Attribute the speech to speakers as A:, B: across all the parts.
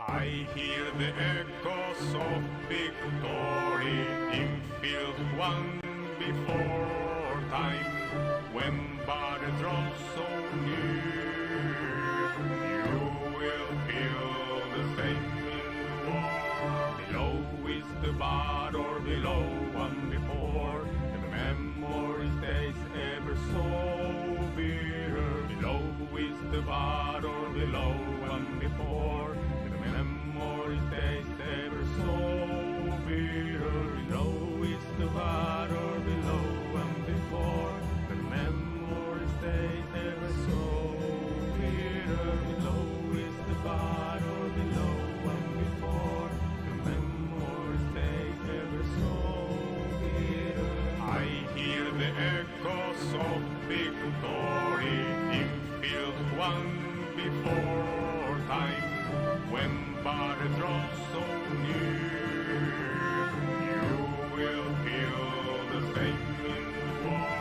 A: I hear the echoes of victory in field won before time, when battle draws so near. You will feel the same in war. Below is the battle, below one before, and the memory stays ever so bitter. Below is the battle, below one before, memory stays ever so bitter. Below is the battle, below and before. The memory stays ever so bitter. Below is the battle, below and before. The memory stays ever so bitter. I hear the echoes of victory in field won before time, when battle draws so near. You will feel the same in war.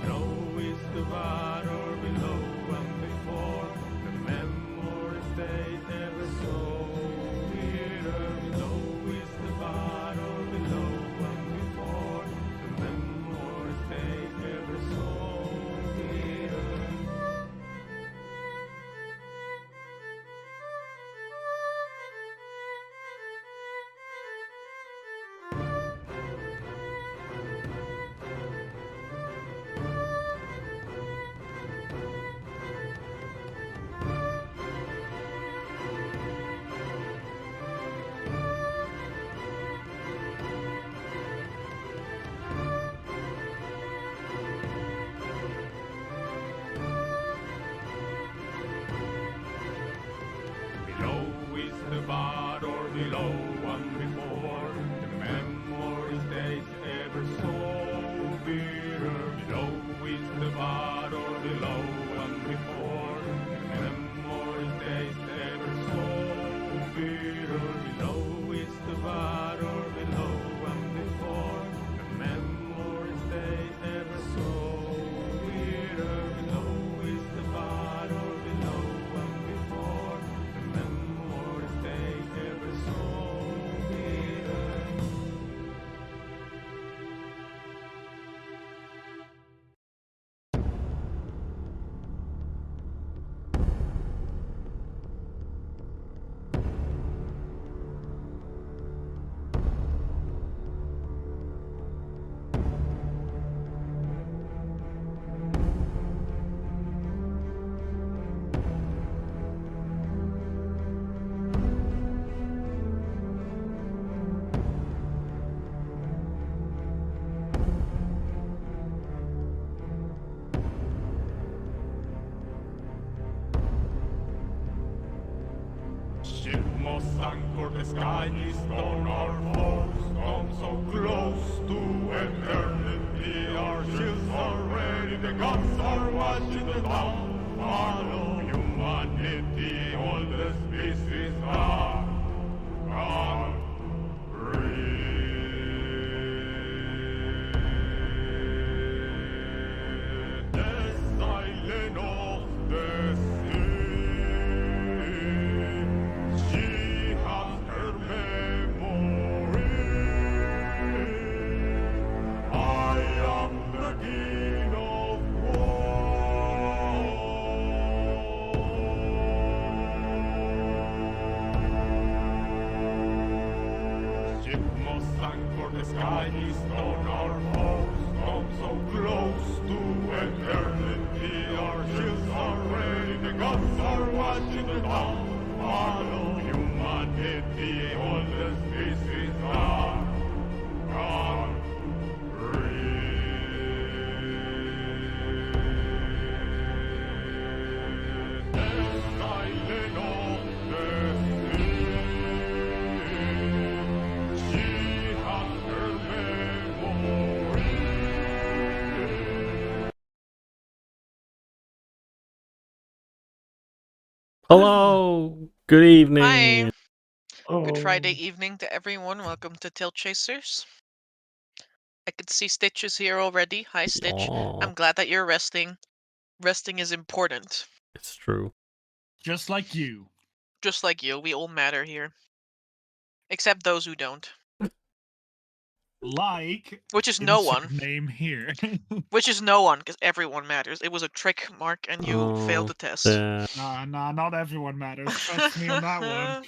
A: Below is the battle, below and before. The memory stays ever so bitter. Below is the battle, below and before. The memory stays ever so bitter. Below is the battle, below one before. The memory stays ever so bitter. Below is the battle, below one before. The memory stays ever so bitter. Below is the battle, below one before. The memory stays ever so bitter. Below is the battle, below one before. The memory stays ever so bitter. Ship must anchor, the sky is on our foes. Come so close to eternity, our shields are ready, the guns are watching the downfall of humanity. All the species are gone. The silence of the she has her memory. I am the king of war. Ship must anchor, the sky is on our foes. Come so close to eternity, our shields are ready, the guns are watching the downfall of humanity. All the species are gone. The silence of the sea. She has her memory.
B: Hello, good evening.
C: Hi. Good
B: Oh,
C: Friday evening to everyone. Welcome to TaleChasers. I could see Stitch is here already. Hi, Stitch.
B: aw,
C: I'm glad that you're resting. Resting is important.
B: it's true.
D: Just like you.
C: just like you, we all matter here. Except those who don't.
D: Like
C: Which is no
D: insert
C: one.
D: name here.
C: Which is no one, because everyone matters. It was a trick, Mark, and you failed the test.
D: Nah, not everyone matters. Trust me on that one.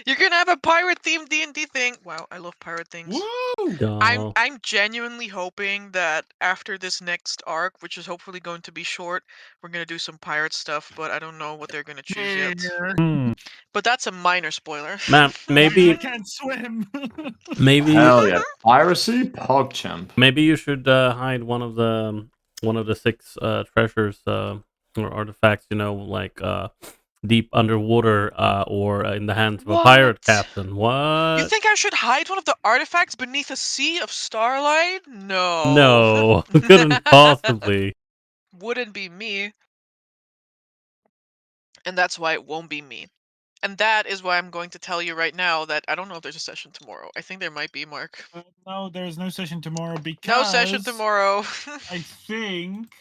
C: You're gonna have a pirate-themed D&D thing. Wow, I love pirate things.
D: Woo!
C: I'm genuinely hoping that after this next arc, which is hopefully going to be short, we're gonna do some pirate stuff, but I don't know what they're gonna choose yet. But that's a minor spoiler.
B: Man, maybe
D: I can't swim.
E: Hell yeah. Piracy, PogChamp.
B: maybe you should hide one of the 6 treasures or artifacts, like deep underwater or in the hands of a pirate
C: What?
B: captain. What?
C: You think I should hide one of the artifacts beneath a sea of starlight? No.
B: No, couldn't possibly.
C: Wouldn't be me. And that's why it won't be me. And that is why I'm going to tell you right now that I don't know if there's a session tomorrow. I think there might be, Mark.
D: No, there's no session tomorrow because
C: No session tomorrow.
D: I think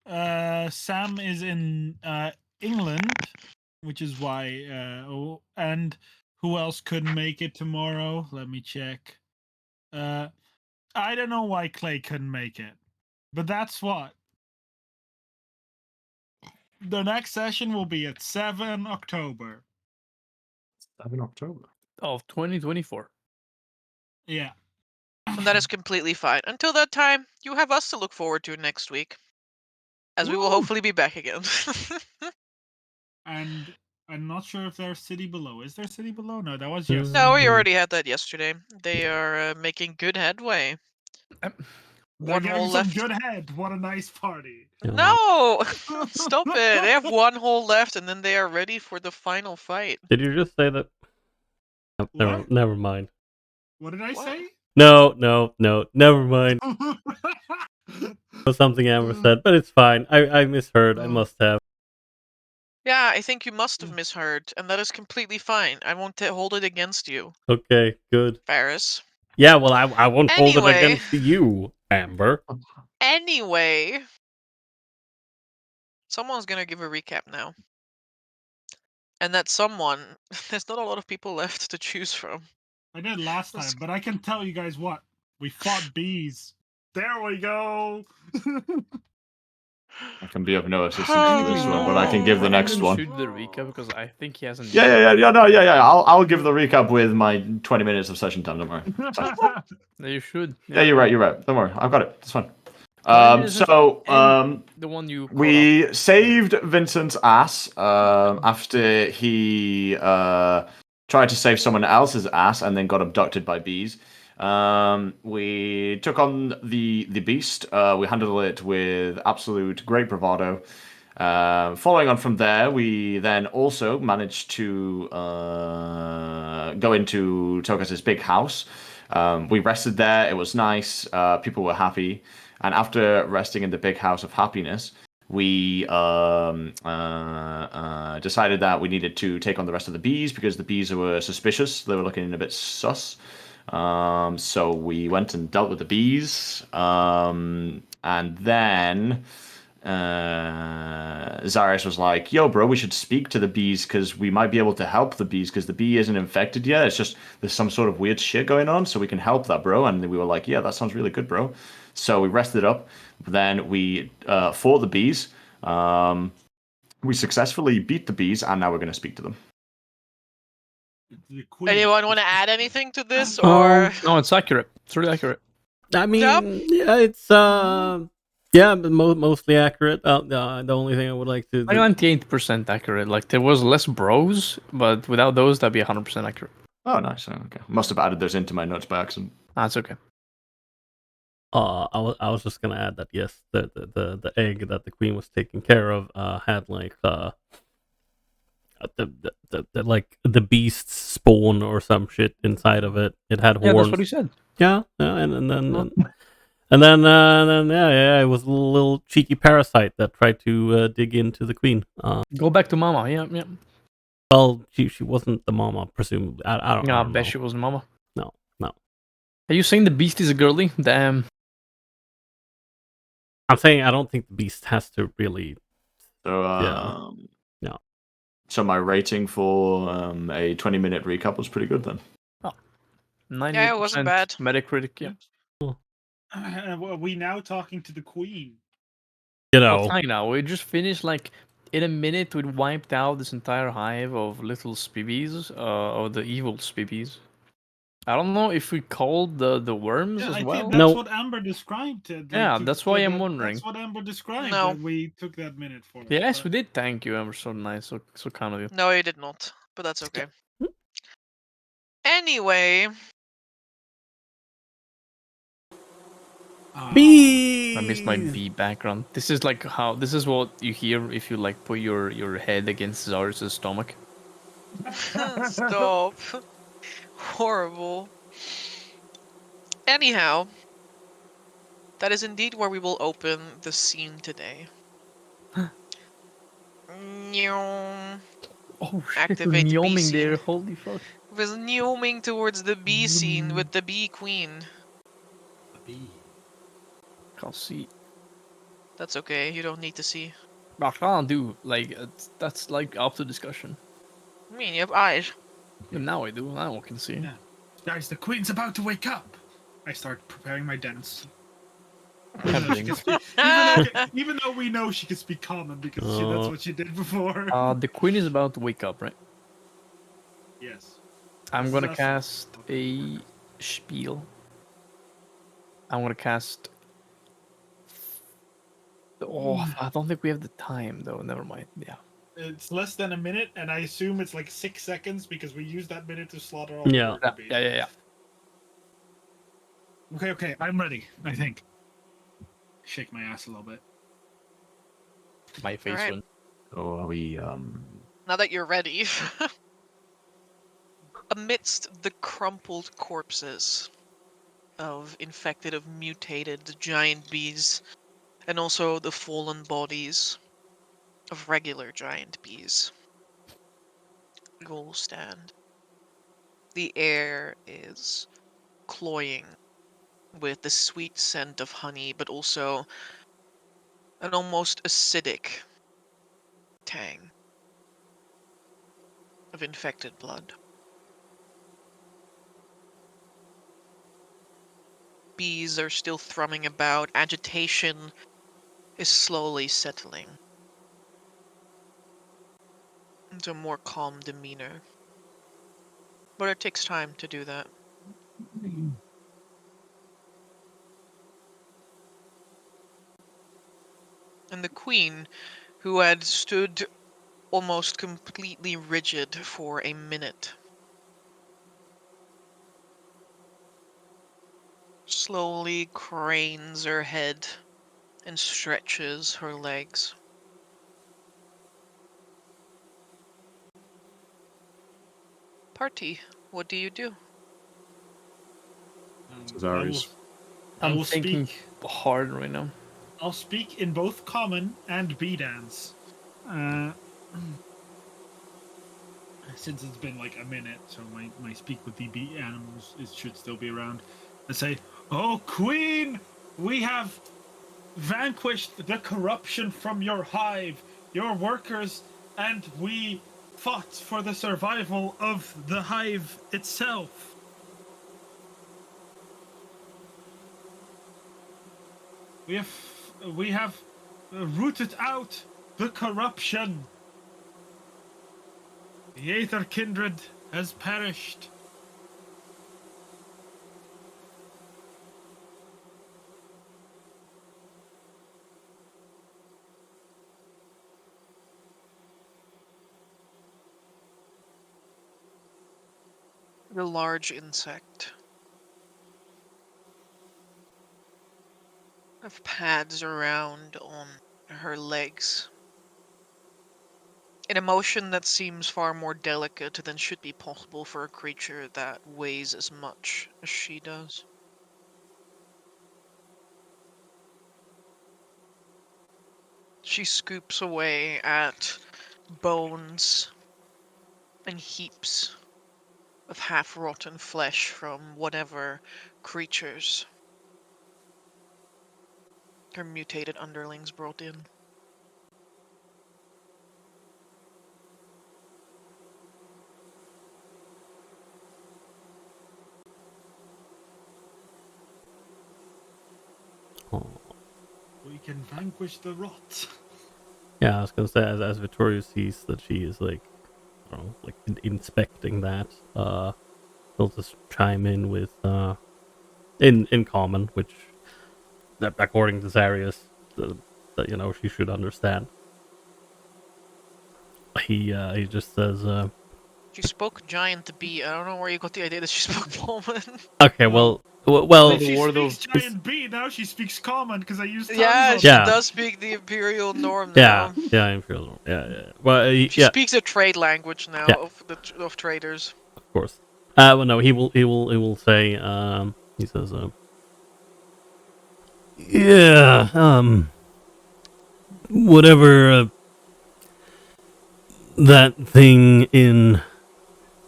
D: Sam is in England, which is why. And who else couldn't make it tomorrow? Let me check. I don't know why Clay couldn't make it, but that's what. The next session will be at 7 October.
E: 7 October.
F: Of 2024.
D: Yeah.
C: And that is completely fine. Until that time, you have us to look forward to next week. As we will
D: Woo!
C: hopefully be back again.
D: And I'm not sure if there's City Below. Is there City Below? No, that was yesterday.
C: No, we already had that yesterday. They are making good headway.
D: They're
C: One
D: getting
C: hole
D: some
C: left.
D: good head. What a nice party.
C: No! Stop it. They have one hole left and then they are ready for the final fight.
B: Did you just say that? No,
D: What?
B: never mind.
D: What did I
C: What?
D: say?
B: No, never mind. It was something Amber said, but it's fine. I misheard. I must have.
C: Yeah, I think you must have misheard, and that is completely fine. I won't hold it against you,
B: Okay, good.
C: Ferris.
B: Yeah, well, I won't hold it
C: Anyway.
B: against you, Amber.
C: Anyway, someone's gonna give a recap now. And that someone, there's not a lot of people left to choose from.
D: I did last time, but I can tell you guys what. We fought bees. There we go.
E: I can be of no assistance to this one, but I can give the next one.
F: Shoot the recap because I think he hasn't.
E: Yeah. I'll give the recap with my 20 minutes of session time. Don't worry.
F: No, you should.
E: Yeah, you're right. Don't worry. I've got it. It's fine.
F: The one you.
E: We saved Vincent's ass after he tried to save someone else's ass and then got abducted by bees. We took on the beast. We handled it with absolute great bravado. Following on from there, we then also managed to go into TaleChasers' big house. We rested there. It was nice. People were happy. And after resting in the big house of happiness, we decided that we needed to take on the rest of the bees because the bees were suspicious. They were looking a bit sus. So we went and dealt with the bees. And then Zarius was like, yo, bro, we should speak to the bees because we might be able to help the bees because the bee isn't infected yet. It's just there's some sort of weird shit going on, so we can help that, bro. And we were like, yeah, that sounds really good, bro. So we rested up. Then we fought the bees. We successfully beat the bees, and now we're going to speak to them.
C: Anyone want to add anything to this, or?
F: No, it's accurate. It's really accurate.
B: I mean,
C: Yep.
B: yeah, it's yeah, but mostly accurate. The only thing I would like to
F: Like 98% accurate. Like there was less bros, but without those, that'd be 100% accurate.
E: Oh, nice. Okay, must have added those into my notes by accident.
F: That's okay.
B: I was just gonna add that yes, the egg that the queen was taking care of had like the like the beast's spawn or some shit inside of it. It had horns.
F: Yeah, that's what he said.
B: Yeah, and then it was a little cheeky parasite that tried to dig into the queen.
F: Go back to Mama. Yeah.
B: Well, she wasn't the mama, presumably. I don't
F: I
B: know.
F: bet she wasn't Mama.
B: No.
F: Are you saying the beast is a girly? Damn.
B: I'm saying I don't think the beast has to really.
E: So,
B: Yeah.
E: So my rating for a 20-minute recap was pretty good then.
F: 98%
C: it wasn't bad.
F: Metacritic, yeah.
D: Are we now talking to the queen?
B: You
F: Well,
B: know,
F: fine now. We just finished like in a minute. We wiped out this entire hive of little spibbies, or the evil spibbies. I don't know if we called the worms
D: Yeah,
F: as
D: I
F: well.
D: think that's
B: No.
D: what Amber described.
F: Yeah, that's why I'm wondering.
D: That's what Amber described.
C: No.
D: And we took that minute for it.
F: Yes,
D: but-
F: we did. Thank you. Amber, so nice, so kind of you.
C: No, you did not. But that's okay. Anyway,
B: bees.
F: I missed my bee background. This is like how this is what you hear if you like put your head against Zara's stomach.
C: stop. Horrible. Anyhow, that is indeed where we will open the scene today. Nyong.
F: Oh shit!
C: Activate the bee
F: Meowing there.
C: scene.
F: Holy fuck!
C: Was zooming towards the bee scene with the bee queen.
D: A bee.
F: Can't see.
C: That's okay, you don't need to see.
F: I can't do like that's like up to discussion.
C: I mean, you have eyes.
F: And now I do. Now I can see.
D: Yeah. Guys, the queen's about to wake up. I start preparing my dance. Even though, she can speak, even though we know she can speak common because that's what she did before.
F: The queen is about to wake up, right?
D: Yes.
F: I'm gonna
D: That's-
F: cast a spiel. I'm gonna cast. Oh, I don't think we have the time though. Never mind. Yeah.
D: It's less than a minute, and I assume it's like 6 seconds because we used that minute to slaughter all the
B: Yeah.
D: worker bees.
F: Yeah.
D: Okay, I'm ready, I think. Shake my ass a little bit.
F: My face
C: Alright.
F: went.
E: So are we
C: Now that you're ready. Amidst the crumpled corpses of infected, of mutated giant bees, and also the fallen bodies of regular giant bees, you will stand. The air is cloying with the sweet scent of honey, but also an almost acidic tang of infected blood. Bees are still thrumming about. Agitation is slowly settling into a more calm demeanor. But it takes time to do that. And the queen, who had stood almost completely rigid for a minute, slowly cranes her head and stretches her legs. Party, what do you do?
E: Zara's?
D: I
F: I'm
D: will
F: thinking
D: speak.
F: hard right now.
D: I'll speak in both common and bee dance. Since it's been like a minute, so my speak with the bee animals should still be around. I say, "Oh Queen, we have vanquished the corruption from your hive, your workers, and we fought for the survival of the hive itself. We have rooted out the corruption. The Aether kindred has perished.
C: The large insect of pads around on her legs. An emotion that seems far more delicate than should be possible for a creature that weighs as much as she does. She scoops away at bones and heaps of half-rotten flesh from whatever creatures her mutated underlings brought in.
D: can vanquish the rot.
B: Yeah, I was gonna say as Vittorio sees that she is like, I don't know, like inspecting that, he'll just chime in with in common, which that according to Zarius, that you know she should understand. He just says,
C: She spoke giant bee. I don't know where you got the idea that she spoke Pullman.
B: okay,
D: Well,
B: well,
D: she
F: word
D: speaks
F: of-
D: giant B, now she speaks common because I used tongues
C: Yeah,
D: on
C: she
B: Yeah.
C: does speak the imperial norm
B: yeah,
C: now.
B: yeah, Imperial, yeah. Well,
C: She
B: yeah,
C: speaks a trade language now
B: Yeah.
C: of traders.
B: of course. Well, no, he will say, he says, yeah, whatever that thing in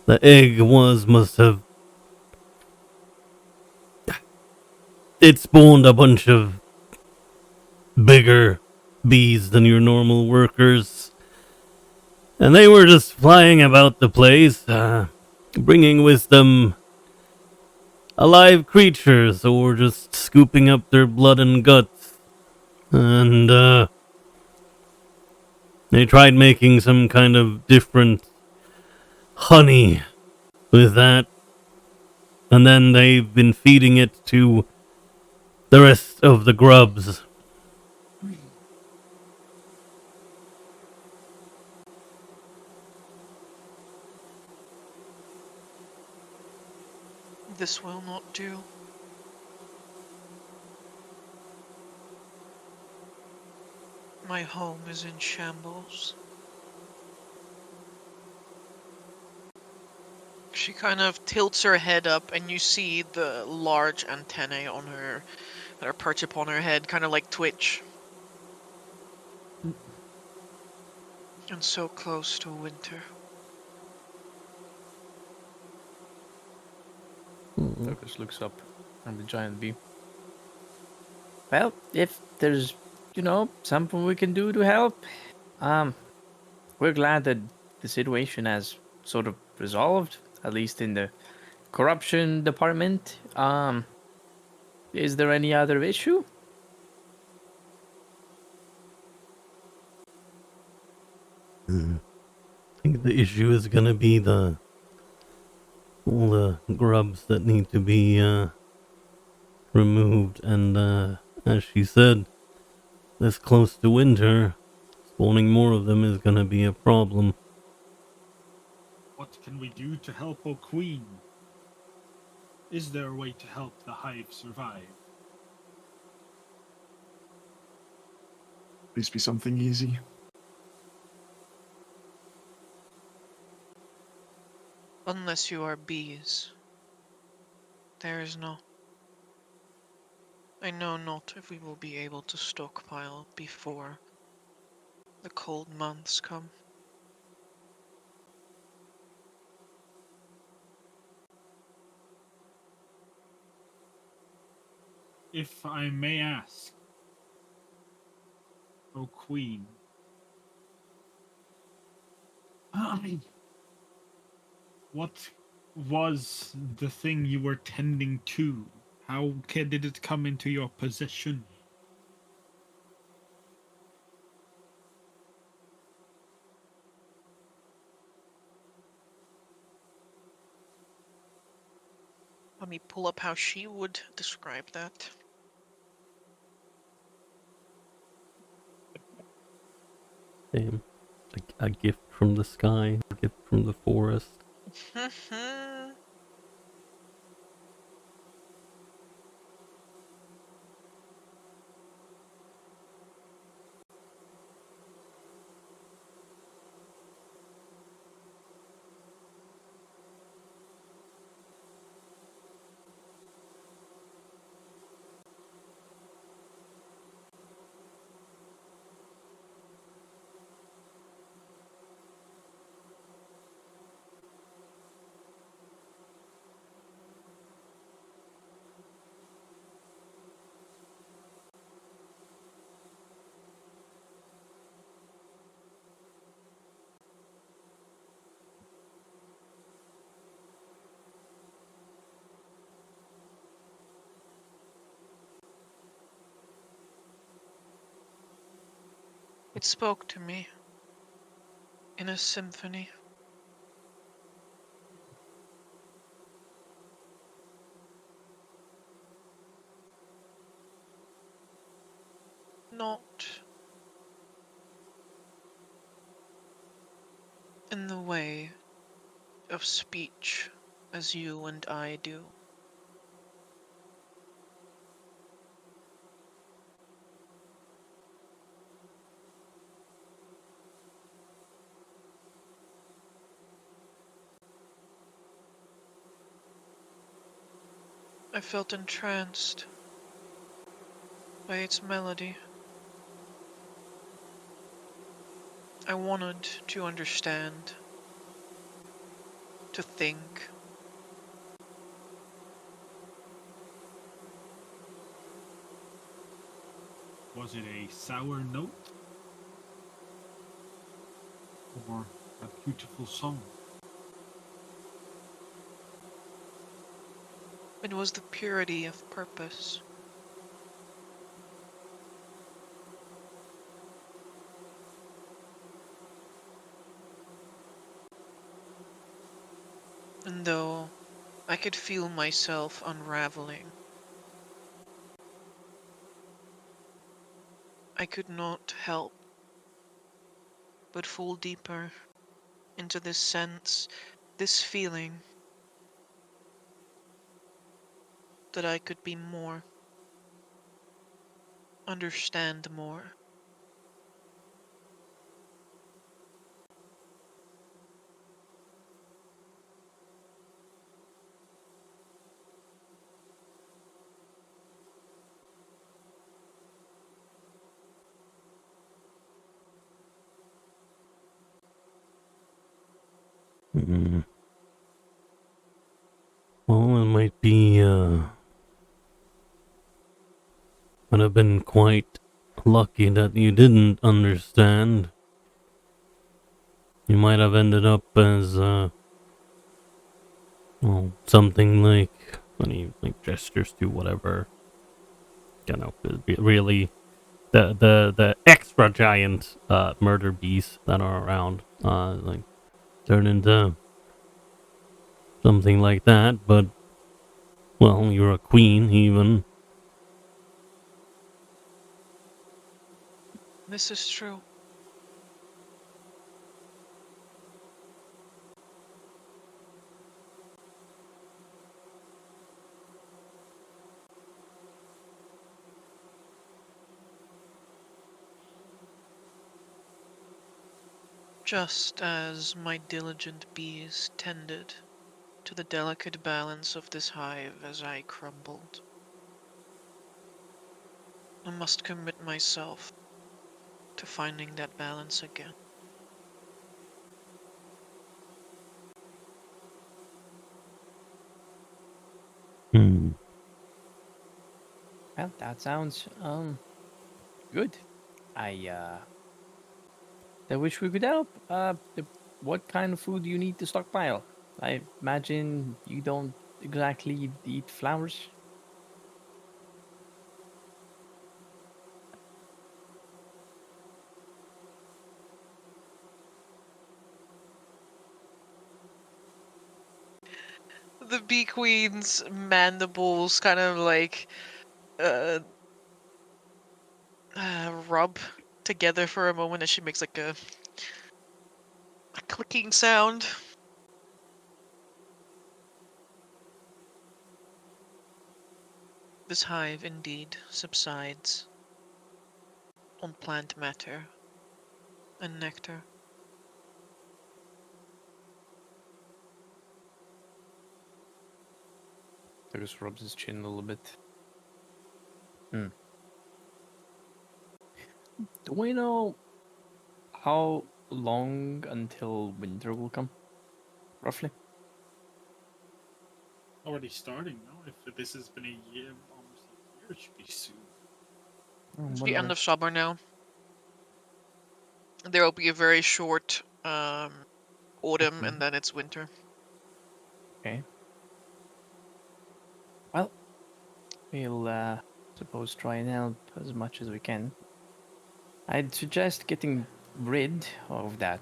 B: the egg must have it spawned a bunch of bigger bees than your normal workers, and they were just flying about the place, bringing with them alive creatures or just scooping up their blood and guts. And they tried making some kind of different honey with that, and then they've been feeding it to the rest of the grubs.
C: This will not do. My home is in shambles. She kind of tilts her head up, and you see the large antennae on her that are perched upon her head, kind of like twitch. And so close to winter.
F: Lucas looks up from the giant bee. Well, if there's, something we can do to help, we're glad that the situation has sort of resolved, at least in the corruption department. Is there any other issue?
B: I think the issue is gonna be all the grubs that need to be removed, and as she said, this close to winter, spawning more of them is gonna be a problem.
D: What can we do to help our queen? Is there a way to help the hive survive?
G: Please be something easy.
C: Unless you are bees. There is no. I know not if we will be able to stockpile before the cold months come.
D: If I may ask, O queen, what was the thing you were tending to? How did it come into your possession?
C: Let me pull up how she would describe that.
B: Same. A gift from the sky, a gift from the forest.
C: It spoke to me in a symphony. Not in the way of speech as you and I do. I felt entranced by its melody. I wanted to understand, to think.
D: Was it a sour note? Or a beautiful song?
C: It was the purity of purpose. And though I could feel myself unraveling, I could not help but fall deeper into this sense, this feeling that I could be more, understand more.
B: Hmm. Well, it might be, would have been quite lucky that you didn't understand. You might have ended up as, well, something like, funny, like gestures to whatever, you know, really, the extra giant, murder beasts that are around, like, turn into something like that, but, well, you're a queen, even.
C: This is true. Just as my diligent bees tended to the delicate balance of this hive as I crumbled, I must commit myself to finding that balance again.
B: Hmm.
F: Well, that sounds good. I wish we could help. What kind of food do you need to stockpile? I imagine you don't exactly eat flowers.
C: The bee queen's mandibles kind of like uh, rub together for a moment as she makes like a clicking sound. This hive indeed subsides on plant matter and nectar.
F: Douglas rubs his chin a little bit. Hmm. Do we know how long until winter will come? Roughly?
D: Already starting, no? If this has been a year, almost a year, it should be soon.
C: It's the end
F: Whenever.
C: of summer now. There will be a very short autumn and then it's winter.
F: Okay. Well, we'll suppose try and help as much as we can. I'd suggest getting rid of that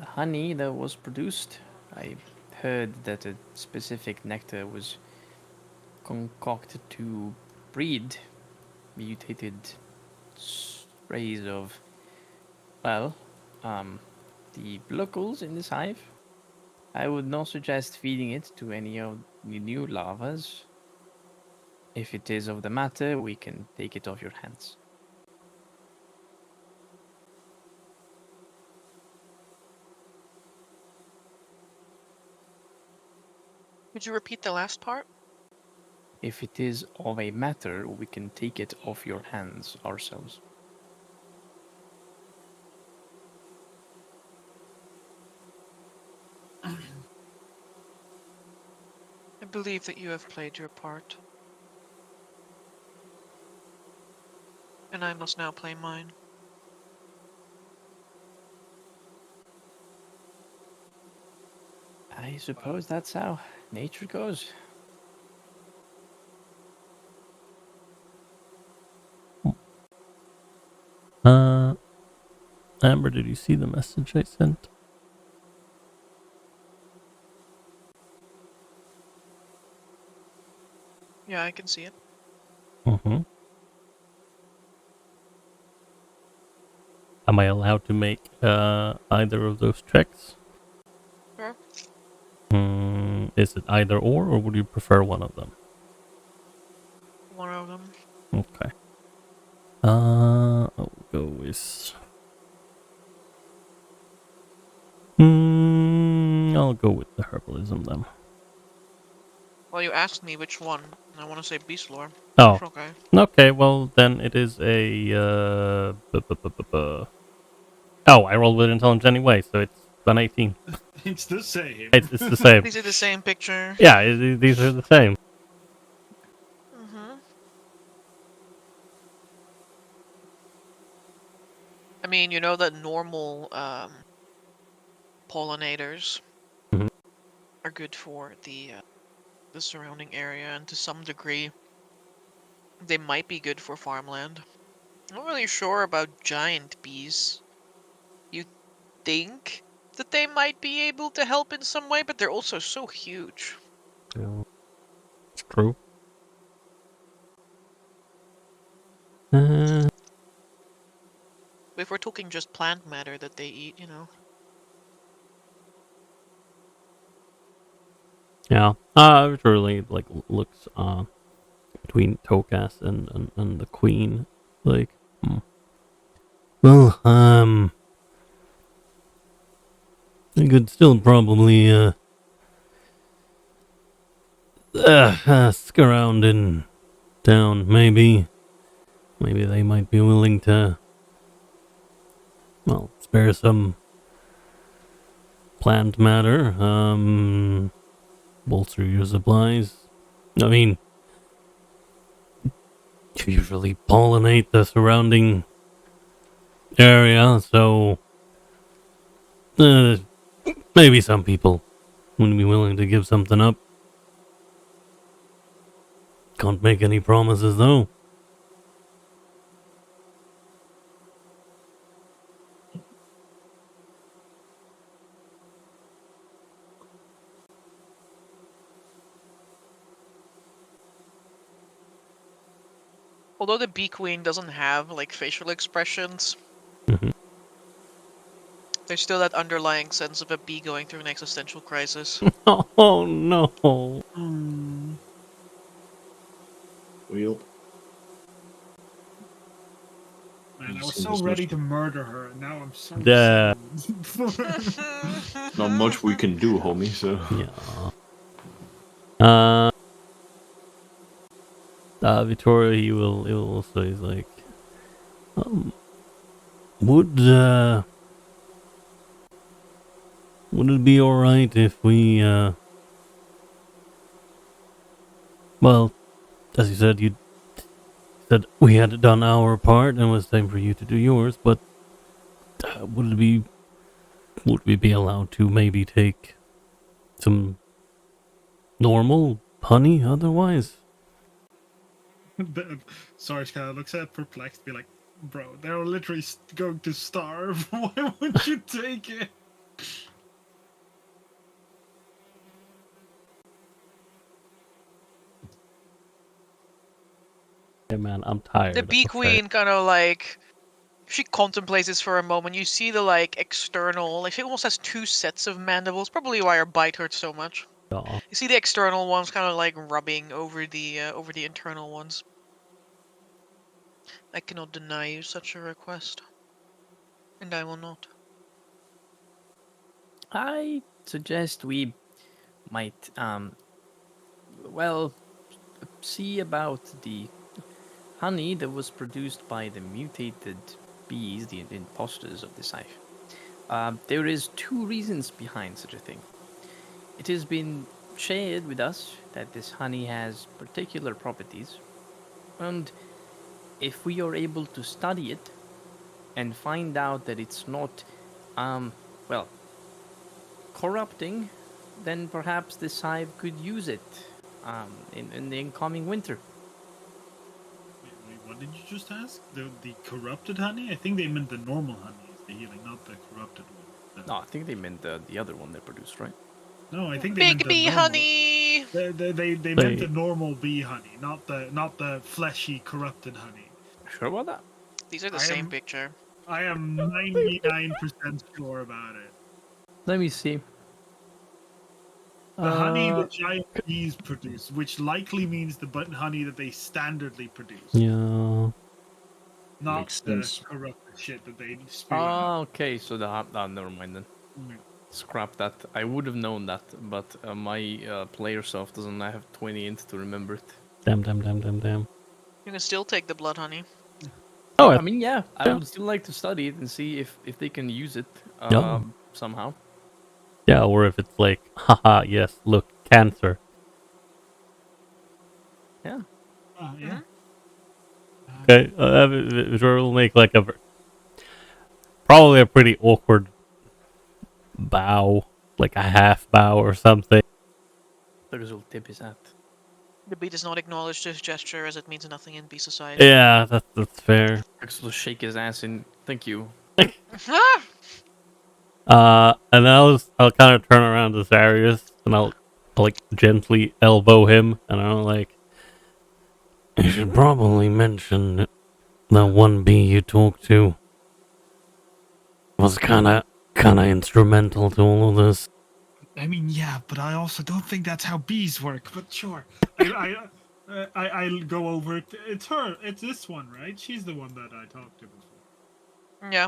F: honey that was produced. I heard that a specific nectar was concocted to breed mutated sprays of, well, the locals in this hive. I would not suggest feeding it to any of the new larvas. If it is of the matter, we can take it off your hands.
C: Could you repeat the last part?
F: If it is of a matter, we can take it off your hands ourselves.
C: I believe that you have played your part. And I must now play mine.
F: I suppose that's how nature goes.
B: Amber, did you see the message I sent?
C: Yeah, I can see it.
B: Mm-hmm. Am I allowed to make either of those checks?
C: Sure.
B: Is it either or would you prefer one of them?
C: One of them.
B: Okay. I'll go with... I'll go with the herbalism then.
C: Well, you asked me which one, and I want to say beast lore.
B: Oh,
C: It's okay.
B: okay, well then it is a... Oh, I rolled with intelligence anyway, so it's an 18.
D: It's the same.
B: It's the same.
C: These are the same picture.
B: Yeah, these are the same.
C: Mm-hmm. I mean, you know that normal pollinators
B: Mhm.
C: are good for the surrounding area, and to some degree, they might be good for farmland. I'm not really sure about giant bees. You think that they might be able to help in some way, but they're also so huge.
B: Yeah, it's true.
C: If we're talking just plant matter that they eat, you know.
B: Yeah. It really like looks between Tokas and the Queen. Like, well, I could still probably ask around in town. Maybe they might be willing to, well, spare some plant matter. Bolster your supplies. I mean, you usually pollinate the surrounding area, so maybe some people wouldn't be willing to give something up. Can't make any promises though.
C: Although the bee queen doesn't have like facial expressions,
B: Mhm.
C: there's still that underlying sense of a bee going through an existential crisis.
B: Oh no.
D: Mm.
E: Wheel.
D: Man, I was
E: Seems
D: so
E: as
D: ready
E: much-
D: to murder her, and now I'm so
B: Yeah.
D: sad.
E: Not much we can do, homie. So
B: Yeah. Vittorio, he will also, he's like, would it be alright if we, well, as you said, you said we had done our part and it was time for you to do yours, but would we be allowed to maybe take some normal honey otherwise?
D: Sorry, Skylar looks at perplexed, be like, Bro, they're literally going to starve. Why would you take it?
B: Hey man, I'm tired.
C: The bee queen kind of like she contemplates this for a moment. You see the like external, like she almost has two sets of mandibles. Probably why her bite hurts so much.
B: Aw.
C: You see the external ones kind of like rubbing over the internal ones. I cannot deny you such a request, and I will not.
F: I suggest we might, well, see about the honey that was produced by the mutated bees, the imposters of this hive. There is two reasons behind such a thing. It has been shared with us that this honey has particular properties, and if we are able to study it and find out that it's not, well, corrupting, then perhaps this hive could use it in the incoming winter.
D: Wait, what did you just ask? The corrupted honey? I think they meant the normal honey is the healing, not the corrupted one.
F: No, I think they meant the other one they produced, right?
D: No, I think they meant
C: Big
D: the
C: bee
D: normal.
C: honey.
D: They meant the normal bee honey, not the fleshy corrupted honey.
F: Sure about that?
C: These are the
D: I
C: same
D: am-
C: picture.
D: I am 99% sure about it.
F: Let me see.
D: The honey the giant bees produce, which likely means the honey that they standardly produce,
B: Yeah.
D: not
E: Makes
D: the
E: sense.
D: corrupted shit that they spew out.
F: Okay, so never mind then.
D: Mm.
F: Scrap that. I would have known that, but my player self doesn't have 20 int to remember it.
B: Damn.
C: You can still take the blood honey.
B: Oh,
F: I mean, yeah, I
B: yeah.
F: would still like to study it and see if they can use it
B: Yeah.
F: somehow.
B: Yeah, or if it's like, haha, yes, look, cancer.
F: Yeah.
D: Yeah.
B: Okay, we'll make like probably a pretty awkward bow, like a half bow or something.
F: The result tip is that.
C: The bee does not acknowledge this gesture as it means nothing in bee society.
B: Yeah, that's fair.
F: X will shake his ass in. Thank you.
B: And then I'll kind of turn around to Zarius and I'll like gently elbow him and I'll like, you should probably mention that one bee you talked to was kind of instrumental to all of this.
D: I mean, yeah, but I also don't think that's how bees work. But sure, I'll go over it. It's her. It's this one, right? She's the one that I talked to before.
C: Yeah.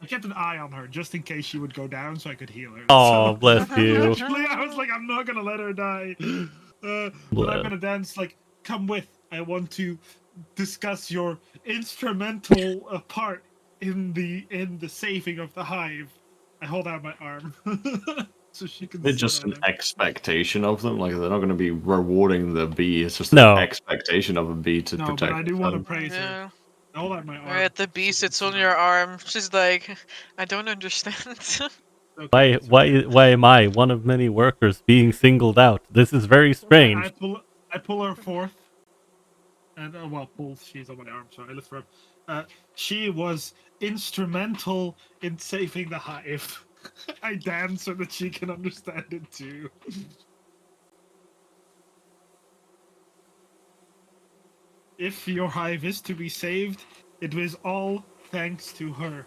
D: I kept an eye on her just in case she would go down, so I could heal her.
B: Oh,
D: So,
B: bless you.
D: Actually, I was like, I'm not gonna let her die. But I'm gonna dance. Like, come with. I want to discuss your instrumental part in the saving of the hive. I hold out my arm. So she can.
E: It's
D: sit
E: just
D: on
E: an
D: him.
E: expectation of them. Like they're not going to be rewarding the bee. It's just
B: No.
E: an expectation of a bee to
D: No,
E: protect.
D: but I do want to
E: them.
D: praise her.
C: Yeah.
D: I hold out my arm.
C: Alright, the bee sits on your arm. She's like, I don't understand.
D: Okay,
B: Why am I one of many workers being singled out? This is very strange.
D: I pull her forth, and pull. She's on my arm, so I lift her up. She was instrumental in saving the hive. I dance so that she can understand it too. If your hive is to be saved, it was all thanks to her.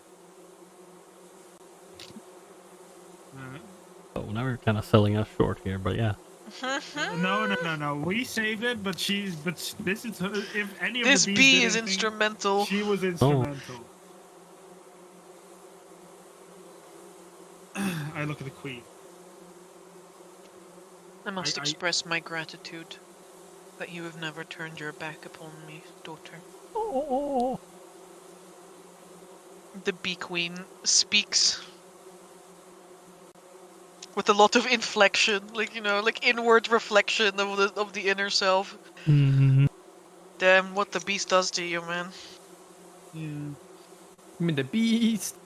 B: Oh, now we're kind of selling us short here, but yeah.
D: No. We saved it, but this is her. If any of
C: This
D: the bees
C: bee
D: did
C: is
D: anything,
C: instrumental.
D: she was instrumental. I look at the queen.
C: I must
D: I-
C: express my gratitude that you have never turned your back upon me, daughter.
B: Oh.
C: The bee queen speaks with a lot of inflection, like like inward reflection of the inner self.
B: Mm-hmm.
C: Damn, what the beast does to you, man.
D: Yeah.
F: I mean, the beast.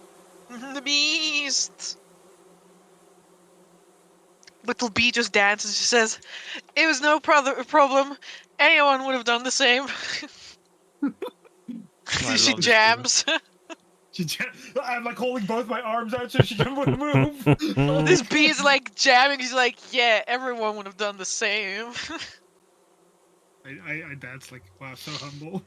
C: The beast. Little bee just dances. She says, "It was no problem. Anyone would have done the same."
F: I
C: She
F: love this
C: jams.
D: I'm like holding both my arms out so she can move.
C: This bee is like jamming. She's like, yeah, everyone would have done the same.
D: I dance like, wow, so humble.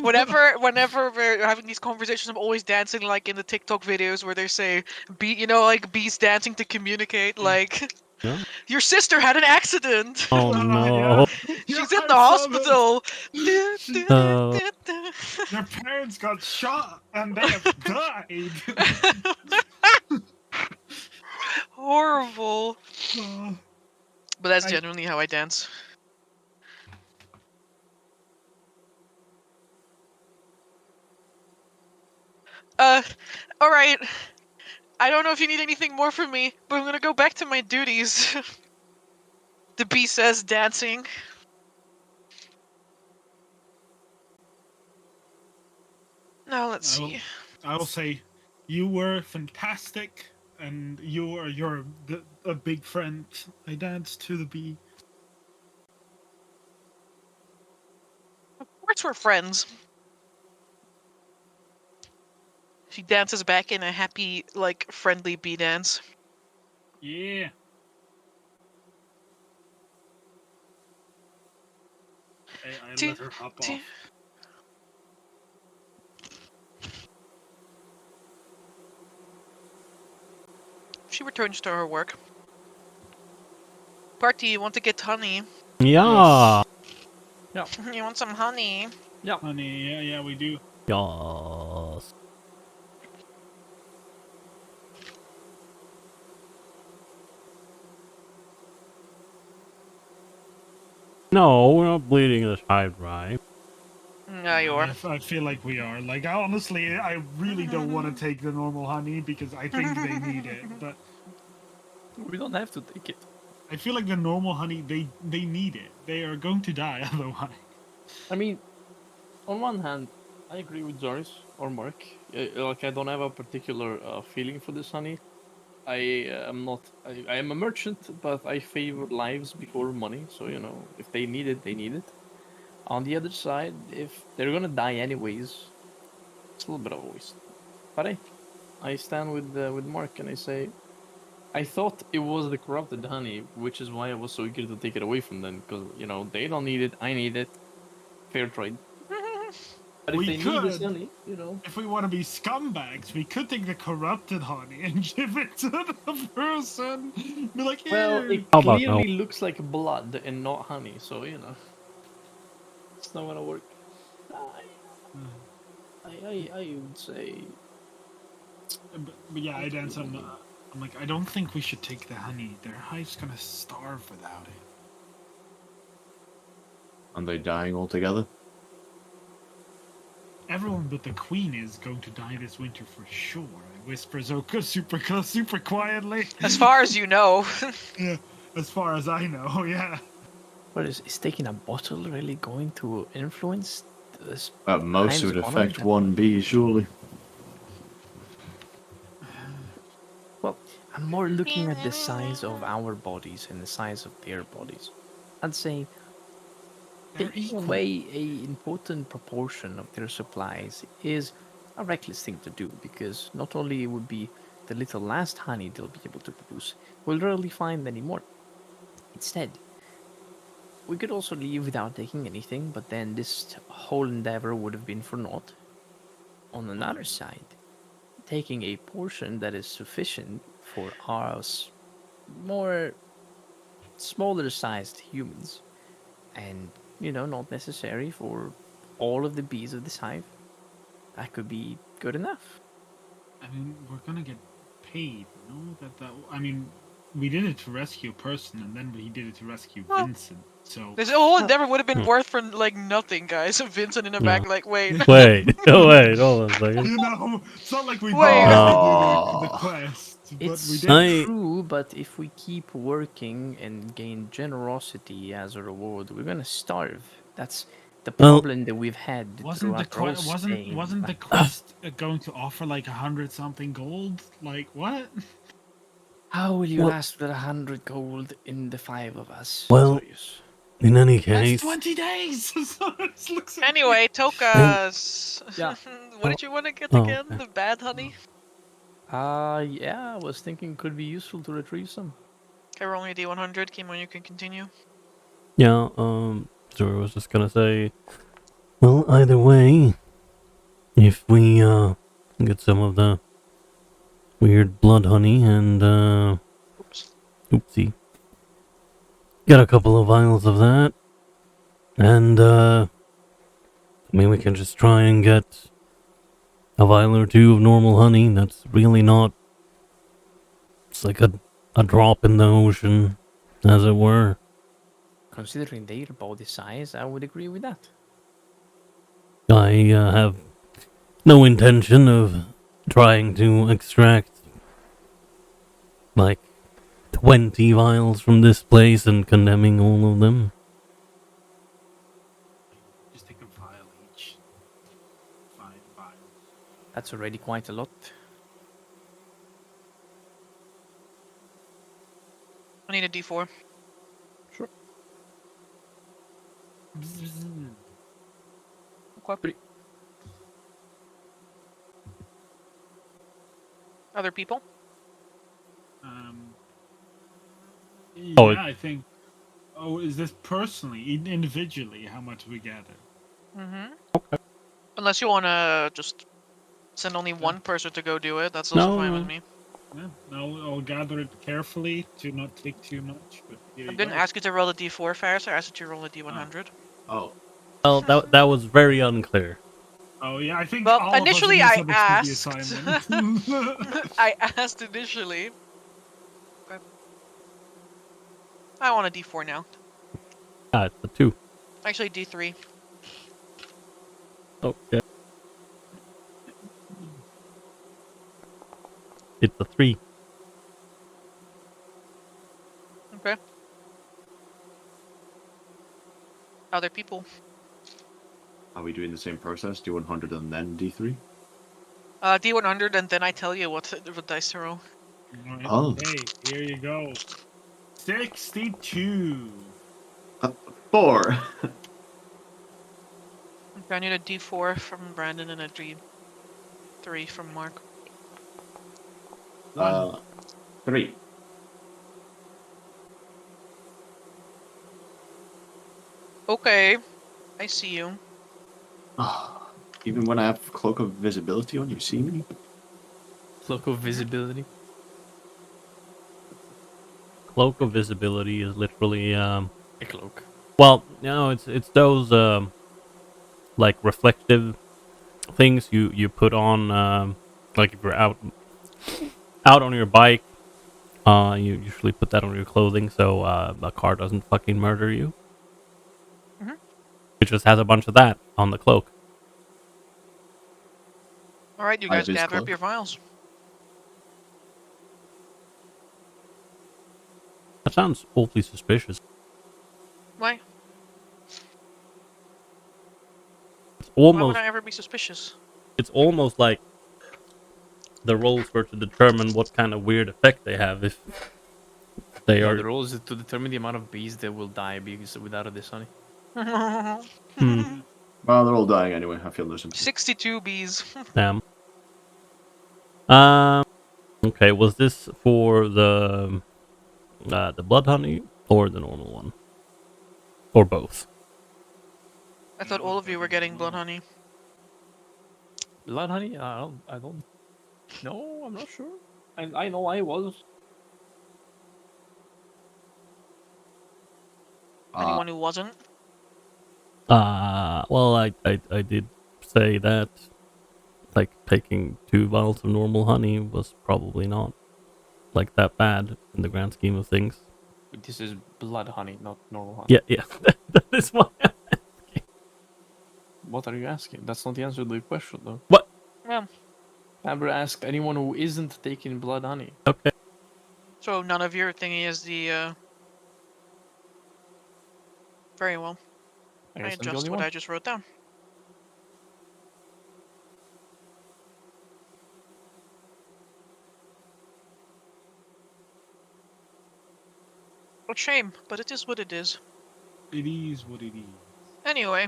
C: Whenever we're having these conversations, I'm always dancing like in the TikTok videos where they say, like bees dancing to communicate. Like,
B: Yeah.
C: your sister had an accident.
B: Oh no.
D: Yeah.
C: She's
D: Yeah,
C: in the
D: I saw that.
C: hospital.
D: Their parents got shot and they have died.
C: Horrible.
D: Oh,
C: But that's
D: I-
C: genuinely how I dance. Alright. I don't know if you need anything more from me, but I'm gonna go back to my duties. The bee says, dancing. Now let's see.
D: I will say, you were fantastic, and you're a big friend. I danced to the bee.
C: Of course we're friends. She dances back in a happy, like, friendly bee dance.
D: Yeah. I let her hop off.
C: She returns to her work. Party, you want to get honey?
B: Yeah.
C: You want some honey?
D: Honey, yeah, we do.
B: Yes. No, we're not bleeding this hive dry.
C: Yeah, you are.
D: I feel like we are. Like, honestly, I really don't want to take the normal honey because I think they need it. But
F: We don't have to take it.
D: I feel like the normal honey, they need it. They are going to die otherwise.
F: I mean, on one hand, I agree with Joris or Mark. Like, I don't have a particular feeling for this honey. I am not. I am a merchant, but I favor lives before money. So you know, if they need it, they need it. On the other side, if they're gonna die anyways, it's a little bit of a waste. But I stand with Mark and I say, I thought it was the corrupted honey, which is why I was so eager to take it away from them, because you know they don't need it, I need it. Fair trade. But if
D: We
F: they need this
D: could.
F: honey, you know.
D: If we want to be scumbags, we could take the corrupted honey and give it to the person. Be like,
F: Well,
D: here.
F: it
B: How about
F: clearly looks like blood and not honey, so you know, it's not gonna work. I would say.
D: But yeah, I dance. I'm like, I don't think we should take the honey. Their hive's gonna starve without it.
E: Are they dying altogether?
D: Everyone but the queen is going to die this winter for sure. I whisper Zoka super quietly.
C: As far as you know.
D: Yeah, as far as I know, yeah.
F: What is taking a bottle really going to influence this?
E: At most, it
F: Times
E: would
F: one
E: affect
F: of
E: one bee, surely.
F: Well, I'm more looking at the size of our bodies and the size of their bodies. I'd say
D: They're
F: taking
D: equal.
F: away a important proportion of their supplies is a reckless thing to do, because not only it would be the little last honey they'll be able to produce, we'll rarely find any more. Instead, we could also leave without taking anything, but then this whole endeavor would have been for naught. On another side, taking a portion that is sufficient for us more smaller sized humans, and you know, not necessary for all of the bees of this hive, that could be good enough.
D: I mean, we're gonna get paid, no? I mean, we did it to rescue a person, and then we did it to rescue
C: Well,
D: Vincent. So
C: This whole endeavor would have been worth for like nothing, guys. Vincent in the back, like, wait.
B: Wait, wait, hold on a second.
D: you know, it's not like we
C: Wait.
D: didn't do the quest, but we
F: It's
D: did.
F: true, but if we keep working and gain generosity as a reward, we're gonna starve. That's the
B: Well-
F: problem that we've had
D: Wasn't the
F: throughout our
D: quest
F: stay.
D: wasn't the quest going to offer like 100 something gold? Like what?
F: How will you
B: Well-
F: last with 100 gold in the 5 of us?
B: Well-
F: Zorius?
B: In any
D: That's
B: case,
D: 20 days! So it looks like-
C: Anyway, Tokas.
F: Yeah.
C: What did you want to get
B: Oh,
C: again?
B: okay.
C: The bad honey?
F: Yeah, I was thinking could be useful to retrieve some.
C: Okay, roll me a D100. Kimon, you can continue.
B: yeah, so I was just gonna say, well, either way, if we, get some of the weird blood honey and,
C: Oops.
B: oopsie, get a couple of vials of that, and, I mean, we can just try and get a vial or two of normal honey. That's really not, it's like a drop in the ocean, as it were.
F: Considering their body size, I would agree with that.
B: I have no intention of trying to extract like 20 vials from this place and condemning all of them.
D: Just take a vial each. 5 vials.
F: That's already quite a lot.
C: I need a D4.
F: Sure.
C: Okay. Other people?
D: Yeah,
B: Oh,
D: I think. Oh, is this personally, individually, how much we gather?
C: Mm-hmm. Okay. Unless you want to just send only one person to go do it, that's also
B: No,
C: fine
B: no.
C: with me.
D: Yeah, I'll gather it carefully to not take too much. But here
C: I
D: you
C: didn't
D: go.
C: ask you to roll a D4 first, I asked you to roll a D100.
E: Oh.
B: Well, that was very unclear.
D: Oh yeah, I think
C: Well,
D: all
C: initially
D: of us
C: I
D: misunderstood
C: asked.
D: the assignment.
C: I asked initially. Okay. I want a D4 now.
B: Ah, it's a 2.
C: Actually, D3.
B: Okay. It's a 3.
C: Okay. Other people.
E: Are we doing the same process? Do 100 and then D3?
C: D100, and then I tell you what dice to roll.
D: Alright,
E: Oh.
D: okay, here you go. 62.
E: 4.
C: Okay, I need a D4 from Brandon and a D3 from Mark.
E: 3.
C: Okay, I see you.
E: Ah, even when I have Cloak of Visibility on, you see me?
F: Cloak of visibility.
B: Cloak of visibility is literally
F: A cloak.
B: well, no, it's those like reflective things you put on like if you're out on your bike, you usually put that on your clothing so a car doesn't fucking murder you.
C: Mhm.
B: It just has a bunch of that on the cloak.
C: Alright, you
E: Out
C: guys
E: of his
C: gather up
E: cloak.
C: your files.
B: That sounds awfully suspicious.
C: Why?
B: It's
C: Why would
B: almost
C: I ever be suspicious?
B: like the rolls were to determine what kind of weird effect they have if they
F: No,
B: are.
F: the role is to determine the amount of bees that will die because without this honey.
E: Well, they're all dying anyway. I feel no sympathy.
C: 62 bees.
B: Damn. Okay, was this for the blood honey or the normal one? Or both?
C: I thought all of you were getting blood honey.
F: Blood honey? I don't. No, I'm not sure. I know I was.
C: Anyone who wasn't?
B: Well, I did say that, like, taking 2 vials of normal honey was probably not, like, that bad in the grand scheme of things.
F: This is blood honey, not normal honey.
B: Yeah, yeah, that is why.
F: What are you asking? That's not the answer to the question, though.
B: What?
C: Yeah.
F: Amber asked anyone who isn't taking blood honey.
B: Okay.
C: So none of your thingy is the, Very well.
F: I
C: I
F: guess I'm the
C: adjust
F: only
C: what
F: one.
C: I just wrote down. What shame, but it is what it is.
D: It is what it is.
C: Anyway,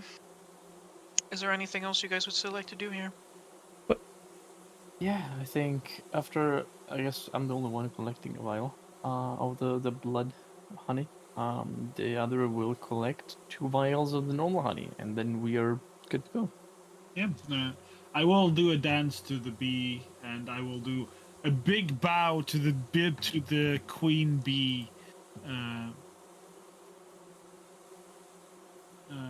C: is there anything else you guys would still like to do here?
F: Yeah, I think after, I guess I'm the only one collecting a vial of the blood honey. The other will collect 2 vials of the normal honey, and then we are good to go.
D: Yeah. I will do a dance to the bee, and I will do a big bow to the queen bee.
F: I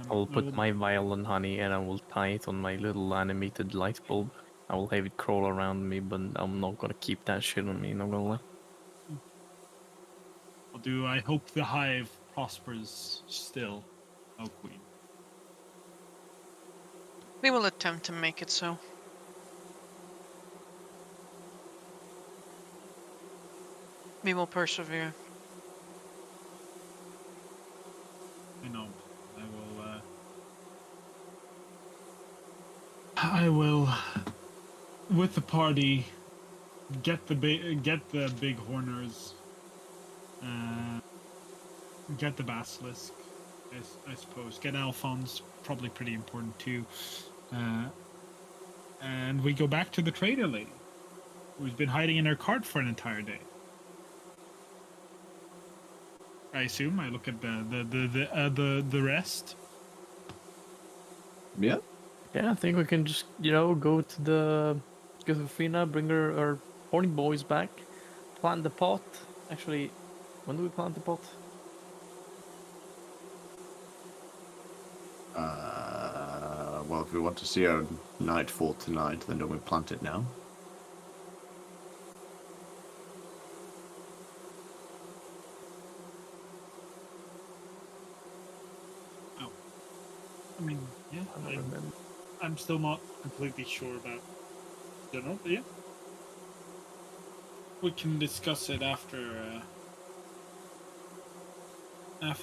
F: will
D: I will,
F: put my vial on honey, and I will tie it on my little animated light bulb. I will have it crawl around me, but I'm not gonna keep that shit on me, not gonna lie.
D: I'll do. I hope the hive prospers still, oh queen.
C: We will attempt to make it so. We will persevere.
D: I know. I will, with the party, get the big horners, get the basilisk, I suppose. Get Alphonse, probably pretty important too. And we go back to the trader lady, who's been hiding in her cart for an entire day. I assume. I look at the rest.
E: Yeah.
F: Yeah, I think we can just, go to the Gufina, bring our horny boys back, plant the pot. Actually, when do we plant the pot?
E: Well, if we want to see our nightfall tonight, then don't we plant it now?
D: Oh. I mean, yeah. I'm still not completely sure about general, but yeah. We can discuss it after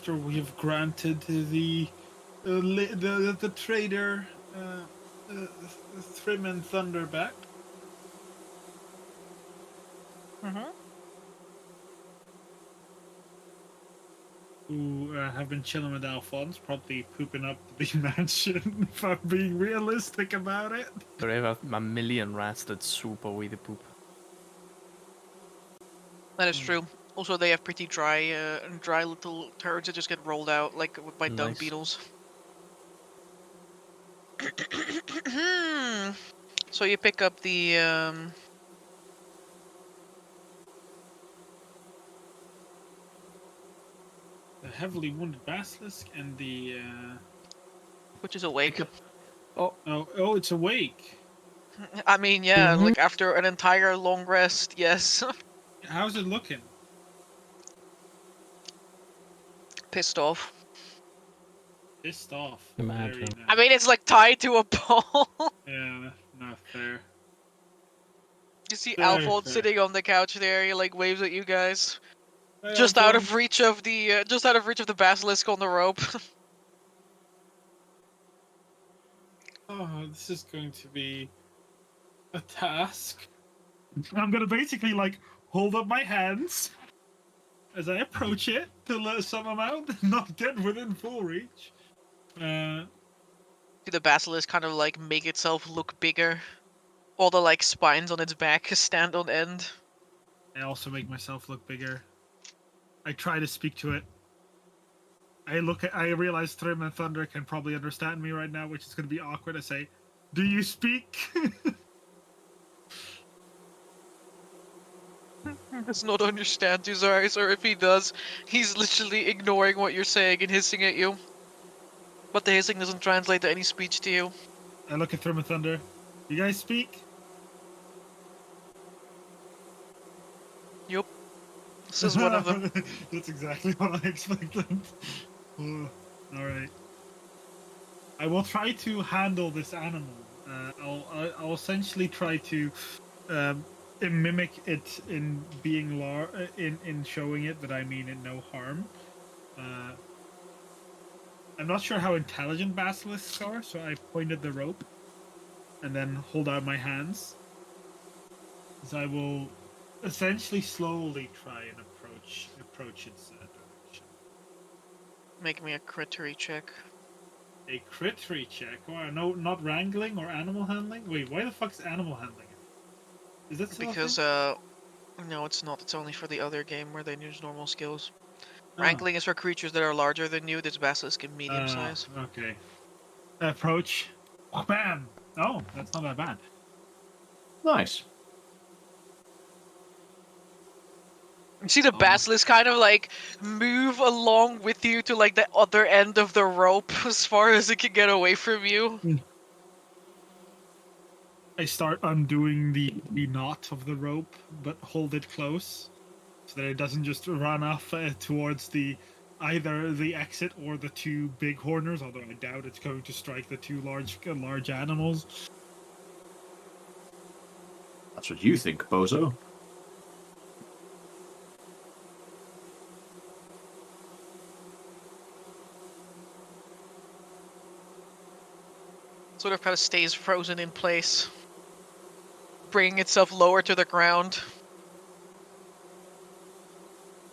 D: we have granted the trader Trim and Thunder back.
C: Mm-hmm.
D: Who have been chilling with Alphonse, probably pooping up the big mansion, if I'm being realistic about it.
F: They have a million rats that swoop away the poop.
C: That is true. Also, they have pretty dry little turds that just get rolled out, like by dung
F: Nice.
C: beetles. So you pick up the
D: heavily wounded basilisk and the
C: which is awake.
D: oh, it's awake.
C: I mean, yeah, like after an entire long rest, yes.
D: How's it looking?
C: Pissed off.
D: Pissed off.
B: Imagine.
D: Very nice.
C: I mean, it's like tied to a pole.
D: Yeah, not fair.
C: You see
D: Very
C: Alphonse
D: fair.
C: sitting on the couch there. He like waves at you guys,
D: Hey,
C: just out
D: Alphonse.
C: of reach of the basilisk on the rope.
D: Oh, this is going to be a task. I'm gonna basically like hold up my hands as I approach it to let some amount, not get within full reach.
C: The basilisk kind of like make itself look bigger. All the like spines on its back stand on end.
D: I also make myself look bigger. I try to speak to it. I realize Trim and Thunder can probably understand me right now, which is going to be awkward. I say, "Do you speak?"
C: Does not understand you, Zaris, or if he does, he's literally ignoring what you're saying and hissing at you. But the hissing doesn't translate to any speech to you.
D: I look at Trim and Thunder. You guys speak?
C: Yup. This is one of them.
D: That's exactly what I expected. All right. I will try to handle this animal. I'll essentially try to mimic it in being in showing it that I mean it no harm. I'm not sure how intelligent basilisks are, so I pointed the rope and then hold out my hands. As I will essentially slowly try and approach its direction.
C: Make me a crittery check.
D: A crittery check? Or no, not wrangling or animal handling? Wait, why the fuck's animal handling? Is that still a
C: Because,
D: thing?
C: no, it's not. It's only for the other game where they use normal skills.
D: Oh.
C: Wrangling is for creatures that are larger than you. This basilisk in medium size.
D: Okay. Approach. Bam! Oh, that's not that bad.
E: Nice.
C: You see the basilisk kind of like move along with you to like the other end of the rope as far as it can get away from you.
D: I start undoing the knot of the rope, but hold it close so that it doesn't just run off towards either the exit or the two big horners. Although I doubt it's going to strike the two large animals.
E: That's what you think, bozo.
C: Sort of kind of stays frozen in place, bringing itself lower to the ground.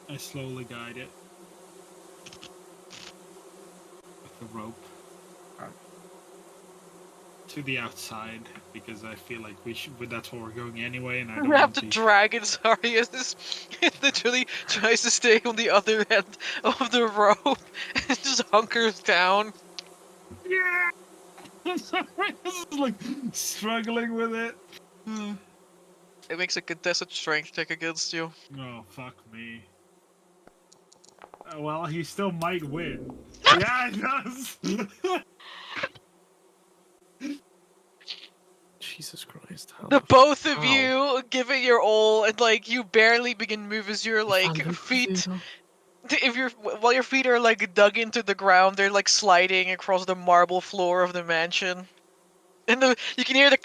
D: I slowly guide it with the rope to the outside because I feel like we should. That's where we're going anyway, and I don't
C: You have
D: want
C: to
D: the...
C: drag it. Sorry, as this it literally tries to stay on the other end of the rope and just hunkers down.
D: Yeah. I'm sorry. This is like struggling with it.
C: It makes a contested strength check against you.
D: Oh, fuck me. Well, he still might win. Yeah, he does!
F: Jesus Christ.
C: The both of you give it your all, and like you barely begin move as your like feet. While your feet are like dug into the ground, they're like sliding across the marble floor of the mansion. And you can hear the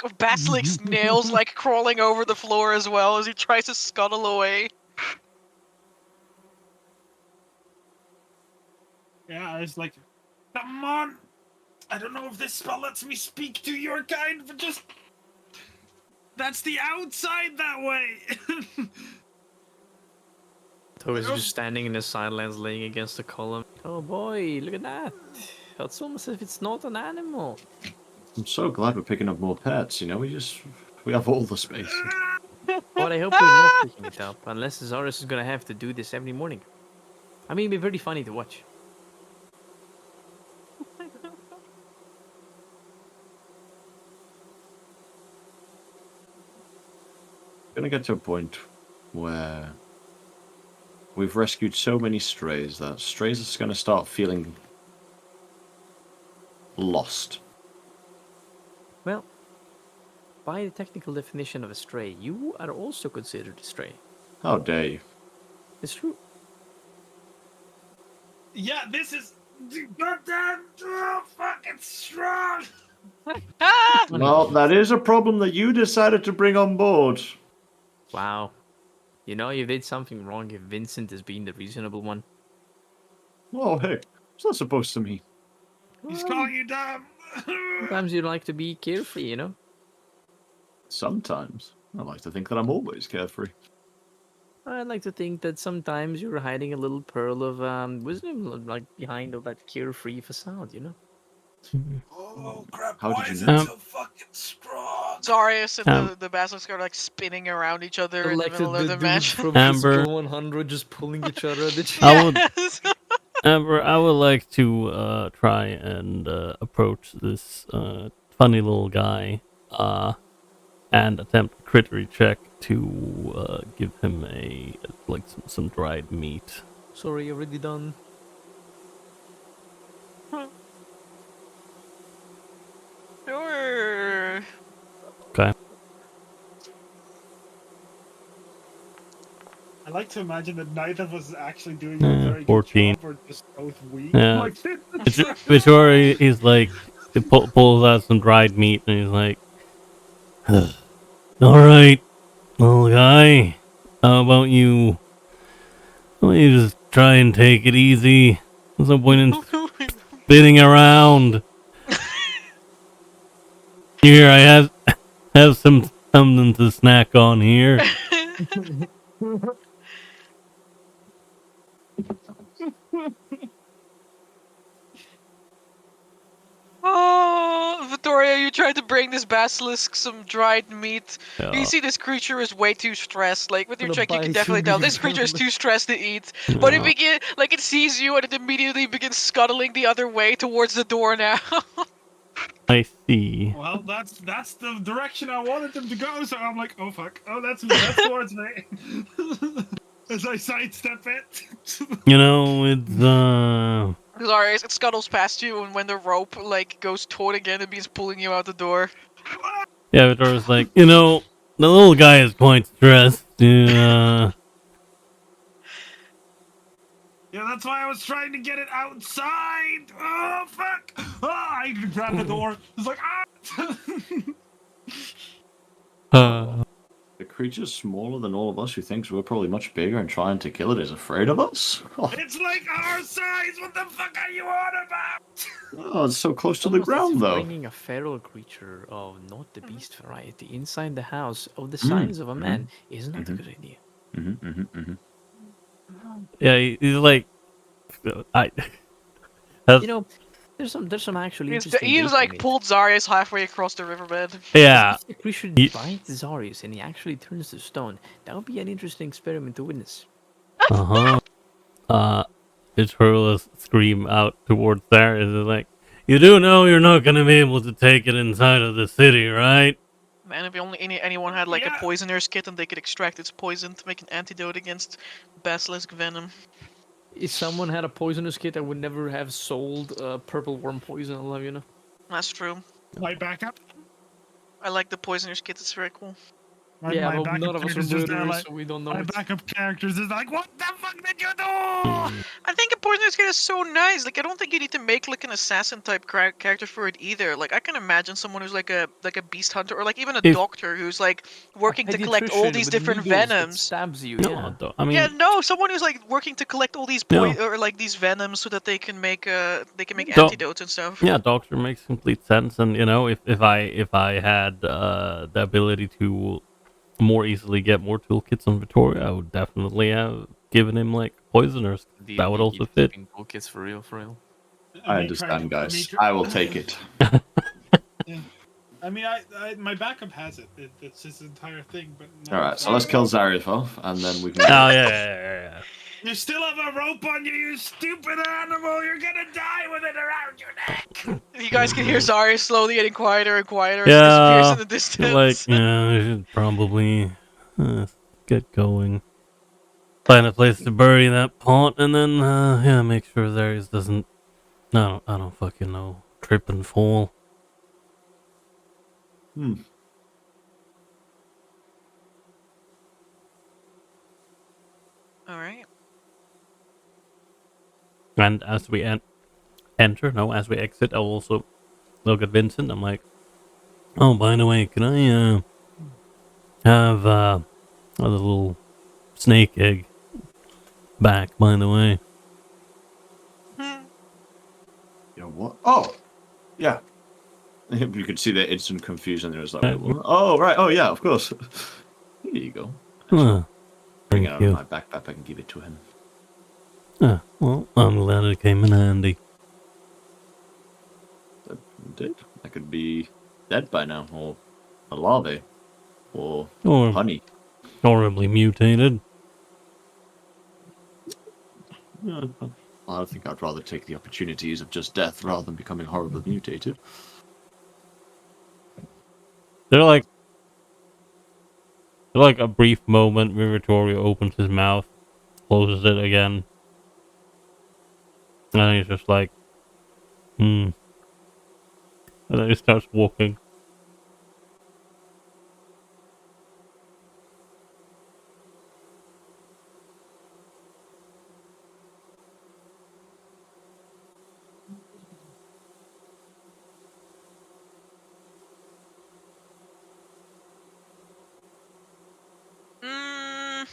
C: of Basilisk's nails like crawling over the floor as well as he tries to scuttle away.
D: Yeah, I was like, come on! I don't know if this spell lets me speak to your kind, but just... That's the outside that way!
F: Toby's just standing in the sidelines, laying against the column. Oh boy, look at that! It's almost as if it's not an animal.
E: I'm so glad we're picking up more pets, you know, we have all the space.
F: But I hope we're not picking it up, unless Etharis is gonna have to do this every morning. I mean, it'd be very funny to watch.
E: Gonna get to a point where we've rescued so many strays that strays are gonna start feeling lost.
F: Well, by the technical definition of a stray, you are also considered a stray.
E: How dare you?
F: It's true.
D: Yeah, this is... Goddamn... Oh, fucking strong!
E: Well, that is a problem that you decided to bring on board.
F: Wow. You know you did something wrong if Vincent is being the reasonable one.
E: Oh, hey, it's not supposed to mean.
D: He's calling you dumb!
F: Sometimes you like to be carefree, you know?
E: Sometimes. I like to think that I'm always carefree.
F: I like to think that sometimes you're hiding a little pearl of wisdom, like behind all that carefree facade, you know?
D: Oh crap,
E: How
D: why
E: did
D: is
E: you
D: it
E: know?
D: so fucking strong?
C: Zarius and the Basilisk are like spinning around each other in the middle of the mansion.
F: from
B: Amber.
F: Physical 100 just pulling each other at the
B: I would-
C: Yes!
B: Amber, I would like to try and approach this funny little guy and attempt a crittery check to give him some dried meat.
F: Sorry, already done.
C: Sure.
B: Okay.
D: I like to imagine that neither of us is actually doing a very
B: 14.
D: good job. We're just both weak.
B: Yeah.
D: Like,
B: Vittori, he's like, he pulls out some dried meat and he's like, alright, little guy, how about you just try and take it easy? There's no point in spinning around. Here, I have something to snack on here.
C: Oh, Victoria, you tried to bring this basilisk some dried meat.
B: Yeah.
C: You see this creature is way too stressed. Like, with your
F: Gonna
C: check, you
F: buy
C: can
F: too
C: definitely tell
F: big
C: this creature is
F: apparently.
C: too stressed to eat. But
B: Yeah.
C: it sees you and it immediately begins scuttling the other way towards the door now.
B: I see.
D: Well, that's the direction I wanted them to go. So I'm like, oh fuck, oh that's towards me. As I sidestep it.
B: You know, it's
C: Sorry, it scuttles past you, and when the rope, like, goes taut again, it begins pulling you out the door.
B: yeah, Victoria's like, you know, the little guy is quite stressed.
D: Yeah, that's why I was trying to get it outside. Oh fuck! Oh, I grabbed the door. It's like
B: uh,
E: The creature's smaller than all of us, who thinks we're probably much bigger and trying to kill it is afraid of us? Oh,
D: it's like our size. What the fuck are you on about?
E: oh, it's so close to the
F: Almost as
E: ground,
F: if
E: though.
F: bringing a feral creature of not the beast variety inside the house of the
E: Mm,
F: size of a man is not a good idea.
B: yeah, he's like, I.
F: You know, there's some actually interesting.
C: He's
F: data
C: like
F: on it.
C: pulled Zarius halfway across the riverbed.
B: Yeah,
F: If the creature
B: Ye-
F: bites Zarius and he actually turns to stone, that would be an interesting experiment to witness.
B: uh-huh. It's Hurl's scream out towards there is like, you do know you're not gonna be able to take it inside of the city, right?
C: Man, if only anyone had like
D: Yeah.
C: a poisoner's kit and they could extract its poison to make an antidote against basilisk venom.
F: If someone had a poisonous kit, I would never have sold purple worm poison. I'll have you know.
C: That's true.
D: My backup.
C: I like the poisoner's kit, it's very cool.
F: Yeah,
D: My
F: but
D: backup
F: none of us are
D: characters just there,
F: murderers,
D: like,
F: so we don't know
D: my
F: it.
D: backup characters is like, what the fuck did you do?
C: I think a poisoner's kit is so nice. Like, I don't think you need to make like an assassin type character for it either. Like, I can imagine someone who's like a beast hunter or like even a
B: If-
C: doctor who's like working to collect all
F: Pediatrician
C: these
F: with
C: different
F: needles that
C: venoms.
F: stabs you.
B: No,
F: Yeah.
B: I mean,
C: Yeah, no, someone who's like working to collect all these
B: No.
C: or like these venoms so that they can make
B: So-
C: antidotes and stuff.
B: yeah, doctor makes complete sense, and you know, if I had the ability to more easily get more toolkits on Victoria, I would definitely have given him like poisoners. That would also fit.
F: Toolkits for real, for real.
E: I understand, guys. I will take it.
D: I mean, my backup has it. It's his entire thing. But no,
E: Alright, so let's kill Zarius off, and then we can.
B: Oh yeah.
D: You still have a rope on you, you stupid animal! You're gonna die with it around your neck.
C: You guys can hear Zarius slowly getting quieter and quieter as
B: Yeah,
C: he disappears in the distance.
B: Like, yeah, I should probably get going. Find a place to bury that pot, and then yeah, make sure Zarius doesn't. No, I don't fucking know. Trip and fall.
C: Alright.
B: And as we as we exit, I'll also look at Vincent. I'm like, oh, by the way, can I have a little snake egg back? By the way,
E: You know what? Oh, yeah. You could see the instant confusion. There was like, oh right, oh yeah, of course. Here you go. Bring it out of my backpack. I can give it to him.
B: Well, I'm glad it came in handy.
E: Did I could be dead by now, or a larvae, or
B: Or
E: honey.
B: horribly mutated.
E: I think I'd rather take the opportunities of just death rather than becoming horribly mutated.
B: They're like a brief moment where Vittorio opens his mouth, closes it again, and then he's just like, and then he starts walking.
C: Mm,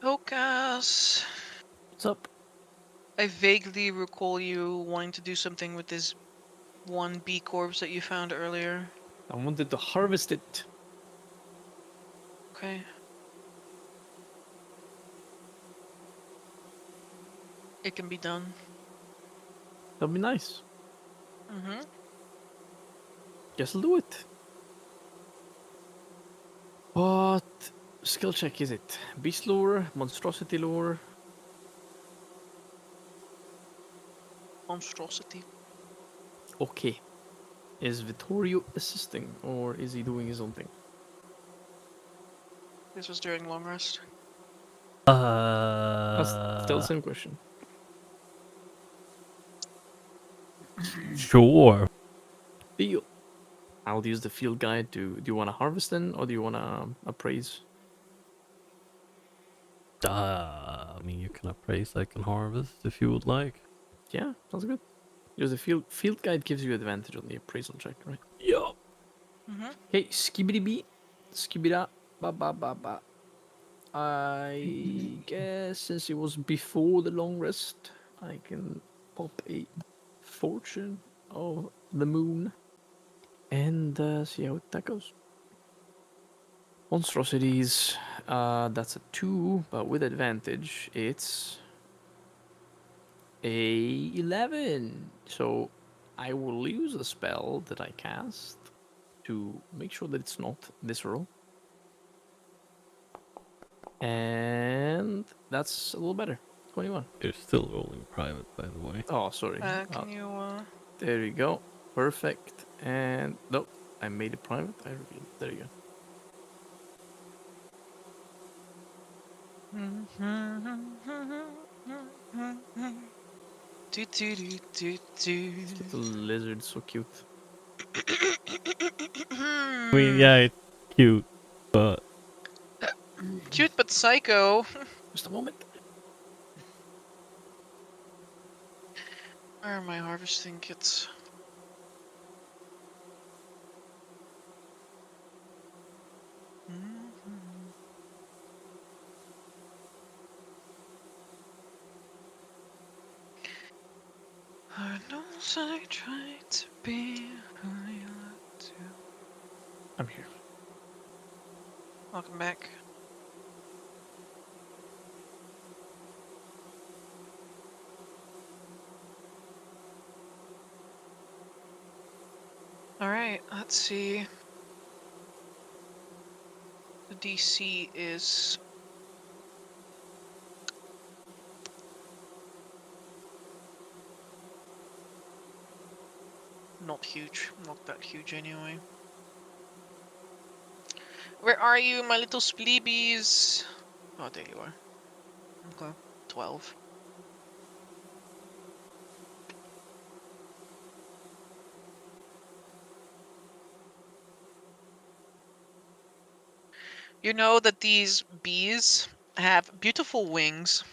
C: Hokas.
F: What's up?
C: I vaguely recall you wanting to do something with this one bee corpse that you found earlier.
F: I wanted to harvest it.
C: Okay. It can be done.
F: That'd be nice.
C: Mm-hmm.
F: Guess I'll do it. What skill check is it? Beast lore, monstrosity lore.
C: Monstrosity.
F: Okay. Is Vittorio assisting, or is he doing his own thing?
C: This was during long rest.
F: That's still the same question.
B: Sure.
F: Deal. I'll use the field guide to. Do you want to harvest then, or do you want to appraise?
B: I mean, you can appraise, I can harvest if you would like.
F: Yeah, sounds good. Use the field guide gives you advantage on the appraisal check, right?
B: Yup.
C: Mm-hmm.
F: Okay, skibidi bee, skibida ba ba ba ba. I guess since it was before the long rest, I can pop a fortune of the moon and see how that goes. Monstrosities, that's a 2, but with advantage, it's a 11. So I will use a spell that I cast to make sure that it's not visceral. And that's a little better. 21.
B: You're still rolling private, by the way.
F: Oh, sorry.
C: Can you,
F: There you go. Perfect. And nope, I made it private. I revealed. There you go. The lizard's so cute.
B: I mean, yeah, it's cute, but
C: Cute but psycho.
F: Just a moment.
C: Where are my harvesting kits? I know I tried to be who you like to.
F: I'm here.
C: Welcome back. Alright, let's see. The DC is... not huge. Not that huge anyway. Where are you, my little spleebies? Oh, there you are. Okay. 12. You know that these bees have beautiful wings.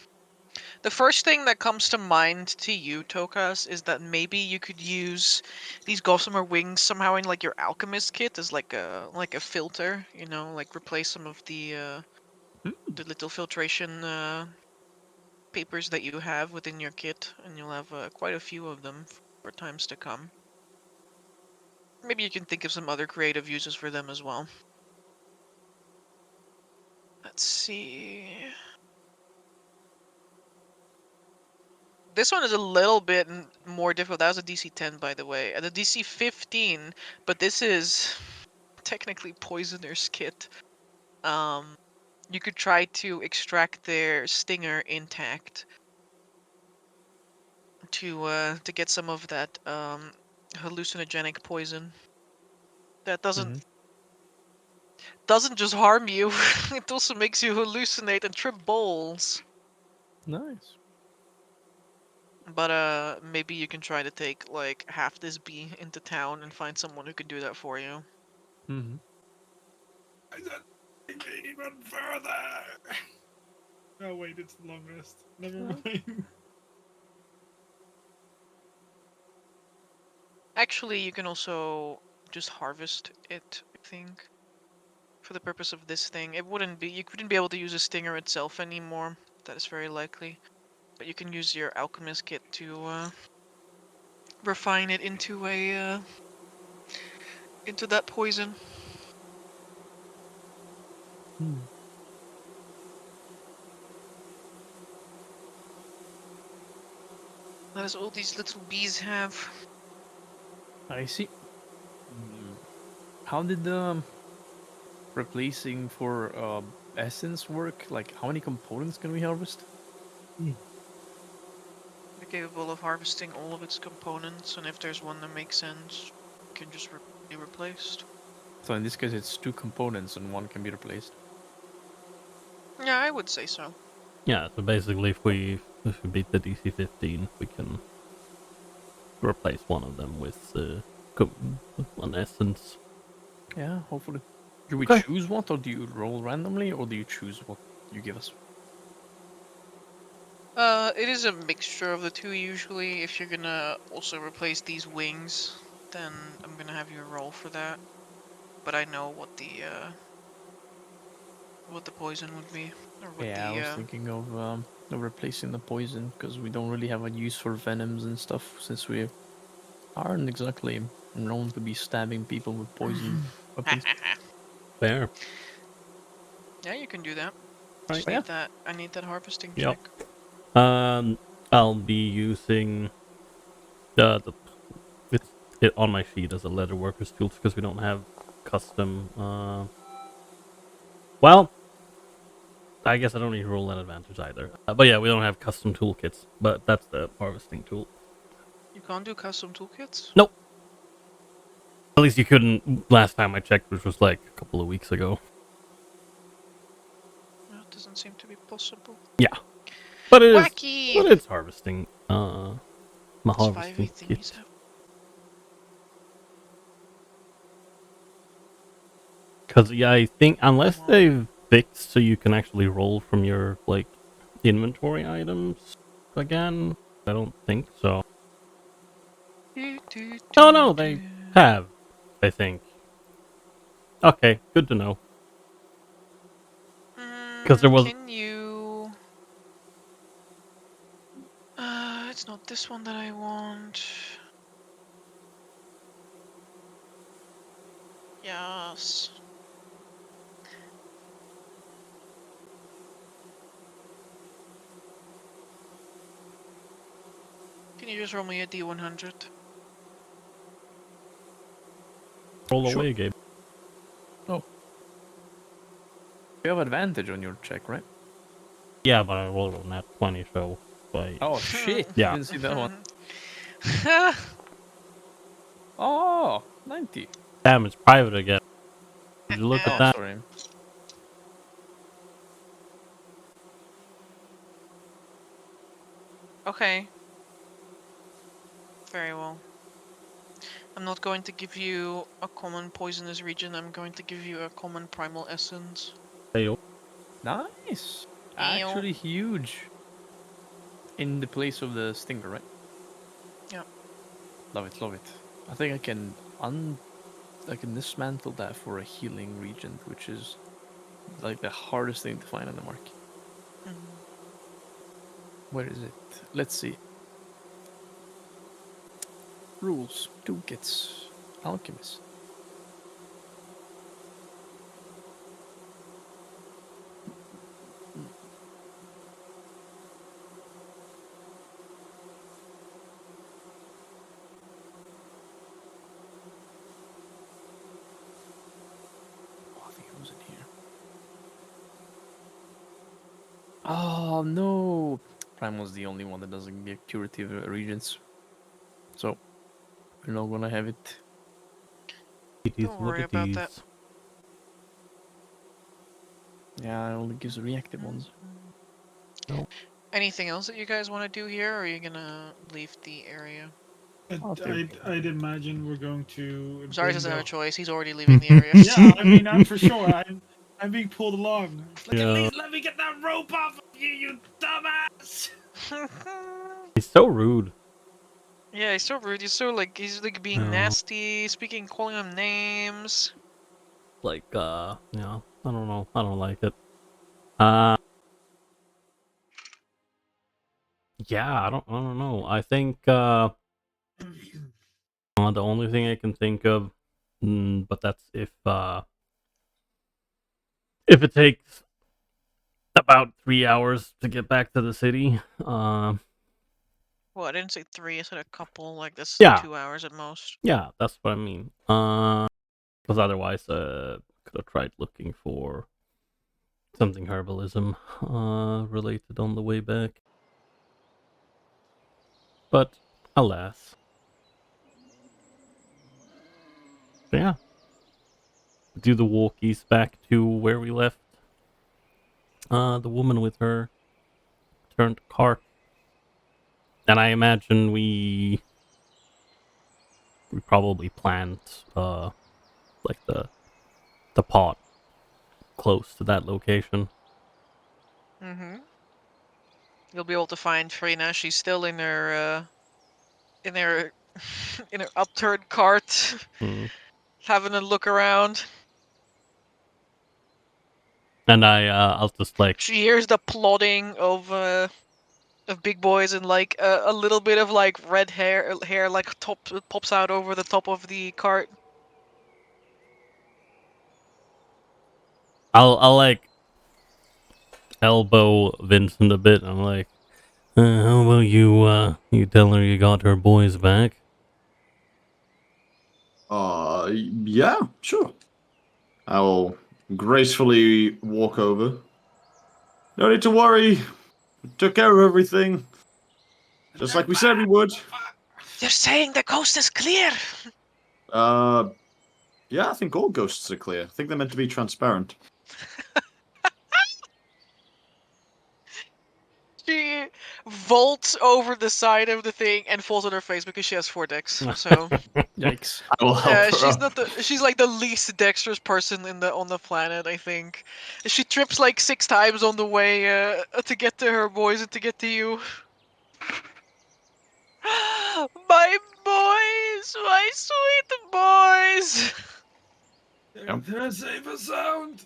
C: The first thing that comes to mind to you, Tokas, is that maybe you could use these gossamer wings somehow in like your alchemist kit as like a filter, you know, like replace some of the little filtration papers that you have within your kit, and you'll have quite a few of them for times to come. Maybe you can think of some other creative uses for them as well. Let's see. This one is a little bit more difficult. That was a DC 10, by the way. And a DC 15, but this is technically Poisoner's Kit. You could try to extract their stinger intact to get some of that hallucinogenic poison. That doesn't just harm you, it also makes you hallucinate and trip balls.
F: Nice.
C: But maybe you can try to take like half this bee into town and find someone who can do that for you.
F: Mm-hmm.
D: I said even further. Oh wait, it's the long rest. Never mind.
C: Actually, you can also just harvest it, I think, for the purpose of this thing. You wouldn't be able to use a stinger itself anymore. That is very likely. But you can use your alchemist kit to refine it into a into that poison. That is all these little bees have.
F: I see. How did the replacing for essence work? Like, how many components can we harvest?
C: We're capable of harvesting all of its components, and if there's one that makes sense, it can just be replaced.
F: So in this case, it's 2 components and 1 can be replaced.
C: Yeah, I would say so.
B: Yeah, so basically if we beat the DC 15, we can replace one of them with one essence.
F: Yeah, hopefully. Do we
B: Okay.
F: choose what, or do you roll randomly, or do you choose what you give us?
C: It is a mixture of the two usually. If you're gonna also replace these wings, then I'm gonna have you roll for that. But I know what the poison would be, or what
F: Yeah, I was
C: the
F: thinking of replacing the poison, because we don't really have a use for venoms and stuff, since we aren't exactly known to be stabbing people with poison weapons.
B: Fair.
C: Yeah, you can do that.
B: Right.
C: Just
F: Yeah.
C: need that. I need that harvesting
B: Yep.
C: check.
B: I'll be using it's on my sheet as a leather workers tools because we don't have custom. Well, I guess I don't need to roll an advantage either. But yeah, we don't have custom toolkits. But that's the harvesting tool.
C: You can't do custom toolkits?
B: Nope. At least you couldn't last time I checked, which was like a couple of weeks ago.
C: That doesn't seem to be possible.
B: Yeah, but it is.
C: Wacky!
B: But it's harvesting. My
C: It's 5
B: harvesting
C: thingies
B: kit.
C: have.
B: Because yeah, I think unless
C: Come on.
B: they've fixed so you can actually roll from your like inventory items again, I don't think so. Oh no, they have. I think. Okay, good to know. 'Cause there was-
C: Can you? It's not this one that I want. Yes. Can you just roll me a D100?
B: Roll
F: Sure.
B: away, Gabe.
F: You have advantage on your check, right?
B: Yeah, but I rolled on that 20, so like,
F: Oh shit!
B: Yeah.
F: Didn't see that one. Oh, 90.
B: damn, it's private again. Did you look
F: Oh,
B: at that?
F: sorry.
C: Okay. Very well. I'm not going to give you a common poisonous region, I'm going to give you a common primal essence.
B: Hey, oh,
F: Nice.
C: Ew.
F: Actually huge. In the place of the stinger, right?
C: Yep.
F: Love it, love it. I think I can dismantle that for a healing region, which is like the hardest thing to find on the market.
C: Mhm.
F: Where is it? Let's see. Rules, toolkits, alchemist. Oh, I think it was in here. Oh no! Primal's the only one that doesn't get curative regions. So, we're not gonna have it.
B: it is
C: Don't
B: what
C: worry
B: it
C: about that.
B: is.
F: Yeah, it only gives reactive ones.
C: Anything else that you guys want to do here, or are you gonna leave the area?
D: I'd imagine we're going to.
C: Sorry,
D: bring
C: doesn't have a
D: the-
C: choice. He's already leaving the area.
D: Yeah, I mean, I'm for sure. I'm being pulled along. It's like,
B: Yeah.
D: at least let me get that rope off of you, you dumbass!
B: He's so rude.
C: Yeah, he's so rude. He's like being
B: No.
C: nasty, calling him names.
B: Like, I don't know. I don't like it. Yeah, I don't know. I think, The only thing I can think of, but that's if it takes about 3 hours to get back to the city.
C: Well, I didn't say 3. I said a couple. Like this,
B: Yeah.
C: 2 hours at most.
B: Yeah, that's what I mean. Because otherwise, could have tried looking for something herbalism related on the way back. But alas. Yeah. Do the walkies back to where we left. The woman with her turned cart. And I imagine we probably plant like the pot close to that location.
C: Mm-hmm. You'll be able to find Frina. She's still in her in her in her upturned cart,
B: Hmm.
C: having a look around.
B: And I'll just like
C: She hears the plodding of big boys, and like a little bit of like red hair like pops out over the top of the cart.
B: I'll like elbow Vincent a bit. I'm like, how about you tell her you got her boys back?
E: Yeah, sure. I will gracefully walk over. No need to worry. We took care of everything. Just like we said we would.
C: They're saying the coast is clear.
E: Yeah, I think all ghosts are clear. I think they're meant to be transparent.
C: She vaults over the side of the thing and falls on her face because she has 4 decks. So
F: Yikes.
E: I will help her
C: she's
E: up.
C: not she's like the least dexterous person on the planet, I think. She trips like 6 times on the way to get to her boys and to get to you. My boys, my sweet boys.
D: They're safe and sound.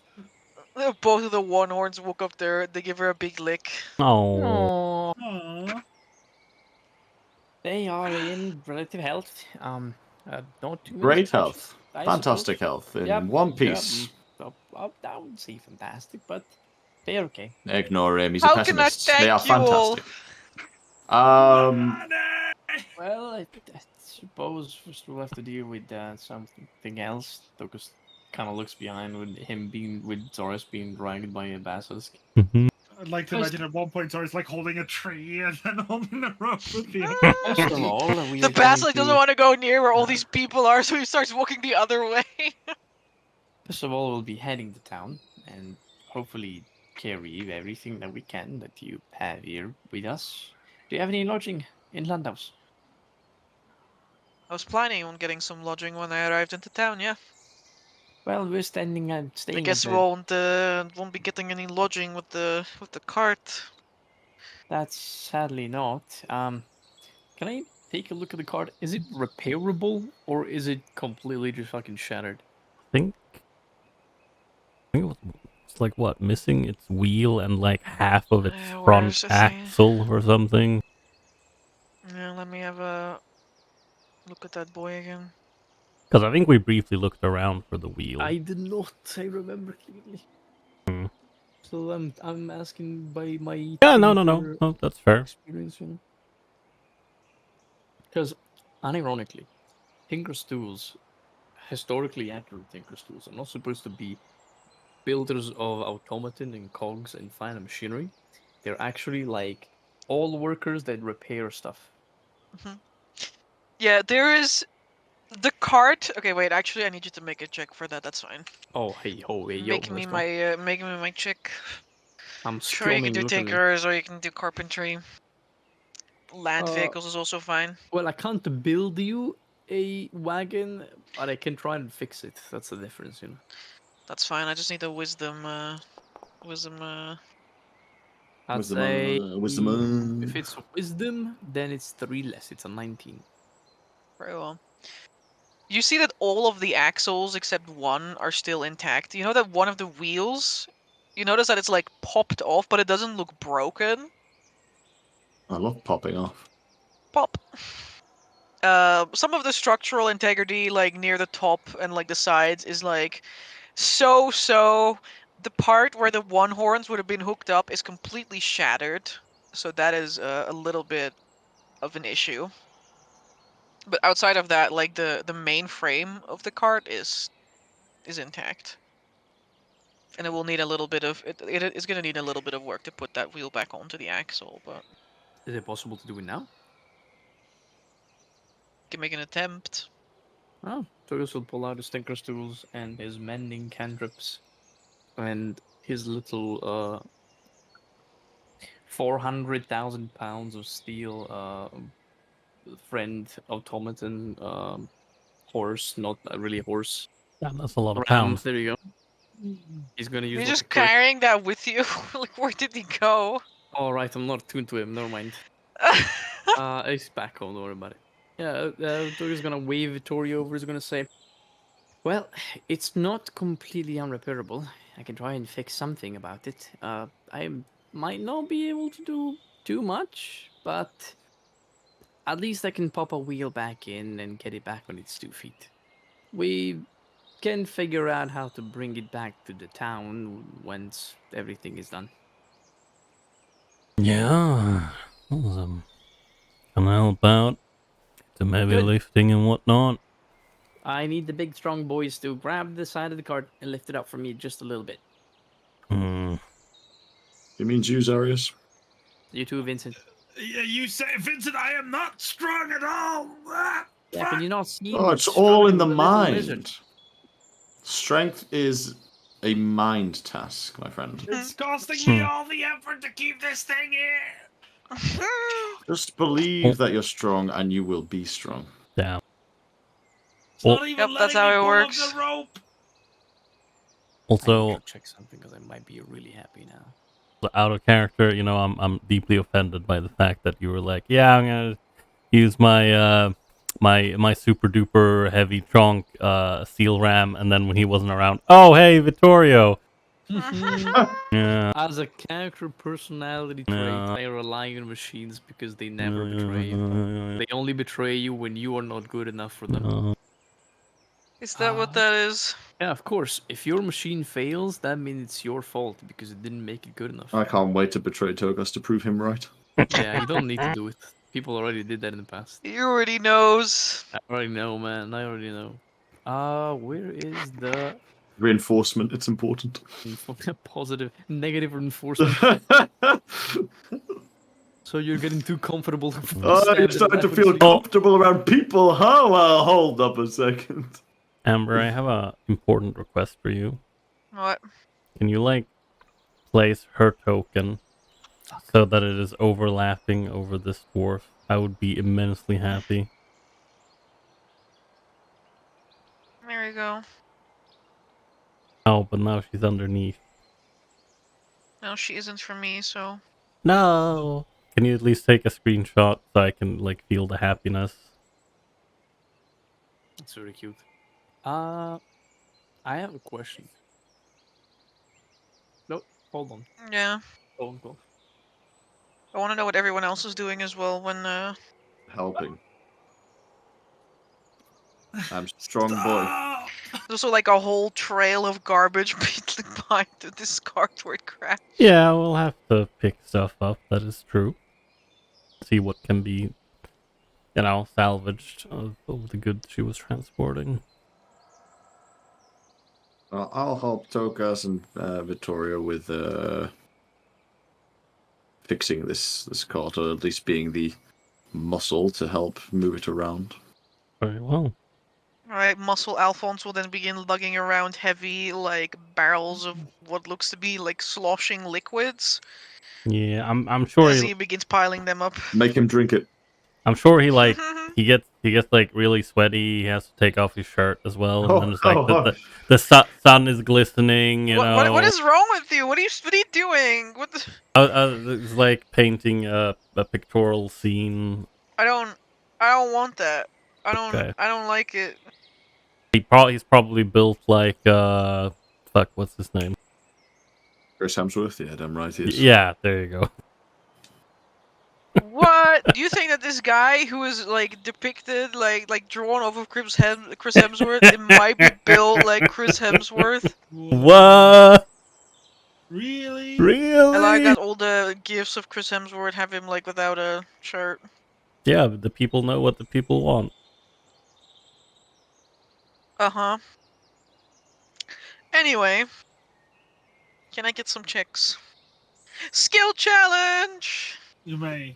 C: Both of the one horns walk up there. They give her a big lick.
B: Oh,
F: Oh,
D: Aww.
F: they are in relative health. Not too many
E: Great
F: scratches,
E: health.
F: I
E: Fantastic
F: suppose.
E: health. In
F: Yep,
E: one
F: yep,
E: piece.
F: I wouldn't say fantastic, but they're okay.
E: Ignore him. He's a
C: How can I
E: pessimist. They are
C: thank you all?
E: fantastic. Um,
F: Well, I suppose first we'll have to deal with something else. Lucas kind of looks behind with him being with Zoris being dragged by a basilisk.
B: mhm.
D: I'd like to imagine at one point Zora's like holding a tree and then holding a rope with the
F: First of all, we
C: The
F: are going
C: basilisk doesn't
F: to.
C: want to go near where all these people are, so he starts walking the other way.
F: First of all, we'll be heading to town and hopefully carry everything that we can that you have here with us. Do you have any lodging in Landhaus?
C: I was planning on getting some lodging when I arrived into town, yeah.
F: Well, we're staying
C: I
F: at
C: guess
F: the.
C: won't be getting any lodging with the cart.
F: That's sadly not. Can I take a look at the card? Is it repairable or is it completely just fucking shattered?
B: I think it's like what, missing its wheel and like half of its front
C: Where's the thing?
B: axle or something.
C: Yeah, let me have a look at that boy again.
B: Because I think we briefly looked around for the wheel.
F: I did not. I remember clearly.
B: Hmm.
F: So I'm asking by my
B: Yeah, no,
F: tinker
B: that's fair.
F: experience, you know. Because unironically, Tinker's tools, historically accurate Tinker's tools, are not supposed to be builders of automaton and cogs and fine machinery. They're actually like all workers that repair stuff.
C: Yeah, there is the cart. Okay, wait. Actually, I need you to make a check for that. That's fine.
F: Oh, hey, ho, hey, yo,
C: Making me
F: let's go.
C: my check.
F: I'm
C: Sure, you can
F: scrumming
C: do
F: literally.
C: tinkers or you can do carpentry. Land vehicles is also fine.
F: Well, I can't build you a wagon, but I can try and fix it. That's the difference, you know.
C: That's fine. I just need a wisdom. Wisdom.
F: I'd
E: Wisdom,
F: say
E: wisdom.
F: if it's wisdom, then it's 3 less. It's a 19.
C: Very well. You see that all of the axles except one are still intact. You know that one of the wheels. You notice that it's like popped off, but it doesn't look broken.
E: I love popping off.
C: Pop. some of the structural integrity, like near the top and like the sides, is like so. The part where the one horns would have been hooked up is completely shattered, so that is a little bit of an issue. But outside of that, like the main frame of the cart is intact, and it will need a little bit of it is going to need a little bit of work to put that wheel back onto the axle, but
F: Is it possible to do it now?
C: can make an attempt.
F: Oh, Togus will pull out his tinker's tools and his mending cantrips and his little 400,000 pounds of steel friend automaton horse, not really a horse.
B: Damn, that's a lot of
F: Ram,
B: pounds.
F: there you go. He's gonna use
C: You're
F: like
C: just
F: a quick...
C: carrying that with you. Like, where did he go?
F: All right, I'm not tuned to him. Never mind. He's back home. Don't worry about it. Yeah, Togus gonna wave Vittorio over. He's gonna say, "Well, it's not completely unrepairable. I can try and fix something about it. I might not be able to do too much, but at least I can pop a wheel back in and get it back on its 2 feet. We can figure out how to bring it back to the town once everything is done."
B: Yeah. Awesome. Can I help out? Some heavy
F: Good.
B: lifting and whatnot.
F: I need the big strong boys to grab the side of the cart and lift it up for me just a little bit.
B: Hmm.
E: It means use Arius.
F: You too, Vincent.
D: Yeah, you say, Vincent, I am not strong at all.
F: Yeah, can you not see?
E: Oh,
F: me
E: it's all in the
F: struggling with a little lizard?
E: mind. Strength is a mind task, my friend.
D: It's costing me
B: Hmm.
D: all the effort to keep this thing here.
E: Just believe that you're strong and you will be strong.
B: Damn.
D: It's
B: Well-
D: not even
C: Yep, that's
D: letting
C: how
D: me
C: it
D: pull
C: works.
D: up the rope.
F: I need to
B: Also,
F: go check something because I might be really happy now.
B: out of character, you know, I'm deeply offended by the fact that you were like, yeah, I'm gonna use my my super duper heavy trunk steel ram, and then when he wasn't around, oh hey Vittorio. Yeah.
F: As a character personality trait,
B: Yeah.
F: I rely on machines because they never betray you. They only betray you when you are not good enough for them.
C: Is that what that is?
F: Yeah, of course. If your machine fails, that means it's your fault because it didn't make it good enough.
E: I can't wait to betray Togas to prove him right.
F: Yeah, you don't need to do it. People already did that in the past.
C: He already knows.
F: I already know, man. I already know. Where is the
E: Reinforcement, it's important.
F: positive, negative reinforcement? So you're getting too comfortable.
E: Oh, you're starting to feel comfortable around people, huh? Well, hold up a second.
B: Amber, I have a important request for you.
C: What?
B: Can you like place her token so that it is overlapping over this dwarf? I would be immensely happy.
C: There you go.
B: Oh, but now she's underneath.
C: No, she isn't for me, so.
B: No. Can you at least take a screenshot so I can like feel the happiness?
F: That's very cute. I have a question. Nope, hold on.
C: Yeah.
F: Hold on.
C: I want to know what everyone else is doing as well when,
E: Helping. I'm strong boy.
D: Stop!
C: There's also like a whole trail of garbage behind the discard where it crashed.
B: Yeah, we'll have to pick stuff up, that is true. See what can be, you know, salvaged of the goods she was transporting.
E: I'll help Tokas and Vittorio with fixing this cart, or at least being the muscle to help move it around.
B: Very well.
C: Alright, Muscle Alphonse will then begin lugging around heavy, like, barrels of what looks to be, like, sloshing liquids
B: Yeah, I'm sure
C: as
B: he
C: he begins piling them up.
E: Make him drink it.
B: I'm sure he like he gets like really sweaty. He has to take off his shirt as well, and then it's like the sun is glistening. You know,
C: what is wrong with you? What are you doing? What the...
B: It's like painting a pictorial scene.
C: I don't want that.
B: Okay.
C: I don't like it.
B: He's probably built like fuck, what's his name?
E: Chris Hemsworth, yeah, damn right he is.
C: What? what? Do you think that this guy who is like depicted, like drawn off of Chris Hemsworth, it might be built like Chris Hemsworth?
B: What?
D: Really?
C: And I
B: Really?
C: got all the gifs of Chris Hemsworth, have him like without a shirt.
B: Yeah, but the people know what the people want.
C: Uh-huh. Anyway, can I get some checks? Skill challenge!
D: You may.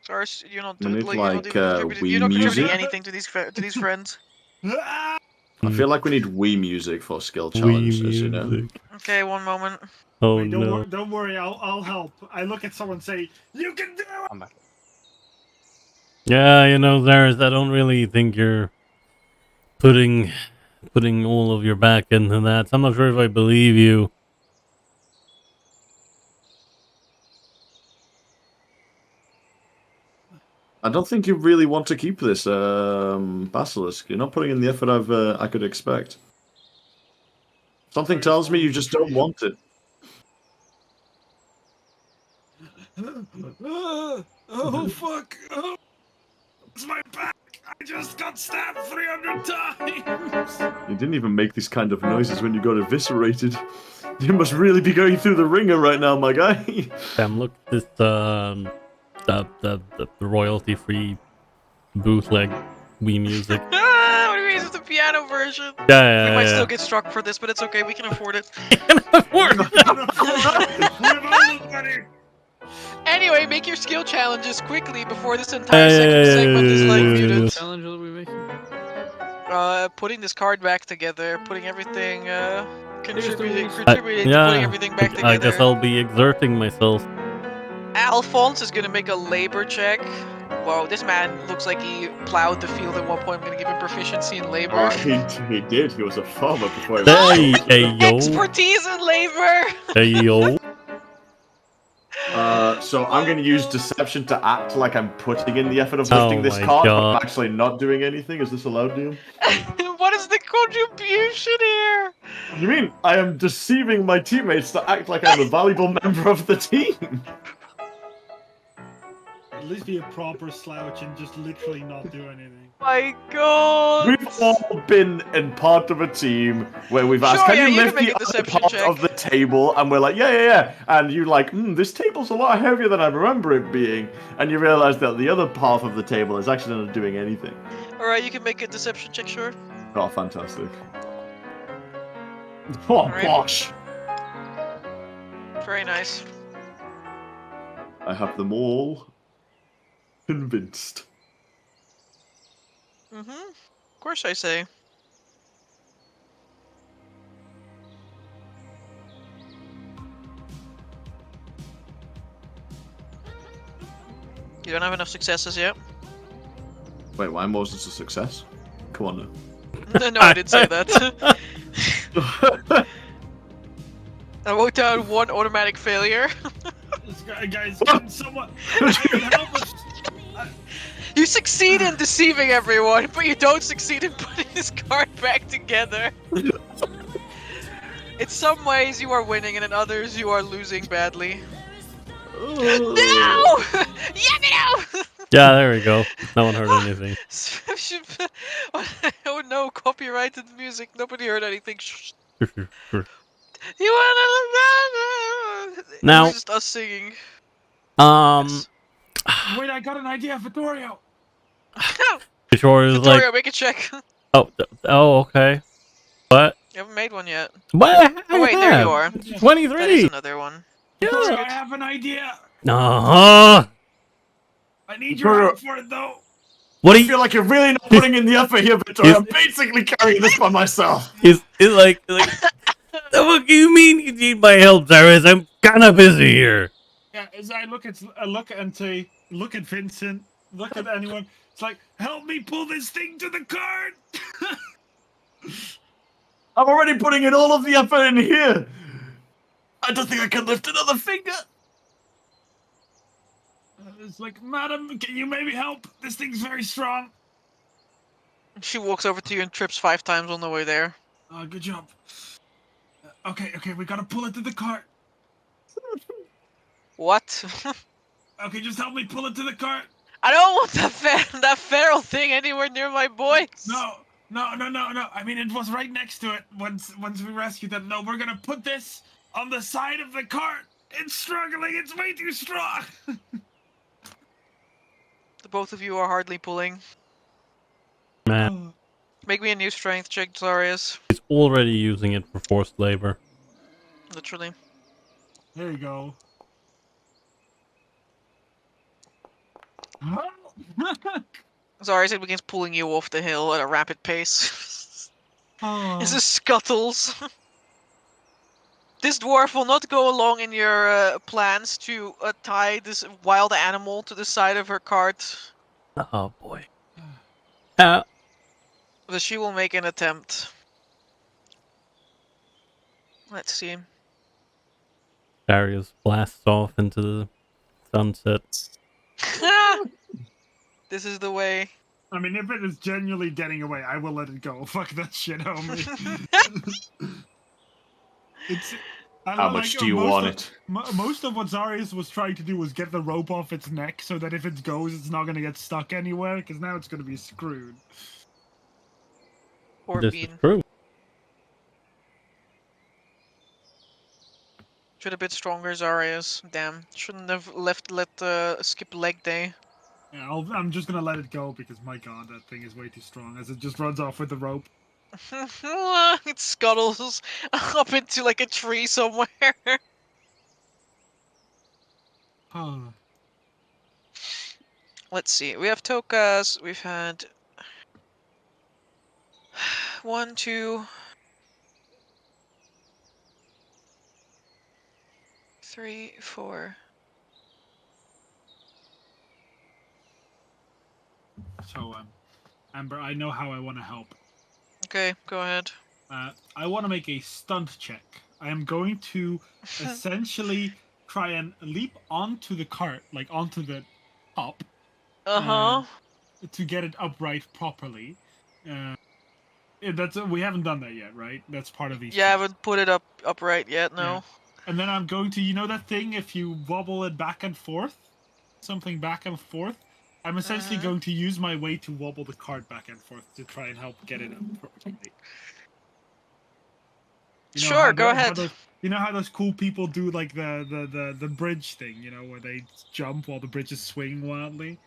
C: Sorry, you're not
E: We need,
C: like, you're not
E: like,
C: even contributing.
E: Wii
C: You're not contributing
E: music.
C: anything to these friends.
D: Ah!
E: I feel like we need Wii music for skill
B: Wii
E: challenges, you know?
B: music.
C: Okay, one moment.
B: Oh
D: Wait,
B: no.
D: don't worry, I'll help. I look at someone and say, "You can do it."
F: I'm back.
B: Yeah, you know, Zaris, I don't really think you're putting all of your back into that. So I'm not sure if I believe you.
E: I don't think you really want to keep this, Basilisk. You're not putting in the effort I could expect. Something tells me you just don't want it.
D: Oh fuck! Oh, it's my back. I just got stabbed 300 times.
E: You didn't even make these kind of noises when you got eviscerated. You must really be going through the ringer right now, my guy.
B: Sam, look at this the royalty free bootleg Wii music.
C: Ah, what do you mean? It's the piano version.
B: Yeah,
C: We might
B: yeah.
C: still get struck for this, but it's okay. We can afford it. Anyway, make your skill challenges quickly before this entire second segment is like muted.
B: yeah.
F: Challenge are we making?
C: Putting this card back together, putting everything, contributing to
B: Yeah,
C: putting everything back together.
B: I guess I'll be exerting myself.
C: Alphonse is gonna make a labor check. Whoa, this man looks like he plowed the field at one point. I'm gonna give him proficiency in labor.
E: He did. He was a farmer before he
B: Hey, hey, yo.
C: Expertise in labor!
B: Hey, yo.
E: So I'm going to use deception to act like I'm putting in the effort of
B: Oh
E: lifting this
B: my
E: card, but
B: God.
E: I'm actually not doing anything. Is this allowed, Neil?
C: What is the contribution here?
E: You mean I am deceiving my teammates to act like I'm a valuable member of the team?
D: At least be a proper slouch and just literally not do anything.
C: My God!
E: We've all been in part of a team where we've asked,
C: Sure,
E: can
C: yeah,
E: you
C: you
E: lift
C: can make
E: the
C: a
E: other
C: deception
E: part
C: check.
E: of the table? And we're like, yeah. And you like, this table's a lot heavier than I remember it being. And you realize that the other half of the table is actually not doing anything.
C: Alright, you can make a deception check, sure.
E: Oh, fantastic. Oh,
C: Alright.
E: gosh.
C: Very nice.
E: I have them all convinced.
C: Mm-hmm. Of course I say. You don't have enough successes yet?
E: Wait, why Moses a success? Come on
C: No, I didn't say that.
E: now.
C: I wrote down one automatic failure.
D: This guy, guys, can someone can help us?
C: You succeed in deceiving everyone, but you don't succeed in putting this card back together. In some ways you are winning, and in others you are losing badly. No! Yeah, no!
B: Yeah, there we go. No one heard anything.
C: Oh no, copyrighted music. Nobody heard anything. Shh.
B: Sure.
C: You wanna...
B: Now-
C: It was just us singing.
B: Yes.
D: Wait, I got an idea, Vittorio.
B: Sure is
C: Victoria,
B: like,
C: make a check.
B: oh, okay. What?
C: You haven't made one yet.
B: What?
C: Oh wait, there you are.
B: 23.
C: That is another one.
D: Vittorio,
B: Yeah.
D: I have an idea.
B: Uh-huh.
D: I need your help for it, though.
B: What do
E: I
B: you
E: feel like you're really not putting in the effort here, Victoria. I'm basically carrying this by myself.
B: is like the fuck you mean you need my help, Zaris? I'm kinda busy here.
D: Yeah, as I look at Vincent, look at anyone. It's like, help me pull this thing to the card.
E: I'm already putting in all of the effort in here. I don't think I can lift another finger.
D: It's like, madam, can you maybe help? This thing's very strong.
C: She walks over to you and trips 5 times on the way there.
D: Good job. Okay, we gotta pull it to the cart.
C: What?
D: Okay, just help me pull it to the cart.
C: I don't want that feral thing anywhere near my boys.
D: No. I mean, it was right next to it once we rescued them. No, we're gonna put this on the side of the cart. It's struggling. It's way too strong.
C: The both of you are hardly pulling.
B: Man,
C: Make me a new strength check, Zarius.
B: he's already using it for forced labor.
C: Literally.
D: There you go.
C: Zarius, it begins pulling you off the hill at a rapid pace. This
D: Oh.
C: is scuttles. This dwarf will not go along in your plans to tie this wild animal to the side of her cart.
B: Oh boy.
C: But she will make an attempt. Let's see.
B: Darius blasts off into the sunset.
C: This is the way.
D: I mean, if it is genuinely getting away, I will let it go. Fuck that shit, homie.
E: How much do you want it?
D: Most of what Zarius was trying to do was get the rope off its neck so that if it goes, it's not going to get stuck anywhere, because now it's going to be screwed.
C: Poor
B: This
C: Bean.
B: is true.
C: Should have been stronger, Zarius. Damn. Shouldn't have let skip leg day.
D: Yeah, I'm just going to let it go because, my god, that thing is way too strong as it just runs off with the rope.
C: It scuttles up into like a tree somewhere.
D: Oh.
C: Let's see. We have Tokas. We've had 1, 2, 3, 4.
D: So, Amber, I know how I want to help.
C: Okay, go ahead.
D: I want to make a stunt check. I am going to essentially try and leap onto the cart, like onto the top, to get it upright properly. We haven't done that yet, right? That's part of these.
C: Yeah, I haven't put it upright yet. No.
D: Yeah. And then I'm going to, you know that thing if you wobble it back and forth, something back and forth. I'm essentially going to use my weight to wobble the cart back and forth to try and help get it up properly.
C: Sure, go ahead.
D: You know how those cool people do like the bridge thing, you know, where they jump while the bridges swing wildly?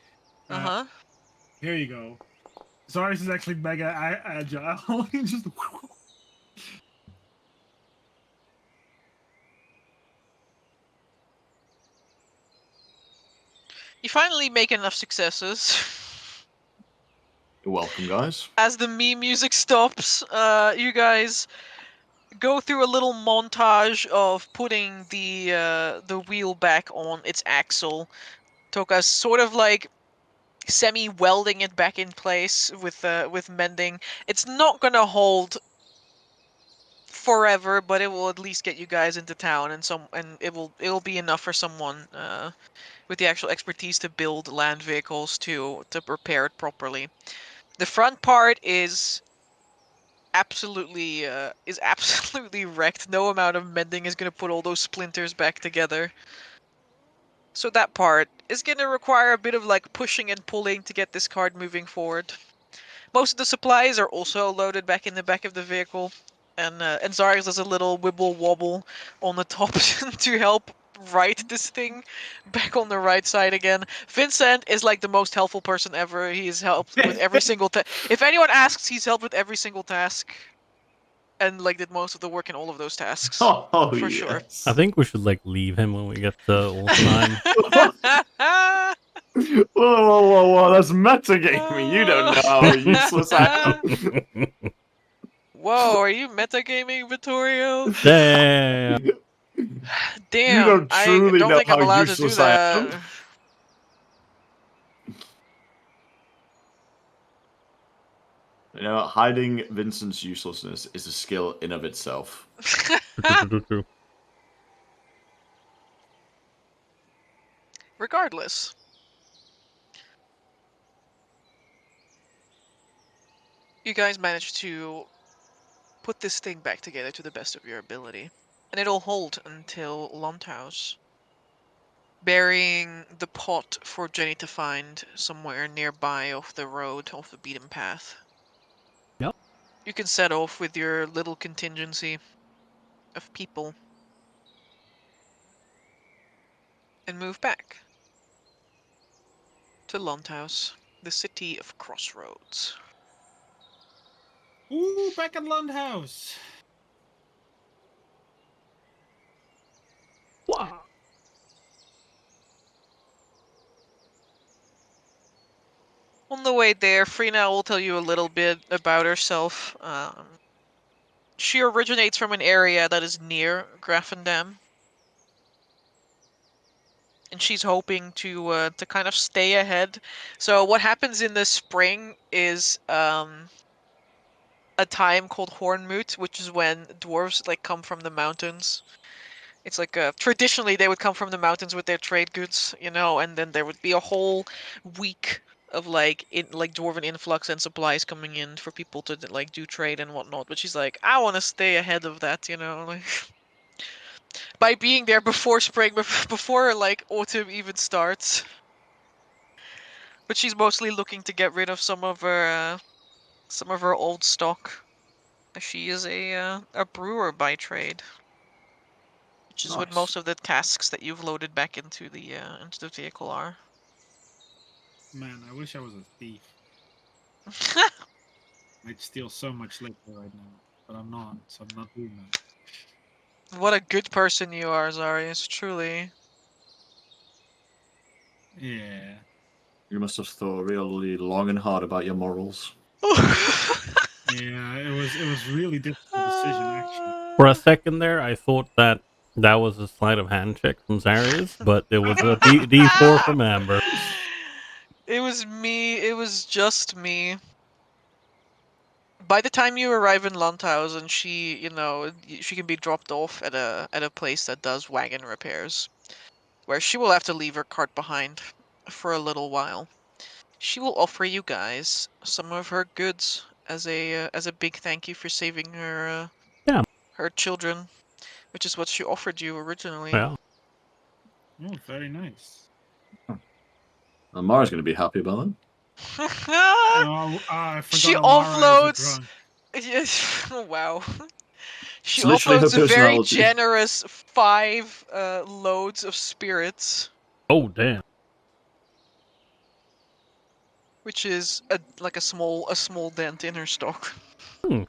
D: Here you go. Zarius is actually mega agile. He just...
C: You finally make enough successes.
E: You're welcome, guys.
C: As the meme music stops, you guys go through a little montage of putting the wheel back on its axle. Toka's sort of like semi-welding it back in place with mending. It's not gonna hold forever, but it will at least get you guys into town, and it'll be enough for someone with the actual expertise to build land vehicles to repair it properly. The front part is absolutely wrecked. No amount of mending is gonna put all those splinters back together. So that part is gonna require a bit of like pushing and pulling to get this cart moving forward. Most of the supplies are also loaded back in the back of the vehicle, and Zarius does a little wibble wobble on the top to help right this thing back on the right side again. Vincent is like the most helpful person ever. He's helped with every single if anyone asks, he's helped with every single task, and like did most of the work in all of those tasks.
E: Oh,
C: for
E: yes.
C: sure.
B: I think we should like leave him when we get to Ultimine.
E: Whoa, that's metagaming. You don't know how useless I am.
C: Whoa, are you metagaming, Vittorio?
B: Damn.
C: Damn,
E: You don't
C: I
E: truly
C: don't
E: know
C: think I'm
E: how
C: allowed to do
E: useless I am.
C: that.
E: You know, hiding Vincent's uselessness is a skill in of itself.
B: True.
C: Regardless. You guys managed to put this thing back together to the best of your ability. And it'll hold until Landhaus. burying the pot for Jenny to find somewhere nearby off the road, off the beaten path.
B: Yep.
C: You can set off with your little contingency of people and move back to Lundhouse, the city of crossroads.
D: Ooh, back at Lundhouse.
B: Wow.
C: On the way there, Frina will tell you a little bit about herself. She originates from an area that is near Graffendam, and she's hoping to kind of stay ahead. So what happens in the spring is a time called Hornmoot, which is when dwarves like come from the mountains. It's like traditionally they would come from the mountains with their trade goods, you know, and then there would be a whole week of like dwarven influx and supplies coming in for people to like do trade and whatnot. But she's like, I want to stay ahead of that, you know, like by being there before spring, before like autumn even starts. But she's mostly looking to get rid of some of her old stock. She is a brewer by trade, which is what
E: Nice.
C: most of the tasks that you've loaded back into the vehicle are.
D: Man, I wish I was a thief. I'd steal so much liquor right now, but I'm not, so I'm not doing that.
C: What a good person you are, Zarius, truly.
D: Yeah.
E: You must have thought really long and hard about your morals.
D: Yeah, it was really difficult decision actually.
B: For a second there, I thought that was a sleight of hand check from Zarius, but it was a D4 from Amber.
C: It was me. It was just me. By the time you arrive in Lundhausen, she, you know, she can be dropped off at a place that does wagon repairs, where she will have to leave her cart behind for a little while. She will offer you guys some of her goods as a big thank you for saving her
B: Yeah.
C: her children, which is what she offered you originally.
B: Yeah.
D: Oh, very nice.
E: Mara's going to be happy about that.
D: Oh, I
C: She
D: forgot Amara is a
C: offloads.
D: drunk.
C: Yes, wow. She
E: It's literally her
C: offloads a very
E: personality.
C: generous 5 loads of spirits,
B: Oh, damn.
C: which is like a small dent in her stock.
B: Hmm.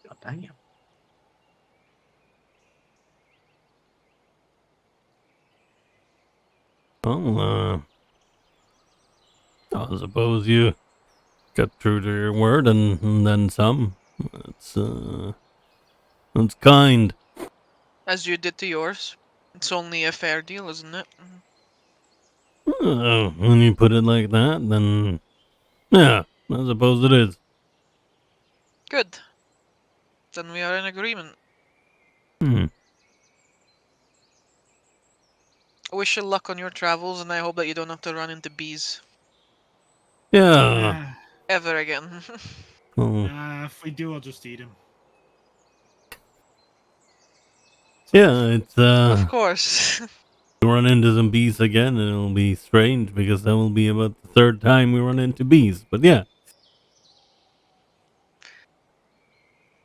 E: God dang it.
B: Well, I suppose you got true to your word and then some. That's kind.
C: As you did to yours. It's only a fair deal, isn't it?
B: When you put it like that, then yeah, I suppose it is.
C: Good. Then we are in agreement.
B: Hmm.
C: I wish you luck on your travels, and I hope that you don't have to run into bees
B: Yeah.
C: ever again.
B: Oh,
D: If we do, I'll just eat him.
B: yeah, it's
C: Of course.
B: we run into some bees again, and it'll be strange because that will be about the third time we run into bees. But yeah,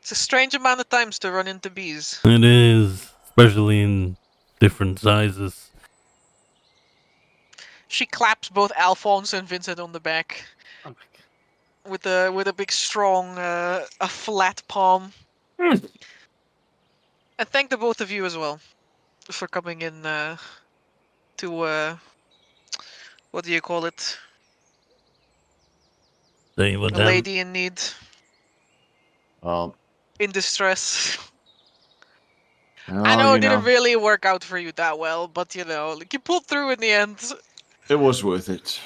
C: It's a strange amount of times to run into bees.
B: it is, especially in different sizes.
C: She claps both Alphonse and Vincent on the back
F: Oh my god.
C: with a big strong a flat palm. And thank the both of you as well for coming in to what do you call it?
B: Say what
C: A
B: them.
C: lady in need,
E: Well,
C: in distress.
E: oh,
C: I know
E: you
C: it didn't
E: know,
C: really work out for you that well, but you know, like you pulled through in the end.
E: it was worth it.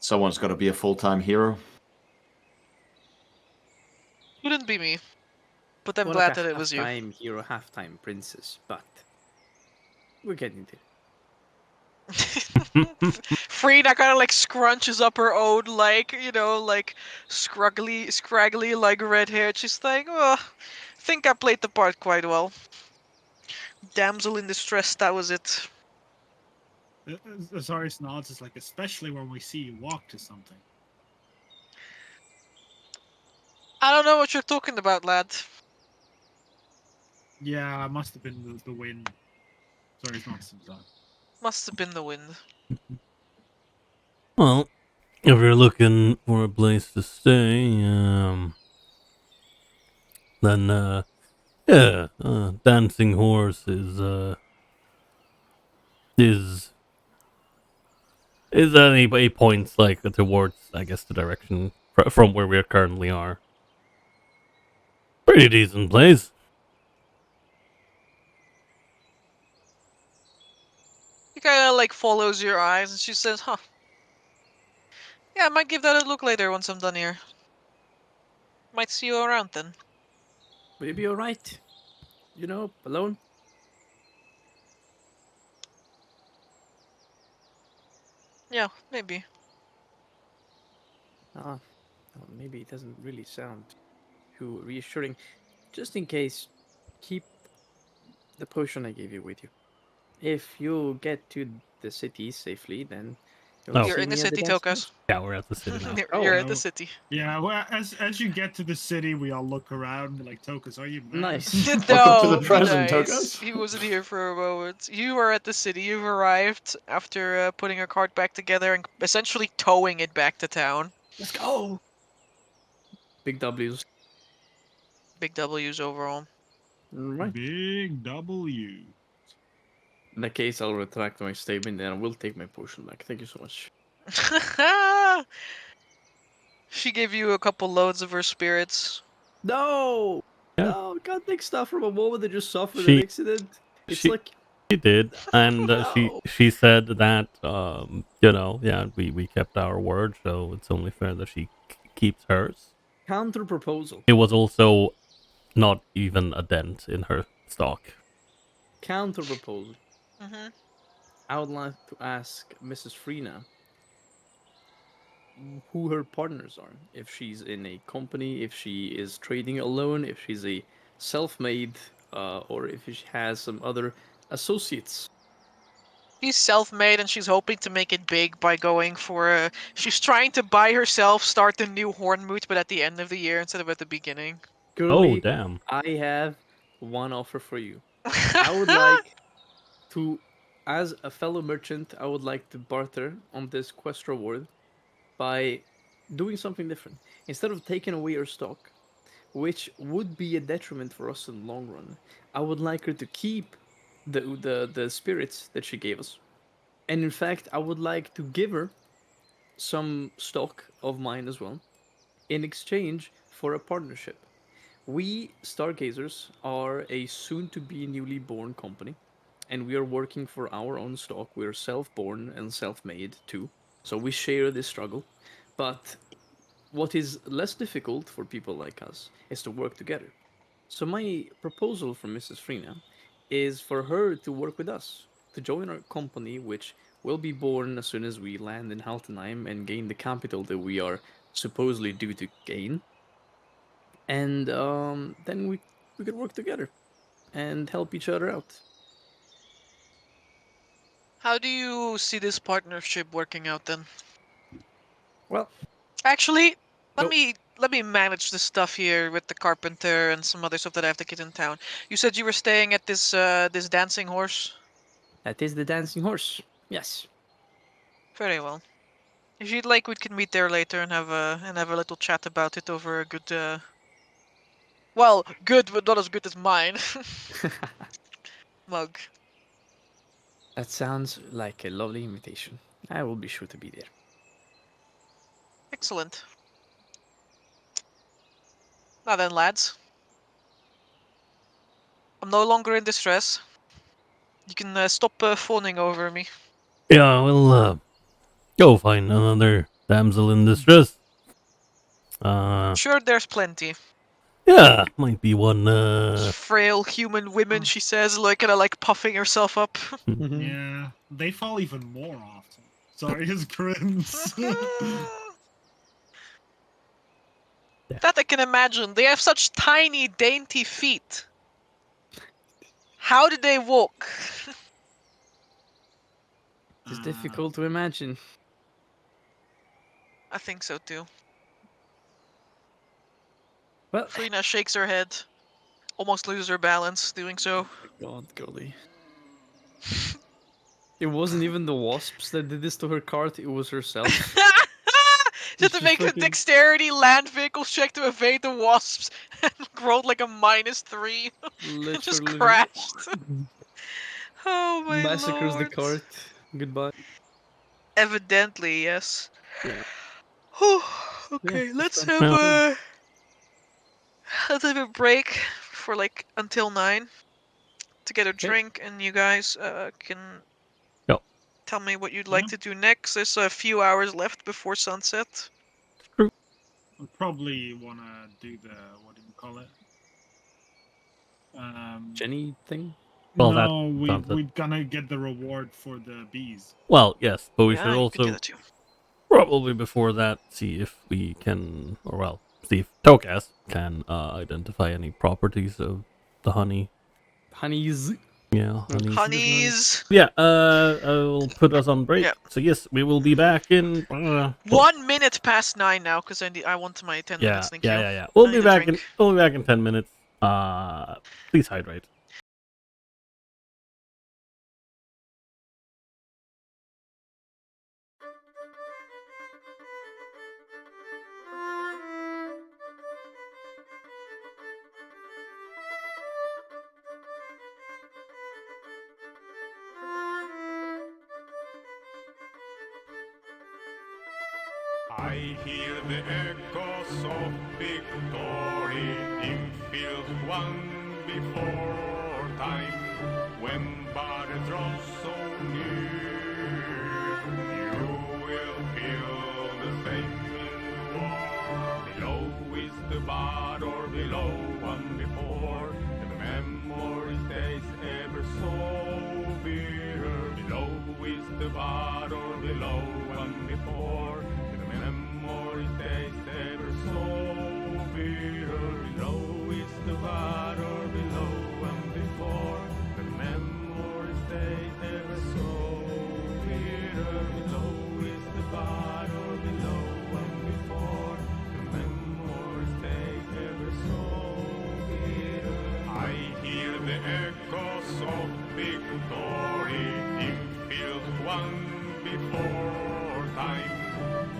E: Someone's got to be a full-time hero.
C: Couldn't be me, but I'm
F: More like
C: glad
F: a
C: that it was you.
F: half-time hero, half-time princess, but we're getting there.
C: Frida kind of like scrunches up her own, like, you know, like scraggly, like red hair. She's like, oh, I think I played the part quite well. Damsel in distress, that was it.
D: Etharis nods. It's like, especially when we see you walk to something.
C: I don't know what you're talking about, lad.
D: Yeah, it must have been the wind. Etharis nods to that.
C: Must have been the wind.
B: Well, if you're looking for a place to stay, then yeah, Dancing Horse is any points like towards, I guess, the direction from where we currently are. Pretty decent place.
C: He kind of like follows your eyes, and she says, "Huh? Yeah, I might give that a look later once I'm done here. Might see you around then."
F: Will you be alright? You know, alone?
C: Yeah, maybe.
F: Ah, well, maybe it doesn't really sound too reassuring. Just in case, keep the potion I gave you with you. If you get to the city safely, then you'll
B: Oh.
C: You're
F: see
C: in the
F: me at the
C: city,
F: dancing
C: Tokas.
F: horse.
B: Yeah, we're at the city now.
C: You're at
D: Oh.
C: the city.
D: Yeah, well, as you get to the city, we all look around. Like, Tokas, are you mad?
F: Nice.
E: Welcome to
C: No,
E: the
C: be
E: present,
C: nice.
E: Tokas.
C: He wasn't here for a moment. You are at the city. You've arrived after putting your cart back together and essentially towing it back to town.
F: Let's go! Big W's.
C: Big W's overall.
F: Right.
D: Big W.
F: In that case, I'll retract my statement and I will take my potion back. Thank you so much.
C: She gave you a couple loads of her spirits.
F: No!
B: Yeah.
F: No, can't take stuff from a woman that just suffered
B: She-
F: an accident. It's
B: she-
F: like,
B: She did, and
F: No.
B: she said that yeah, we kept our word, so it's only fair that she keeps hers.
F: counter proposal.
B: It was also not even a dent in her stock.
F: Counter proposal.
C: Mm-hmm.
F: I would like to ask Mrs. Freena who her partners are. If she's in a company, if she is trading alone, if she's a self-made, or if she has some other associates.
C: She's self-made and she's hoping to make it big by going for she's trying to buy herself, start a new Hornmoot, but at the end of the year instead of at the beginning.
B: Oh,
F: Girly,
B: damn.
F: I have one offer for you. I would like to, as a fellow merchant, I would like to barter on this quest reward by doing something different. Instead of taking away your stock, which would be a detriment for us in the long run, I would like her to keep the spirits that she gave us. And in fact, I would like to give her some stock of mine as well in exchange for a partnership. We Stargazers are a soon to be newly born company, and we are working for our own stock. We are self born and self made too, so we share this struggle. But what is less difficult for people like us is to work together. So, my proposal for Mrs. Freena is for her to work with us, to join our company, which will be born as soon as we land in Haltenheim and gain the capital that we are supposedly due to gain, and then we could work together and help each other out.
C: How do you see this partnership working out then?
F: Well,
C: Actually, let
F: Nope.
C: me manage this stuff here with the carpenter and some other stuff that I have to get in town. You said you were staying at this dancing horse?
F: that is the dancing horse. Yes.
C: Very well. If you'd like, we can meet there later and have a little chat about it over a good well, good but not as good as mine mug.
F: That sounds like a lovely invitation. I will be sure to be there.
C: Excellent. Now then, lads. I'm no longer in distress. You can stop fawning over me.
B: Yeah, we'll go find another damsel in distress.
C: Sure, there's plenty.
B: Yeah, might be one.
C: Frail human women, she says, like kind of like puffing herself up.
D: Yeah, they fall even more often. Sorry, his grins.
C: That I can imagine. They have such tiny, dainty feet. How did they walk?
F: It's difficult to imagine.
C: I think so too.
F: Well,
C: Frina shakes her head, almost loses her balance doing so.
F: God, golly. It wasn't even the wasps that did this to her cart, it was herself.
C: Just to
F: Just
C: make a
F: fucking-
C: dexterity land vehicles check to evade the wasps and rolled like a -3 and just
F: Literally.
C: crashed. Oh my
F: Massacres the
C: lord.
F: cart. Goodbye.
C: Evidently, yes.
F: Yeah.
C: Okay,
F: Yeah,
C: let's
F: spent
C: have
B: Well-
C: a break for like until 9 to get a drink, and you guys can
B: Yep.
C: tell me what you'd like
D: Yeah.
C: to do next. There's a few hours left before sunset.
D: I'll probably want to do the, what do you call it?
F: Jenny thing?
B: Well, that
D: no,
B: sounds it.
D: we're gonna get the reward for the bees.
B: Well, yes, but we
C: Yeah,
B: should
C: you can do
B: also
C: that too.
B: probably before that see if we can, or well, see if TaleCast can identify any properties of the honey.
F: Honeys.
B: Yeah, honey.
C: Honeys.
B: Yeah, I'll put us on break.
C: Yeah.
B: So yes, we will be back in
C: 1 minute past 9 now, because I want my 10
B: yeah,
C: minutes. Thank you.
B: yeah. We'll
C: I
B: be
C: need a
B: back in
C: drink.
B: 10 minutes. Please hydrate.
A: I hear the echoes of victory in fields won before time. When battle draws so near, you will feel the same in war. Below is the battle, below one before, and the memory stays ever so bitter. Below is the battle, below one before. Memory stays ever so bitter. Below is the battle, below and before. The memory stays ever so bitter. Below is the battle, below and before. The memory stays ever so bitter. I hear the echoes of victory in field won before time.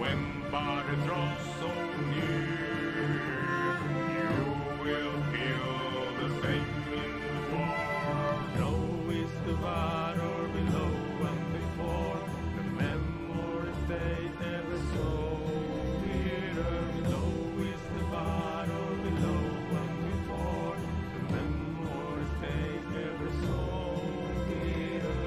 A: When battle draws so near, you will feel the same in war. Below is the battle, below and before. The memory stays ever so bitter. Below is the battle, below and before. The memory stays ever so bitter.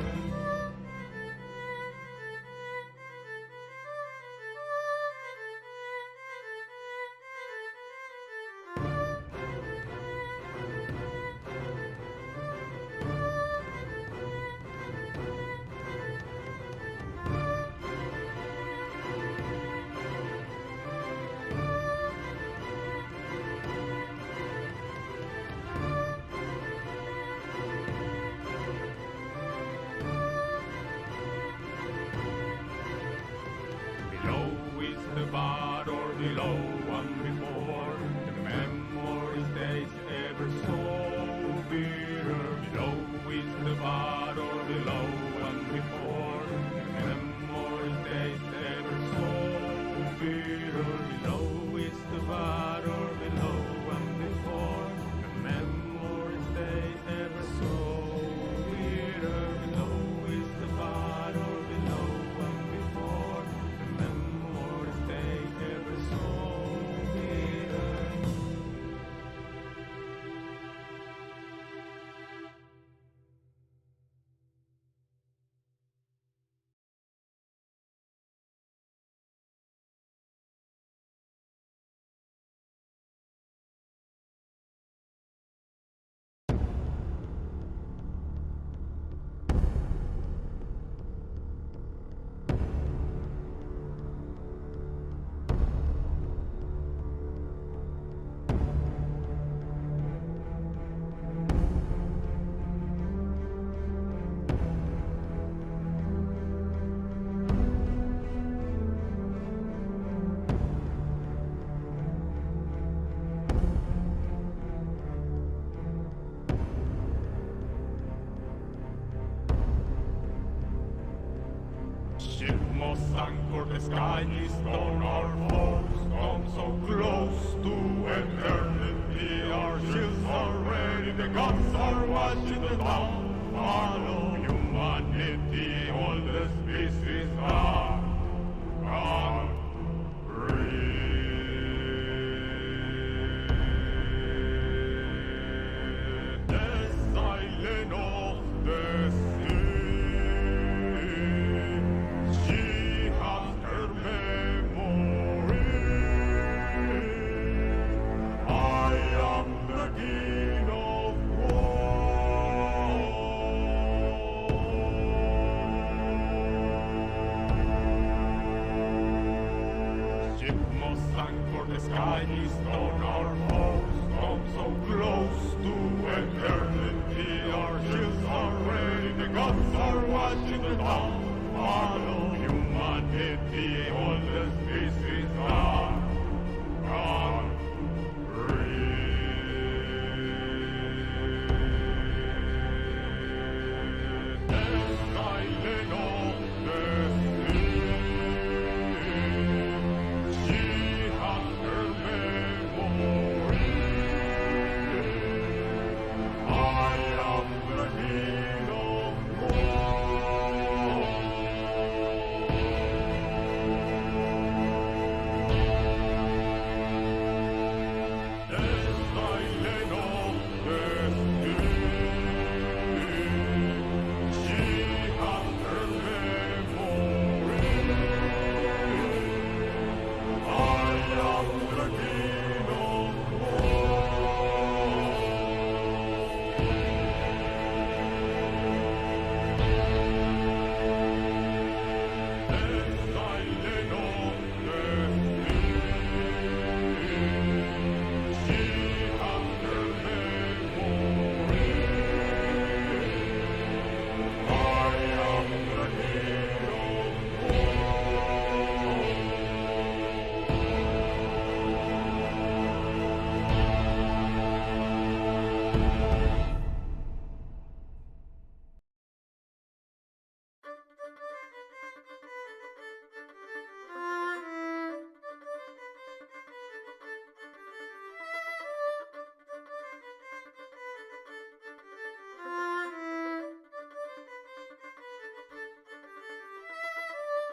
A: Below is the battle, below one before, and the memory stays ever so bitter. Below is the battle, below one before, and the memory stays ever so bitter. Below is the battle, below one before, the memory stays ever so bitter. Below is the battle, below one before. The memory stays ever so must sunk for the sky is on our foes. Come so close to eternity, our shields are ready, the guns are watching the town. Follow humanity, all the species are gone. The silence of the sea, she has her memory. I am the king of war. Ship must sink for the sky is on our foes. Come so close to eternity, our shields are ready, the guns are watching the town. Follow humanity, all the species are gone. The silence of the sea, she has her memory. I am the king of war. The silence of the sea, she has her memory. I am the king of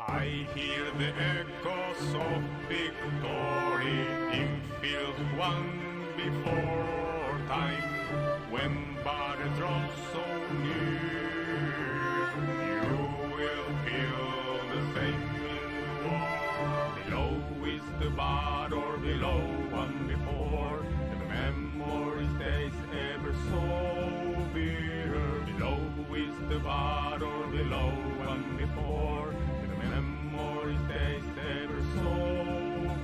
A: I hear the echoes of victory in field won before time, when battle draws so near. You will feel the same in war. Below is the battle, below one before, and the memory stays ever so bitter. Below is the battle, below one before, memory stays ever so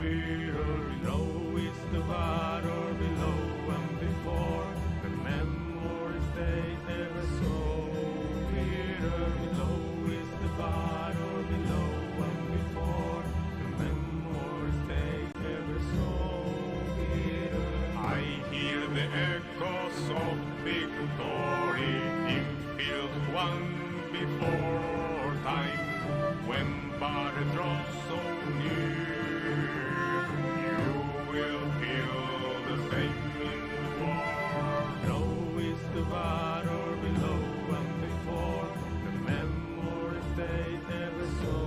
A: bitter. Below is the battle, below and before. The memory stays ever so bitter. Below is the battle, below and before. The memory stays ever so bitter. I hear the echoes of victory in field won before time, when battle draws so near. You will feel the same in war. Below is the battle, below and before. The memory stays ever so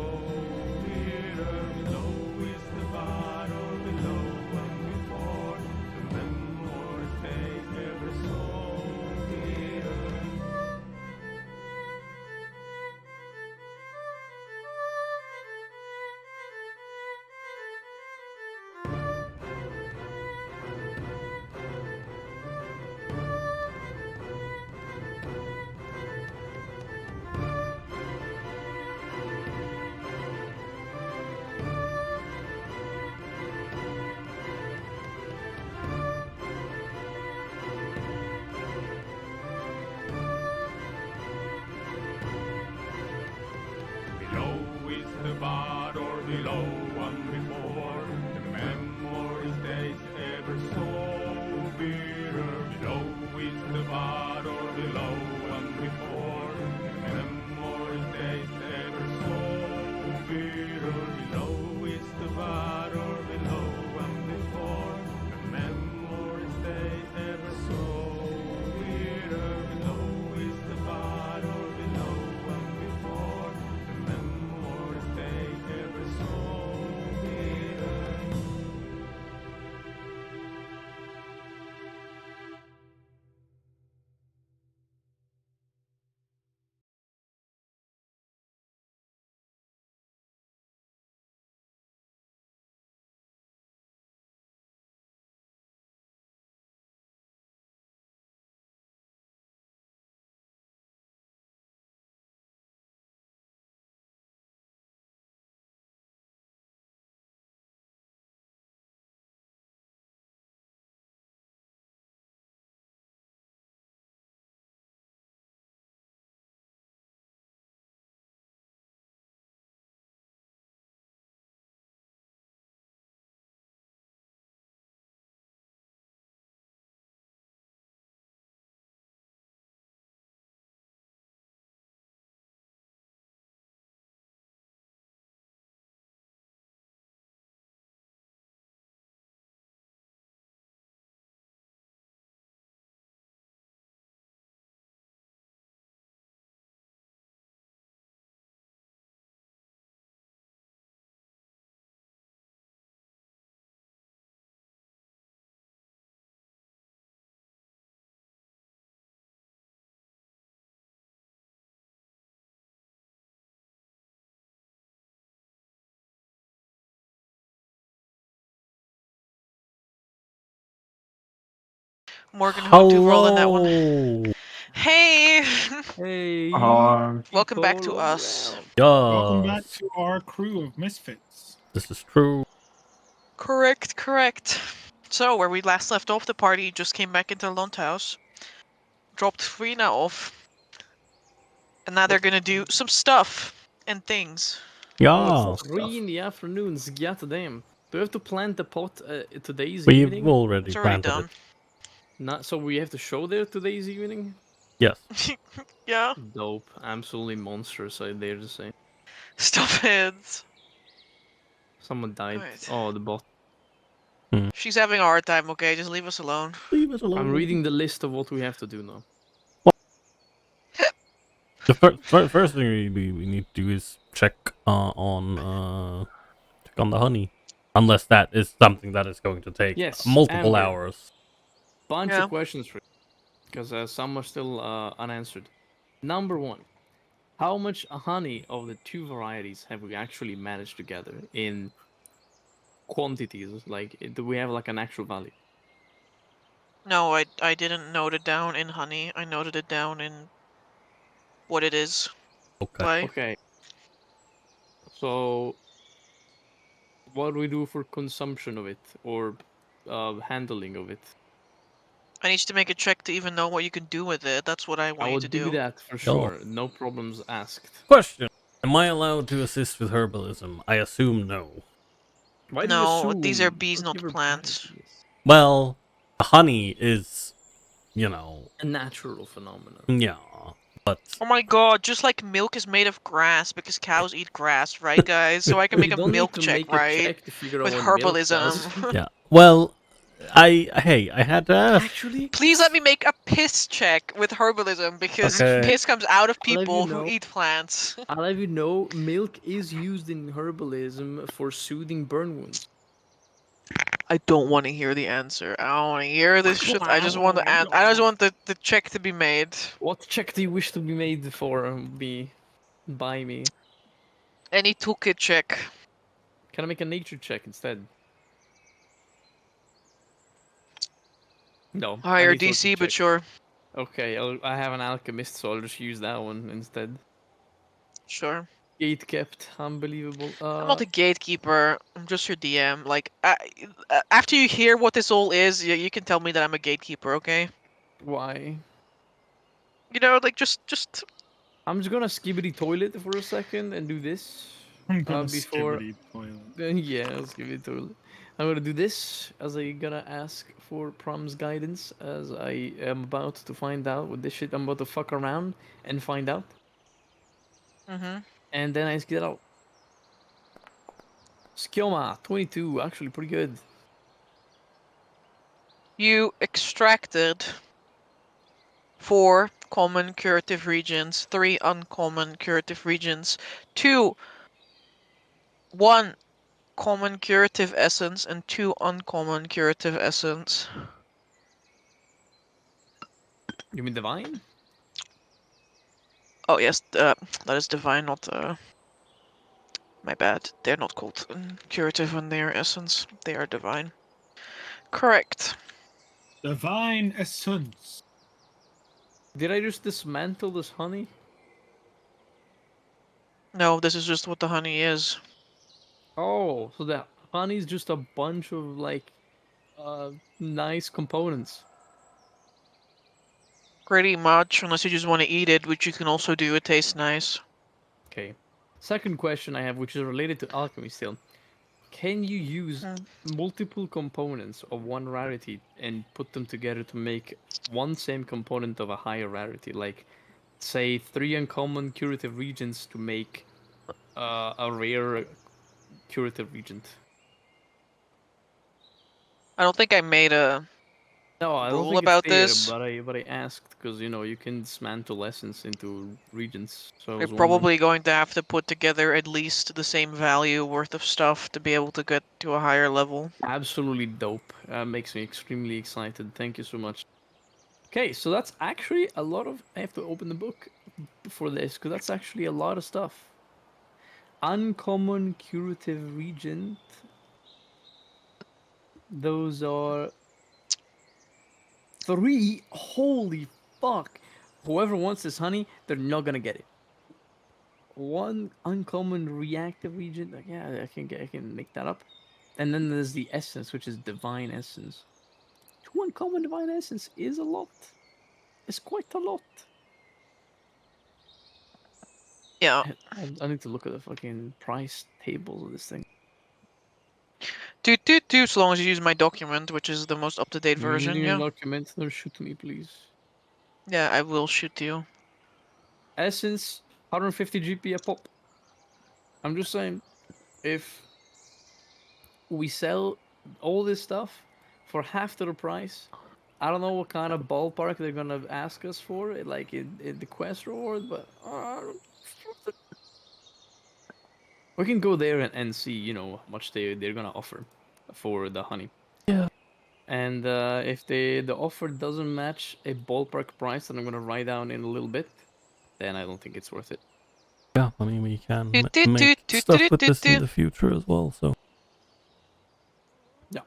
A: bitter. Below is the battle, below and before. The memory stays ever so bitter. Below one before, the memory stays ever so bitter. Below is the battle, below one before, the memory stays ever so bitter.
C: Morgan, who do roll on that one?
B: Hello.
C: Hey!
F: Hey.
C: Welcome back to
F: people
C: us.
F: around.
D: Welcome back
B: Yes,
D: to our crew of misfits.
B: this is true.
C: Correct. So, where we last left off, the party just came back into Lont House, dropped Frina off, and now they're gonna do some stuff and things.
B: Yeah,
F: 3 in the afternoons, god damn. Do we have to plant the pot today's
B: we've
F: evening?
B: already
C: It's already
B: planted
C: done.
B: it.
F: Not so we have to show there today's evening?
B: Yes.
C: Yeah.
F: Dope. Absolutely monstrous, I dare to say.
C: Stop it.
F: Someone died.
C: Alright.
F: Oh, the bot.
C: She's having a hard time, okay? Just leave us alone.
B: Leave us alone.
F: I'm reading the list of what we have to do now.
B: The first thing we need to do is check on the honey, unless that is something that is going to take
F: Yes,
B: multiple
F: Amber.
B: hours.
F: Bunch
C: Yeah.
F: of questions for you, because some are still unanswered. Number 1. How much honey of the 2 varieties have we actually managed to gather in quantities? Like, do we have like an actual value?
C: No, I didn't note it down in honey. I noted it down in what it is.
B: Okay.
C: Play.
F: Okay. So, what do we do for consumption of it or handling of it?
C: I need you to make a check to even know what you can do with it. That's what I
F: I
C: want you
F: will
C: to
F: do
C: do.
F: that for sure. No problems asked.
B: Question: am I allowed to assist with herbalism? I assume no.
F: Why do you
C: No, these are
F: assume?
C: bees,
F: Don't
C: not
F: give her
C: plants.
F: priorities.
B: Well, honey is, you know,
F: A natural phenomenon.
B: yeah, but
C: Oh my god, just like milk is made of grass because cows eat grass, right guys? So I can make
F: You
C: a
F: don't need
C: milk
F: to
C: check,
F: make a
C: right?
F: check to figure out
C: With
F: what milk does.
C: herbalism.
B: yeah. Well, I had to ask.
F: Actually,
C: Please let me make a piss check with herbalism because
B: Okay.
C: piss comes out of
F: I'll have you
C: people who
F: know.
C: eat plants.
F: I'll have you know, milk is used in herbalism for soothing burn wounds.
C: I don't want to hear the answer. I don't want to hear this shit. I just want the I just want the check to be made.
F: What check do you wish to be made for me? By me?
C: Any toolkit check.
F: Can I make a nature check instead? No.
C: Higher
F: any sort of
C: DC, but
F: check.
C: sure.
F: Okay, I have an alchemist, so I'll just use that one instead.
C: Sure.
F: Gate kept, unbelievable.
C: I'm not a gatekeeper. I'm just your DM. Like, after you hear what this all is, you can tell me that I'm a gatekeeper, okay?
F: Why?
C: You know, like just
F: I'm just gonna skibbity toilet for a second and do this.
D: I'm gonna
F: Before.
D: skibbity toilet.
F: Yeah, I'll skibbity toilet. I'm gonna do this as I gonna ask for Prom's guidance as I am about to find out what this shit I'm about to fuck around and find out.
C: mhm.
F: And then I get out. Skioma, 22, actually pretty good.
C: You extracted 4 common curative regions, 3 uncommon curative regions, 1 common curative essence, and 2 uncommon curative essence.
F: You mean divine?
C: Oh yes, that is divine, not my bad. They're not called curative in their essence. They are divine. Correct.
D: Divine essence.
F: Did I just dismantle this honey?
C: No, this is just what the honey is.
F: Oh, so the honey's just a bunch of like nice components.
C: Pretty much, unless you just want to eat it, which you can also do. It tastes nice.
F: Okay. Second question I have, which is related to alchemy still. Can you use
C: Mm.
F: multiple components of one rarity and put them together to make one same component of a higher rarity? Like, say, 3 uncommon curative regions to make a rare curative regent.
C: I don't think I made a
F: No, I don't
C: rule
F: think it's
C: about
F: there,
C: this.
F: but I asked because you can dismantle essence into regions. So I
C: We're
F: was wondering.
C: probably going to have to put together at least the same value worth of stuff to be able to get to a higher level.
F: Absolutely dope. Makes me extremely excited. Thank you so much. Okay, so that's actually a lot of. I have to open the book for this because that's actually a lot of stuff. Uncommon curative regent. Those are 3? Holy fuck! Whoever wants this honey, they're not gonna get it. 1 uncommon reactive region. Yeah, I can make that up. And then there's the essence, which is divine essence. 2 uncommon divine essence is a lot. It's quite a lot.
C: Yeah.
F: I need to look at the fucking price tables of this thing.
C: As long as you use my document, which is the most up-to-date version,
F: Your
C: yeah.
F: document, don't shoot me, please.
C: Yeah, I will shoot you.
F: Essence, 150 GP a pop. I'm just saying, if we sell all this stuff for half the price, I don't know what kind of ballpark they're gonna ask us for, like in the quest reward, but we can go there and see, you know, how much they're gonna offer for the honey.
B: Yeah.
F: And if the offer doesn't match a ballpark price that I'm gonna write down in a little bit, then I don't think it's worth it.
B: Yeah, I mean, we can make stuff with this in the future as well, so.
F: No.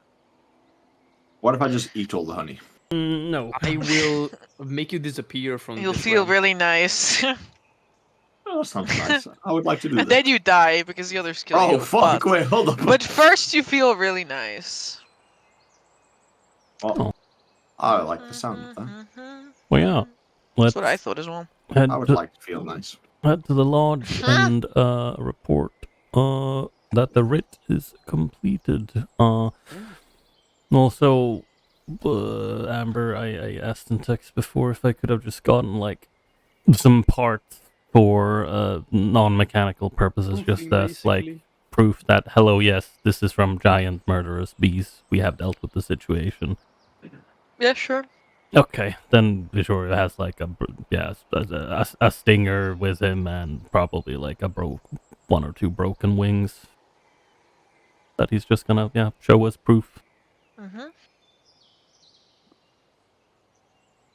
E: What if I just eat all the honey?
B: No.
F: I will make you disappear from
C: You'll
F: this
C: feel
F: realm.
C: really nice.
E: Oh, that sounds nice. I would like to do
C: And
E: that.
C: then you die because the others kill you.
E: Oh, fuck, wait, hold on.
C: But first you feel really nice.
E: Oh, I like the sound of that.
B: Well, yeah.
C: That's what I thought as well.
E: I would like to feel nice.
B: Head to the lodge and report that the writ is completed. Also, Amber, I asked in text before if I could have just gotten like some parts for non-mechanical purposes, just as like proof that hello, yes, this is from giant murderous bees. We have dealt with the situation.
C: Yeah, sure.
B: Okay, then Visuria has like a stinger with him and probably like one or two broken wings that he's just gonna show us proof.
C: Mm-hmm.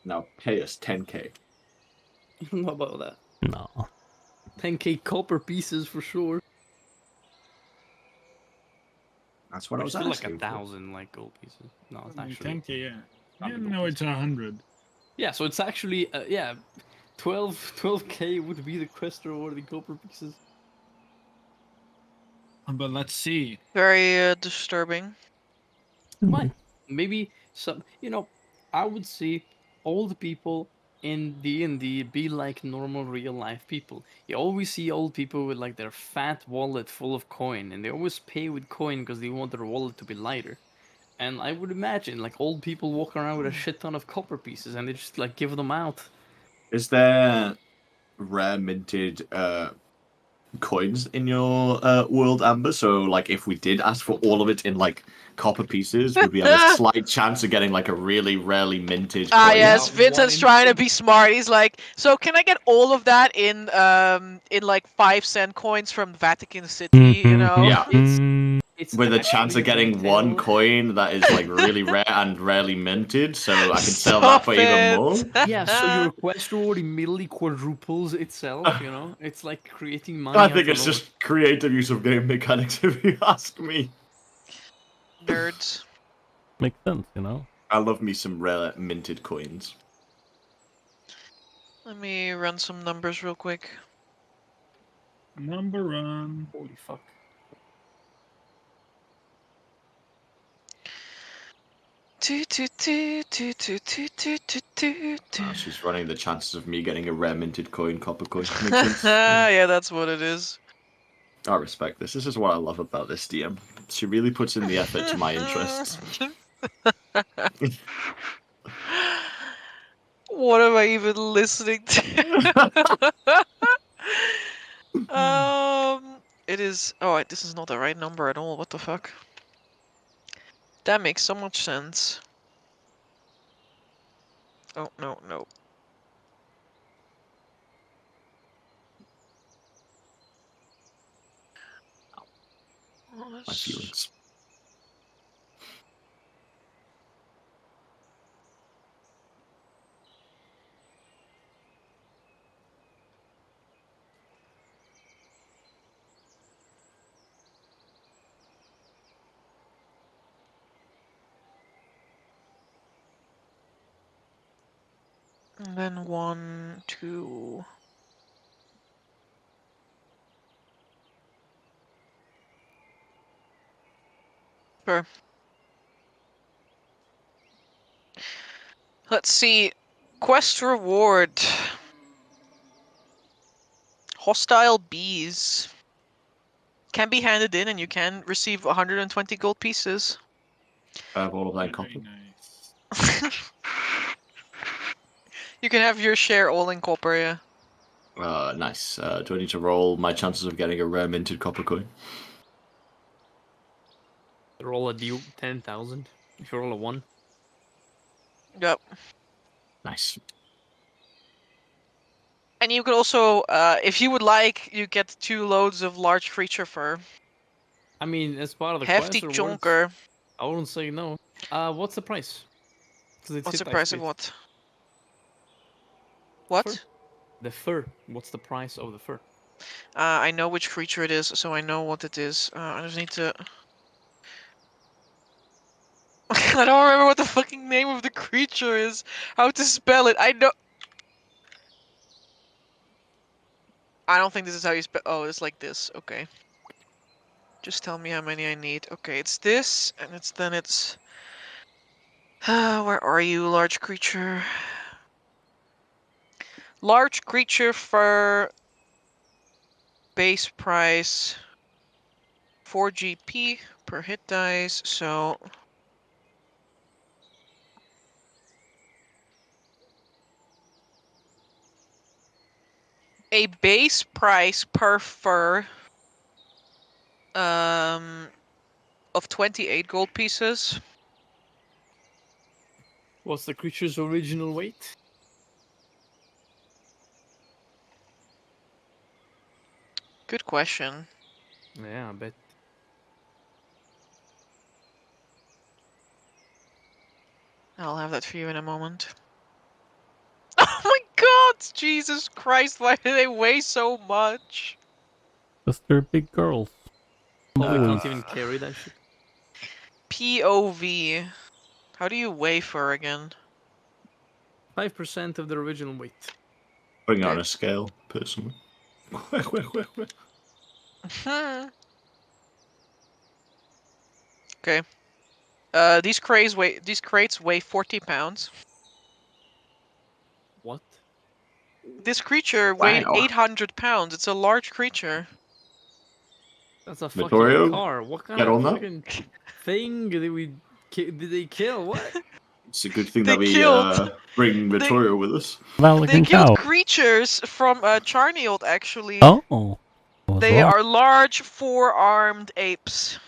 E: Now pay us 10k.
F: What about that?
B: No.
F: 10k copper pieces for sure.
E: That's what I was
F: Still
E: asking.
F: like 1,000 like gold pieces. No, it's actually
D: 10k, yeah. Yeah,
F: 100
D: no,
F: gold
D: it's 100.
F: Yeah, so it's actually 12k would be the quest reward in copper pieces.
D: But let's see.
C: Very disturbing.
F: Why? Maybe some, I would see all the people in D&D be like normal real life people. You always see old people with like their fat wallet full of coin, and they always pay with coin because they want their wallet to be lighter. And I would imagine like old people walk around with a shit ton of copper pieces, and they just like give them out.
E: Is there rare minted coins in your world, Amber? So, like, if we did ask for all of it in like copper pieces, would we have a slight chance of getting like a really rarely minted coin?
C: Ah, yes,
F: Yeah,
C: Vincent's
F: one
C: trying to
F: in-
C: be smart. He's like, so can I get all of that in like 5-cent coins from Vatican City? You know?
E: Yeah.
F: It's
E: With a chance
F: actually
E: of getting one
F: retail.
E: coin that is like really rare and rarely minted, so I can sell
C: Stop
E: that for even more.
C: it.
F: Yeah, so your quest reward immediately quadruples itself, It's like creating money.
E: I think it's just creative use of game mechanics, if you ask me.
C: Nerds.
B: Makes sense, you know?
E: I love me some rare minted coins.
C: Let me run some numbers real quick.
D: Number run.
F: Holy fuck.
E: She's running the chances of me getting a rare minted coin, copper coin. Makes sense.
C: Yeah, that's what it is.
E: I respect this. This is what I love about this DM. She really puts in the effort to my interests.
C: What am I even listening to? It is. Oh, this is not the right number at all. What the fuck? That makes so much sense. Oh, no, no.
E: My feelings.
C: And then 1, 2. Sure. Let's see. Quest reward. Hostile bees. Can be handed in and you can receive 120 gold pieces.
E: I have all of that
D: Very
E: copy.
D: nice.
C: You can have your share all in copper, yeah.
E: Nice. Do I need to roll my chances of getting a rare minted copper coin?
F: Roll a D10,000. If you roll a 1.
C: Yep.
E: Nice.
C: And you could also, if you would like, you get 2 loads of large creature fur.
F: I mean, as part of the
C: Hefty
F: quest rewards,
C: chunker.
F: I wouldn't say no. What's the price? Because it's
C: What's
F: hit
C: the
F: dice
C: price of
F: based.
C: what?
F: Fur.
C: What?
F: The fur. What's the price of the fur?
C: I know which creature it is, so I know what it is. I just need to... I don't remember what the fucking name of the creature is. How to spell it. I know... I don't think this is how you spell... Oh, it's like this. Okay. Just tell me how many I need. Okay, it's this, and it's... Where are you, large creature? Large creature for base price 4 GP per hit dice, so a base price per fur of 28 gold pieces.
F: What's the creature's original weight?
C: Good question.
F: Yeah, I bet.
C: I'll have that for you in a moment. Oh my god! Jesus Christ, why do they weigh so much?
B: Because they're big girls.
F: Oh, we can't
B: Boys.
F: even carry that shit.
C: POV. How do you weigh fur again?
F: 5% of the original weight.
E: Putting it on
C: Okay.
E: a scale, personally.
C: Okay. These crates weigh 40 pounds.
F: What?
C: This creature weighed
E: Wow.
C: 800 pounds. It's a large creature.
F: That's a
E: Vittorio,
F: fucking car. What kind
E: get
F: of
E: on that.
F: fucking thing did they kill? What?
E: It's a good thing
C: They
E: that we
C: killed-
E: bring Vittorio with us.
B: Well,
C: They killed creatures from Charnield, actually.
B: Oh. Was
C: They
B: wrong.
C: are large, four-armed apes.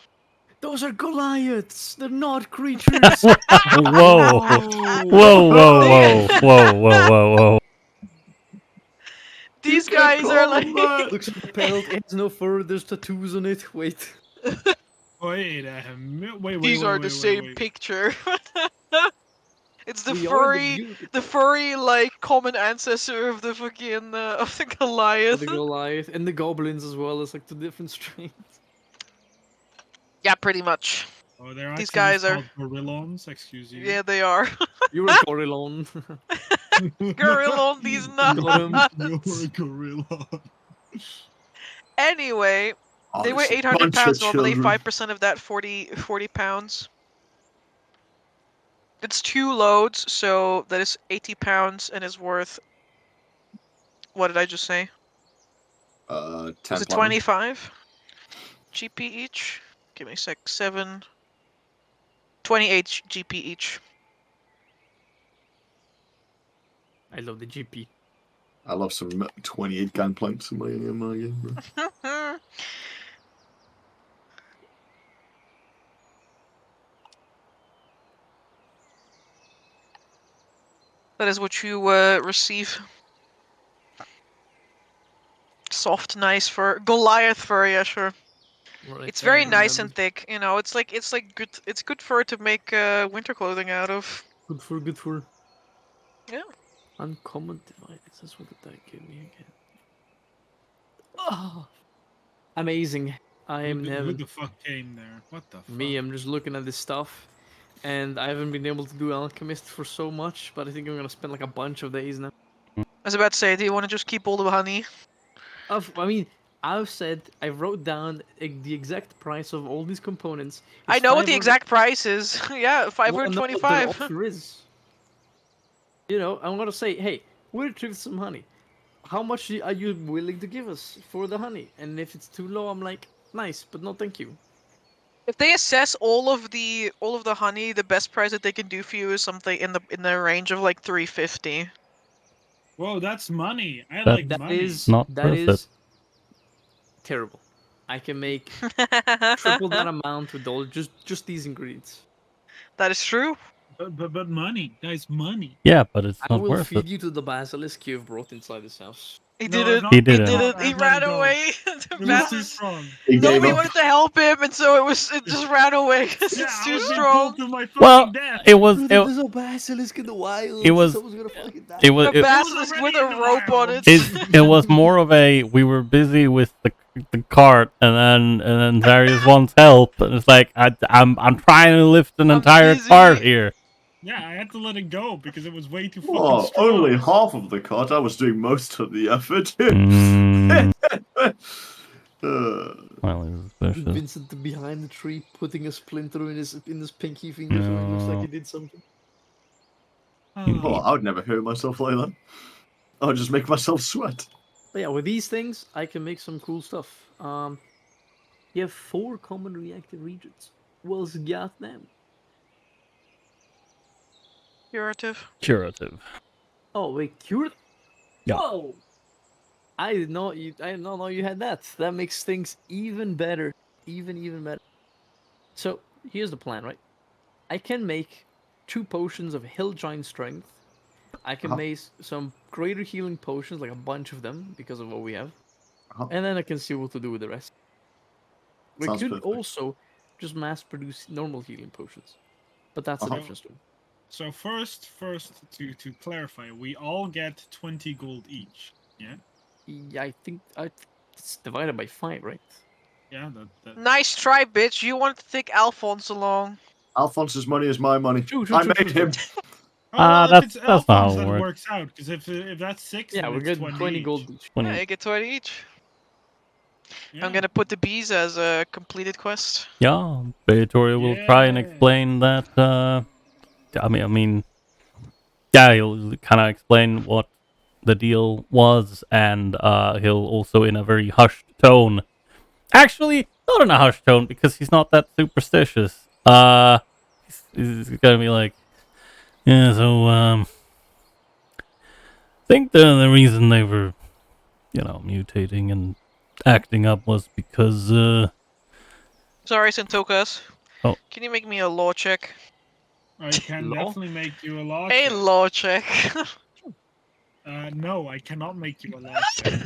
F: Those are Goliaths. They're not creatures.
B: Whoa.
E: Whoa.
B: Whoa.
C: These
E: You can't
C: guys are
E: call
C: like...
E: them that.
F: Looks like a pelt. It has no fur. There's tattoos on it. Wait.
D: Wait a minute. Wait.
C: These are the same picture. It's the
F: We are
C: the furry, like, common ancestor of the fucking, of the Goliath.
F: the Goliath and the goblins as well. It's like 2 different strains.
C: Yeah, pretty much.
D: Oh, they're
C: These
D: actually
C: guys
D: just
C: are...
D: called gorillons. Excuse you.
C: Yeah, they are.
F: You're a Gorilon.
C: Gorillon, these
F: Got him.
C: nuts.
D: You're a gorilla.
C: Anyway,
E: Oh,
C: they
E: it's
C: weigh
E: a
C: 800
E: bunch of
C: pounds normally.
E: children.
C: 5% of that, 40 pounds. It's 2 loads, so that is 80 pounds and is worth... What did I just say?
E: 10
C: Was it
E: platinum.
C: 25 GP each? Give me a sec. 7... 28 GP each.
F: I love the GP.
E: I love some 28 gangplanks in my game, bro.
C: That is what you receive. Soft, nice fur. Goliath fur, yeah, sure.
F: Right,
C: It's very
F: I
C: nice and
F: remembered.
C: thick. You know, it's like good. It's good fur to make winter clothing out of.
F: Good for.
C: Yeah.
F: Uncommon device. That's what the die gave me again. Oh, amazing. I am
D: Who
F: never
D: the fuck came there? What the fuck?
F: me. I'm just looking at this stuff. and I haven't been able to do alchemist for so much. But I think I'm gonna spend like a bunch of days now.
C: I was about to say, do you want to just keep all the honey?
F: I mean, I've said I wrote down the exact price of all these components.
C: I
F: It's
C: know what the
F: 500
C: exact price is. Yeah,
F: Well, no,
C: 525.
F: the offer is. You know, I'm gonna say, hey, we'll retrieve some honey. How much are you willing to give us for the honey? And if it's too low, I'm like, nice, but no, thank you.
C: If they assess all of the honey, the best price that they can do for you is something in the range of like 350.
D: Whoa, that's money. I
B: That-
D: like
F: That
D: money.
F: is
B: Not
F: that
B: worth
F: is terrible. I can make triple that amount with all just these ingredients.
C: That is true.
D: But money, guys, money.
B: Yeah, but it's
F: I
B: not
F: will
B: worth
F: feed
B: it.
F: you to the basilisk you've brought inside this house.
C: He
D: No,
C: did it.
D: not-
B: He didn't.
C: He did
D: no,
C: it. He
D: I've let
C: ran
D: it go.
C: away. The
D: It was too
C: basilisk.
D: strong.
E: He gave
C: Nobody
E: up.
C: wanted to help him, and so it just ran away because
D: Yeah,
C: it's
D: I
C: too
D: was being
C: strong.
D: pulled to my fucking
B: Well,
D: death.
B: it was
F: Dude,
B: it,
F: there's a basilisk in the wild.
B: it was
F: Someone's gonna fucking die.
B: it was
C: A
B: it,
C: basilisk
D: already
C: with
D: in
C: a
D: the
C: rope on
D: wild.
C: it.
B: it was more of a we were busy with the cart and then Darius wants help and it's like I'm trying to lift an
C: I'm
B: entire
C: busy.
B: cart here.
D: Yeah, I had to let it go because it was way too fucking
E: Oh,
D: strong.
E: only half of the cart. I was doing most of the effort.
B: Mm,
E: Uh,
B: well, it was suspicious.
F: Vincent behind the tree, putting a splinter in his pinky finger, so it looks like he did something.
E: oh, I would never hurt myself like that. I would just make myself sweat.
F: But yeah, with these things, I can make some cool stuff. You have 4 common reactive regions. What's got them?
C: Curative.
B: Curative.
F: Oh, wait, cured?
B: Yeah.
F: Whoa! I did not know you had that. That makes things even better. Even better. So, here's the plan, right? I can make 2 potions of Hill Giant Strength. I can
E: Uh-huh.
F: make some greater healing potions, like a bunch of them, because of what we have.
E: Uh-huh.
F: And then I can see what to do with the rest. We
E: Sounds
F: could
E: perfect.
F: also just mass produce normal healing potions. But that's a
E: Uh-huh.
F: different story.
D: So first to clarify, we all get 20 gold each. Yeah,
F: Yeah, I think it's divided by 5, right?
D: yeah. That
C: Nice try, bitch. You wanted to take Alphonse along.
E: Alphonse's money is my money.
F: True,
E: I made him.
D: Oh, well, if
B: that's-
D: it's
B: that's not how
D: Alphonse,
B: it
D: that
B: works.
D: works out. Because if that's 6,
F: Yeah,
D: then
F: we're
D: it's
F: getting 20
D: each.
F: gold each.
B: 20.
C: Yeah, you get 20 each.
D: Yeah.
C: I'm gonna put the bees as a completed quest.
B: Yeah, Victoria will try and
D: Yeah.
B: explain that. I mean, yeah, he'll kind of explain what the deal was, and he'll also in a very hushed tone. Actually, not in a hushed tone because he's not that superstitious. He's gonna be like, yeah. So, I think the reason they were, mutating and acting up was because
C: Sorry, Santokas.
B: Oh.
C: Can you make me a law check?
D: I can
F: Law?
D: definitely make you a law
C: A
D: check.
C: law check.
D: No, I cannot make you a law check.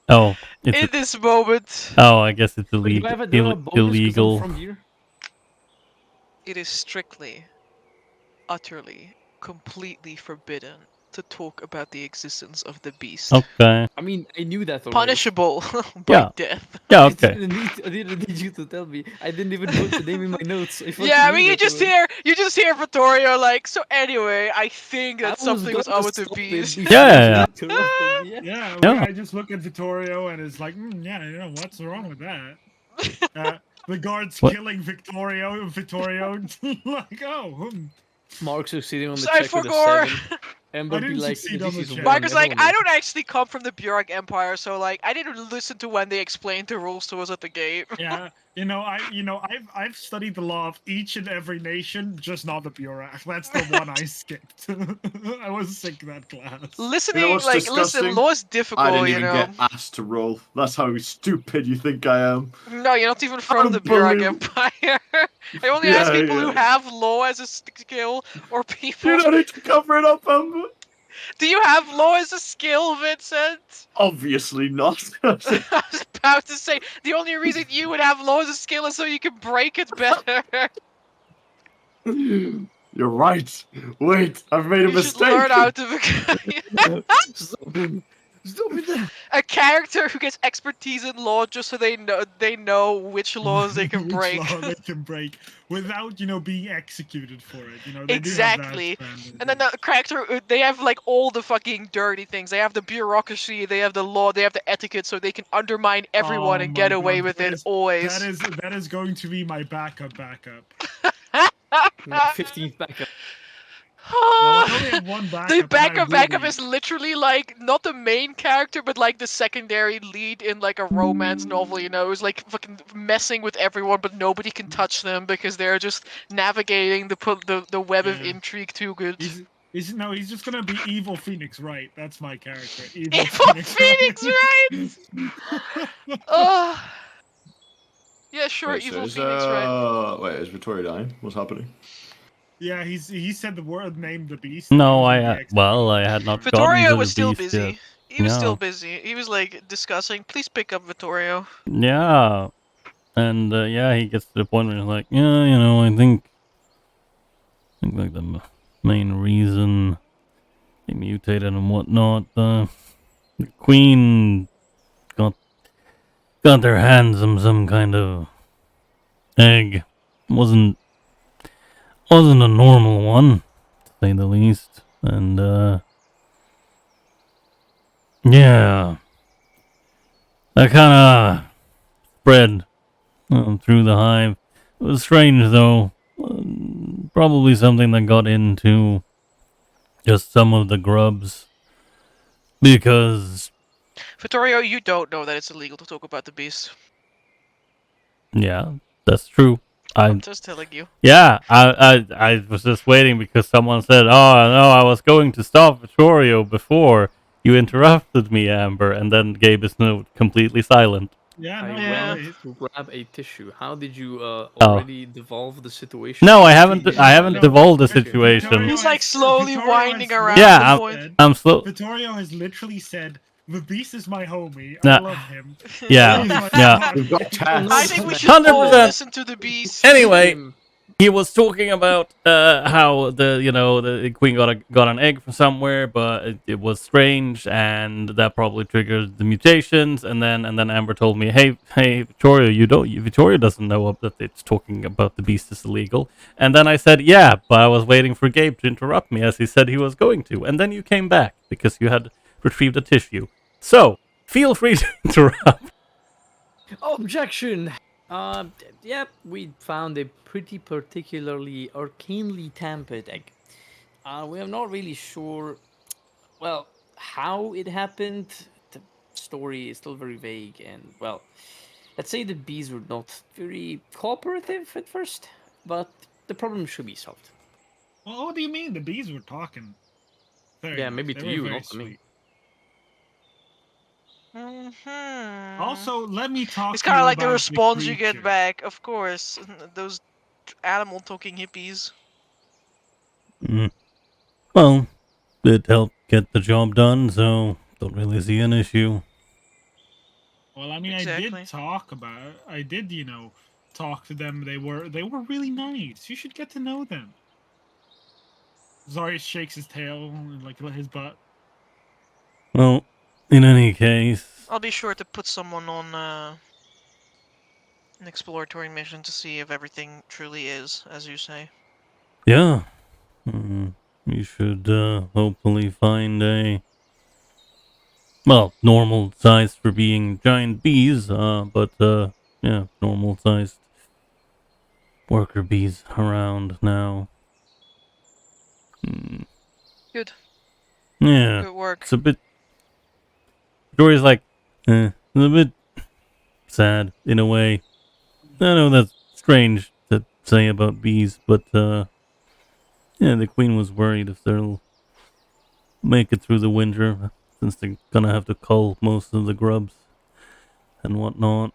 B: oh, it's
C: In this moment,
B: I guess it's
F: Wait, do I
B: illegal.
F: have a, do I have a bonus 'cause I'm
B: Illegal.
F: from here?
C: it is strictly, utterly, completely forbidden to talk about the existence of the beast.
B: Okay.
F: I mean, I knew that already.
C: Punishable by
B: Yeah.
C: death.
B: Yeah.
F: I
B: Okay.
F: didn't need you to tell me. I didn't even put the name in my notes. I fucking
C: Yeah, I
F: knew
C: mean, you
F: that
C: just
F: already.
C: hear Vittorio like, so anyway, I think
F: I
C: that something was
F: gonna
C: up with the
F: stop it
C: bees.
F: before
B: Yeah.
F: you interrupted me. Yeah.
D: Yeah,
B: Yeah.
D: I just look at Vittorio and it's like, yeah, you know, what's wrong with that? The guards
B: What?
D: killing Vittorio, like, oh,
F: Mark's succeeding on the
C: Sorry
F: check
C: for
F: with a
C: gore.
F: 7. Ember
D: I
F: be
D: didn't
F: like,
D: succeed
F: this
D: on the
F: is
D: check.
F: one,
C: Marcus like,
F: everyone
C: I
F: knows.
C: don't actually come from the Burag Empire, so like, I didn't listen to when they explained the rules to us at the gate.
D: yeah, I've studied the law of each and every nation, just not the Burak. That's the one I skipped. I was sick that class.
C: Listening,
E: what's
C: like,
E: disgusting?
C: listen, law is
E: I
C: difficult,
E: didn't
C: you
E: even
C: know.
E: get asked to roll. That's how stupid you think I am.
C: No, you're not even from the Burag Empire. I only ask
E: Yeah,
C: people who
E: yeah.
C: have law as a skill, or people.
E: You don't need to cover it up, Amber.
C: Do you have law as a skill, Vincent?
E: Obviously not.
C: I was about to say, the only reason you would have law as a skill is so you can break it better.
E: You're right. Wait, I've made a
C: You should
E: mistake.
C: learn how to become.
F: Stop him.
D: Stop it there.
C: A character who gets expertise in law just so they know which laws they can
D: Which
C: break.
D: law they can break without, being executed for it. They
C: Exactly.
D: do have that standard.
C: And then the character, they have like all the fucking dirty things. They have the bureaucracy, they have the law, they have the etiquette, so they can undermine everyone
D: Oh
C: and
D: my
C: get away
D: God,
C: with
D: that
C: it
D: is-
C: always.
D: That is going to be my backup.
F: 15th backup.
D: Well, I only have one backup.
C: The
D: and I
C: backup
D: really-
C: is literally like not the main character, but like the secondary lead in like a romance novel. It's like fucking messing with everyone, but nobody can touch them because they're just navigating the web of
D: Yeah.
C: intrigue too good.
D: He's just gonna be Evil Phoenix, right? That's my character. Evil,
C: Evil
D: Phoenix,
C: Phoenix, Oh. Yeah, sure,
E: Wait, so
C: Evil
E: is,
C: Phoenix, right?
E: Wait, is Vittoria dying? What's happening?
D: Yeah, he said the word name the beast.
B: No,
D: He was
B: I
D: gonna be
B: I
D: executed.
B: had not gotten
C: Vittorio
B: to
C: was
B: the
C: still
B: beast
C: busy.
B: yet.
C: He was
B: Yeah.
C: still busy. He was like discussing, please pick up Vittorio.
B: Yeah, and he gets to the point where he's like, yeah, I think like the main reason they mutated and whatnot, the queen got their hands on some kind of egg. wasn't a normal one, to say the least, and yeah, that kind of spread through the hive. It was strange though. Probably something that got into just some of the grubs. Because,
C: Vittorio, you don't know that it's illegal to talk about the beast.
B: yeah, that's true.
C: I'm just telling you.
B: Yeah, I was just waiting because someone said, oh, no, I was going to stop Vittorio before you interrupted me, Amber, and then Gabe is completely silent.
D: Yeah,
F: I
D: no,
C: Yeah.
F: went to grab a tissue. How did you already devolve the situation?
B: No, I haven't
D: No,
B: divulged the
D: Vittorio
B: situation.
C: He's like slowly
D: Vittorio
C: winding
D: has
C: around
B: Yeah,
C: the
B: I'm-
C: point.
D: said-
B: I'm slow.
D: Vittorio has literally said, "The beast is my homie.
B: Nah.
D: I love him."
B: Yeah,
D: He's my
B: yeah.
D: homie."
E: We've got Tess.
C: I think we should all
B: 100%.
C: listen to the beast.
B: Anyway, he was talking about how the queen got an egg from somewhere, but it was strange, and that probably triggered the mutations. And then Amber told me, hey Victoria, Victoria doesn't know that it's talking about the beast is illegal. And then I said, yeah, but I was waiting for Gabe to interrupt me as he said he was going to. And then you came back because you had retrieved a tissue. So feel free to interrupt.
F: Objection! Yep, we found a pretty particularly arcanely tampered egg. We are not really sure, well, how it happened. The story is still very vague, and, well, let's say the bees were not very cooperative at first, but the problem should be solved.
D: Well, what do you mean? The bees were talking. Very
F: Yeah,
D: nice.
F: maybe
D: They
F: to
D: were
F: you,
D: very
F: not to me.
D: sweet.
C: Mhm.
D: Also, let me talk.
C: It's
D: to you
C: kind of like the
D: about
C: response you get
D: creature.
C: back, of course. Those animal talking hippies.
B: Well, it helped get the job done, so don't really see an issue.
D: Well, I mean,
C: Exactly.
D: I did, talk to them. They were really nice. You should get to know them. Zarius shakes his tail, like his butt.
B: Well, in any case,
C: I'll be sure to put someone on an exploratory mission to see if everything truly is, as you say.
B: yeah, you should hopefully find a normal size for being giant bees, but yeah, normal sized worker bees around now.
C: Good.
B: Yeah,
C: Good work.
B: it's a bit. Dory's like, it's a bit sad in a way. I know that's strange to say about bees, but yeah, the queen was worried if they'll make it through the winter, since they're gonna have to cull most of the grubs and whatnot.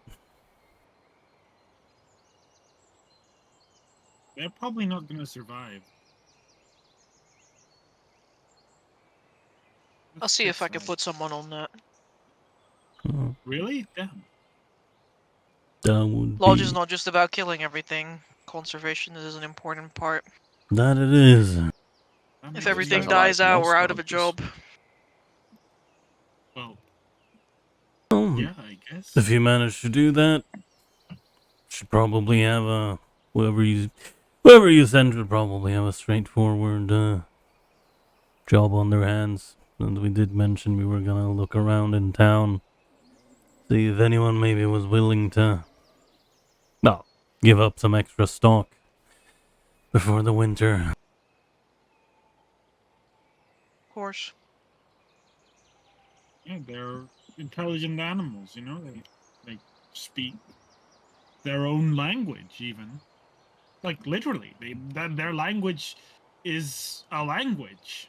D: They're probably not going to survive.
C: I'll see if I can put someone on that.
D: Really? Damn.
B: That would
C: Lodge
B: be
C: is not just about killing everything. Conservation is an important part.
B: that it is.
C: If everything
E: guys are like
C: dies out, we're out of a
E: monsters.
C: job.
D: Well, Yeah, I guess.
B: If you manage to do that, should probably have a whoever you send would probably have a straightforward job on their hands. And we did mention we were gonna look around in town, see if anyone maybe was willing to, well, give up some extra stock before the winter.
C: Of course.
D: Yeah, they're intelligent animals, you know? They speak their own language, even. Like, literally. Their language is a language.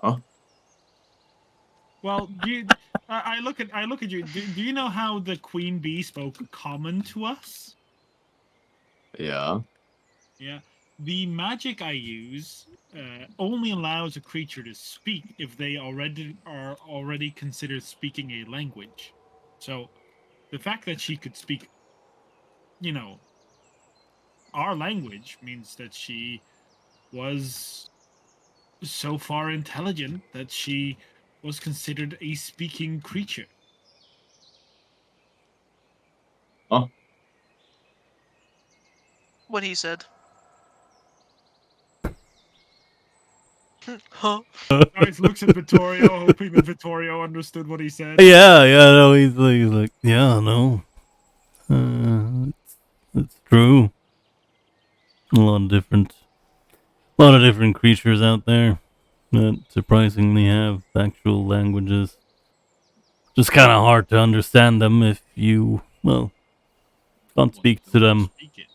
E: Huh?
D: Well, I look at you. Do you know how the queen bee spoke common to us?
E: Yeah.
D: Yeah. The magic I use only allows a creature to speak if they are already considered speaking a language. So, the fact that she could speak, you know, our language means that she was so far intelligent that she was considered a speaking creature.
E: Huh?
C: What he said. Huh?
D: Guys looks at Vittorio, hoping that Vittorio understood what he said.
B: Yeah, no, he's like, yeah, no, it's true. A lot of different creatures out there that surprisingly have actual languages. Just kind of hard to understand them if you, well, can't speak to them.
D: Speak it.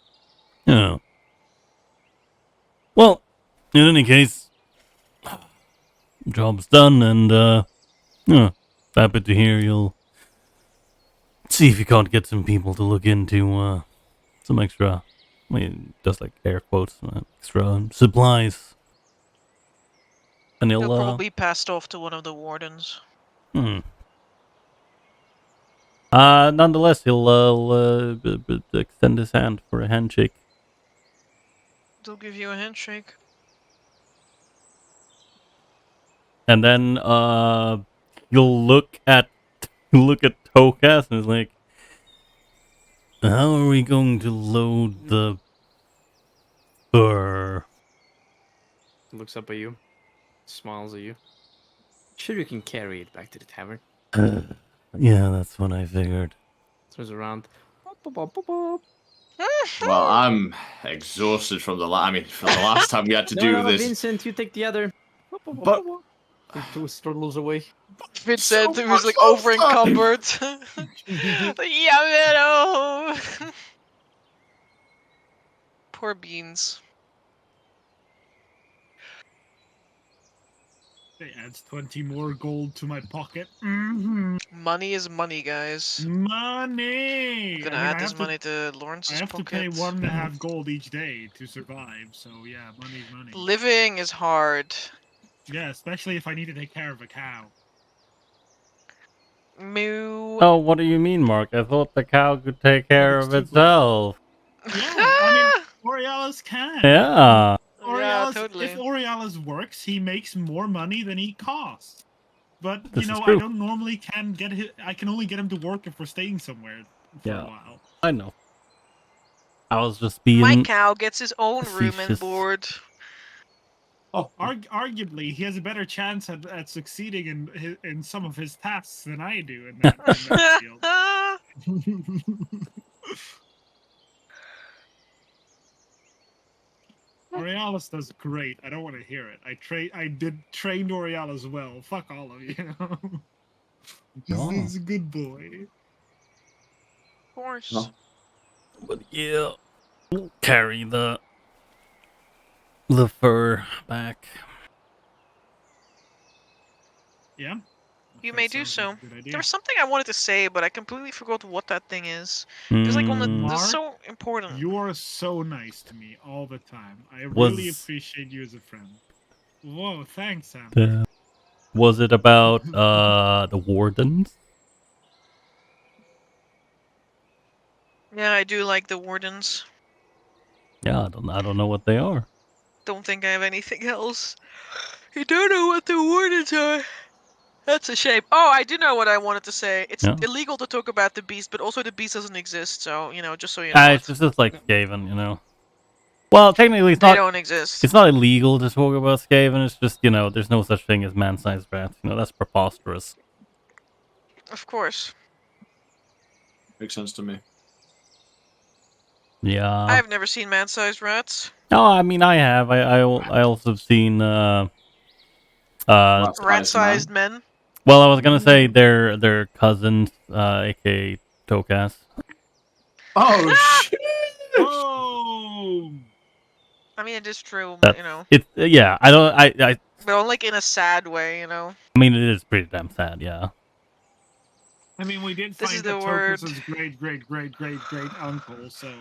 B: Yeah. Well, in any case, job's done, and yeah, happy to hear you'll see if you can't get some people to look into some extra, I mean, just like air quotes, extra supplies. And
C: He'll
B: he'll,
C: probably passed off to one of the wardens.
B: nonetheless, he'll extend his hand for a handshake.
C: They'll give you a handshake.
B: And then, you'll look at Tokas and is like, how are we going to load the fur?
F: Looks up at you, smiles at you. Sure, you can carry it back to the tavern.
B: Yeah, that's what I figured.
F: Turns around. Bop, bop, bop, bop, bop.
E: Well, I'm exhausted from the last time we had to
F: No,
E: do
F: no,
E: this.
F: Vincent, you take the other. Bop, bop, bop,
E: But-
F: bop, bop. He two struggles away.
C: Vincent,
E: So
C: who was
E: much
C: like
E: last
C: over encumbered. Yeah, no. Poor beans.
D: It adds 20 more gold to my pocket. Mm-hmm.
C: Money is money, guys.
D: Money!
C: I'm gonna add this money to Lawrence's
D: I have
C: pocket.
D: to pay 1.5 gold each day to survive, so yeah, money's money.
C: Living is hard.
D: Yeah, especially if I need to take care of a cow.
C: Moo.
B: Oh, what do you mean, Mark? I thought the cow could take care of itself.
D: Yeah, I mean, Borealis can.
B: Yeah.
C: Yeah,
D: Borealis,
C: totally.
D: if Borealis works, he makes more money than he costs. But
B: This
D: you
B: is
D: know,
B: true.
D: I don't normally I can only get him to work if we're staying somewhere for
B: Yeah.
D: a while.
B: I know. I was just being
C: My cow gets his own room and
B: facetious.
C: board.
E: Oh,
D: Arguably, he has a better chance at succeeding in some of his tasks than I do in that field. Borealis does great. I don't want to hear it. I did train Borealis well. Fuck all of you.
B: No.
D: He's a good boy.
C: Of course.
E: No.
B: But yeah, we'll carry the fur back.
D: Yeah.
C: You
D: That
C: may do
D: sounds
C: so.
D: like a good idea.
C: There was something I wanted to say, but I completely forgot what that thing is. It was like on the.
B: Mm,
C: This is
D: Mark,
C: so important.
D: You are so nice to me all the time. I
B: Was-
D: really appreciate you as a friend. Whoa, thanks, Sam.
B: was it about the wardens?
C: Yeah, I do like the wardens.
B: Yeah, I don't know what they are.
C: Don't think I have anything else. I don't know what the wardens are. That's a shame. Oh, I do know what I wanted to say. It's
B: Yeah.
C: illegal to talk about the beast, but also the beast doesn't exist. So just so you know,
B: It's just like Skaven, you know. Well, technically,
C: they don't exist.
B: it's not illegal to talk about Skaven. It's just there's no such thing as man-sized rats. That's preposterous.
C: Of course.
E: Makes sense to me.
B: Yeah.
C: I've never seen man-sized rats.
B: No, I mean I have. I also have seen
C: Rat-sized men.
B: Well, I was gonna say they're cousins, aka Tokas.
E: Oh shit!
D: Oh.
C: I mean, it is true, but
B: It's yeah. I don't. I
C: but like in a sad way,
B: I mean, it is pretty damn sad. Yeah.
D: I mean, we did
C: This
D: find
C: is the
D: that
C: word.
D: Tokus's great uncle, so.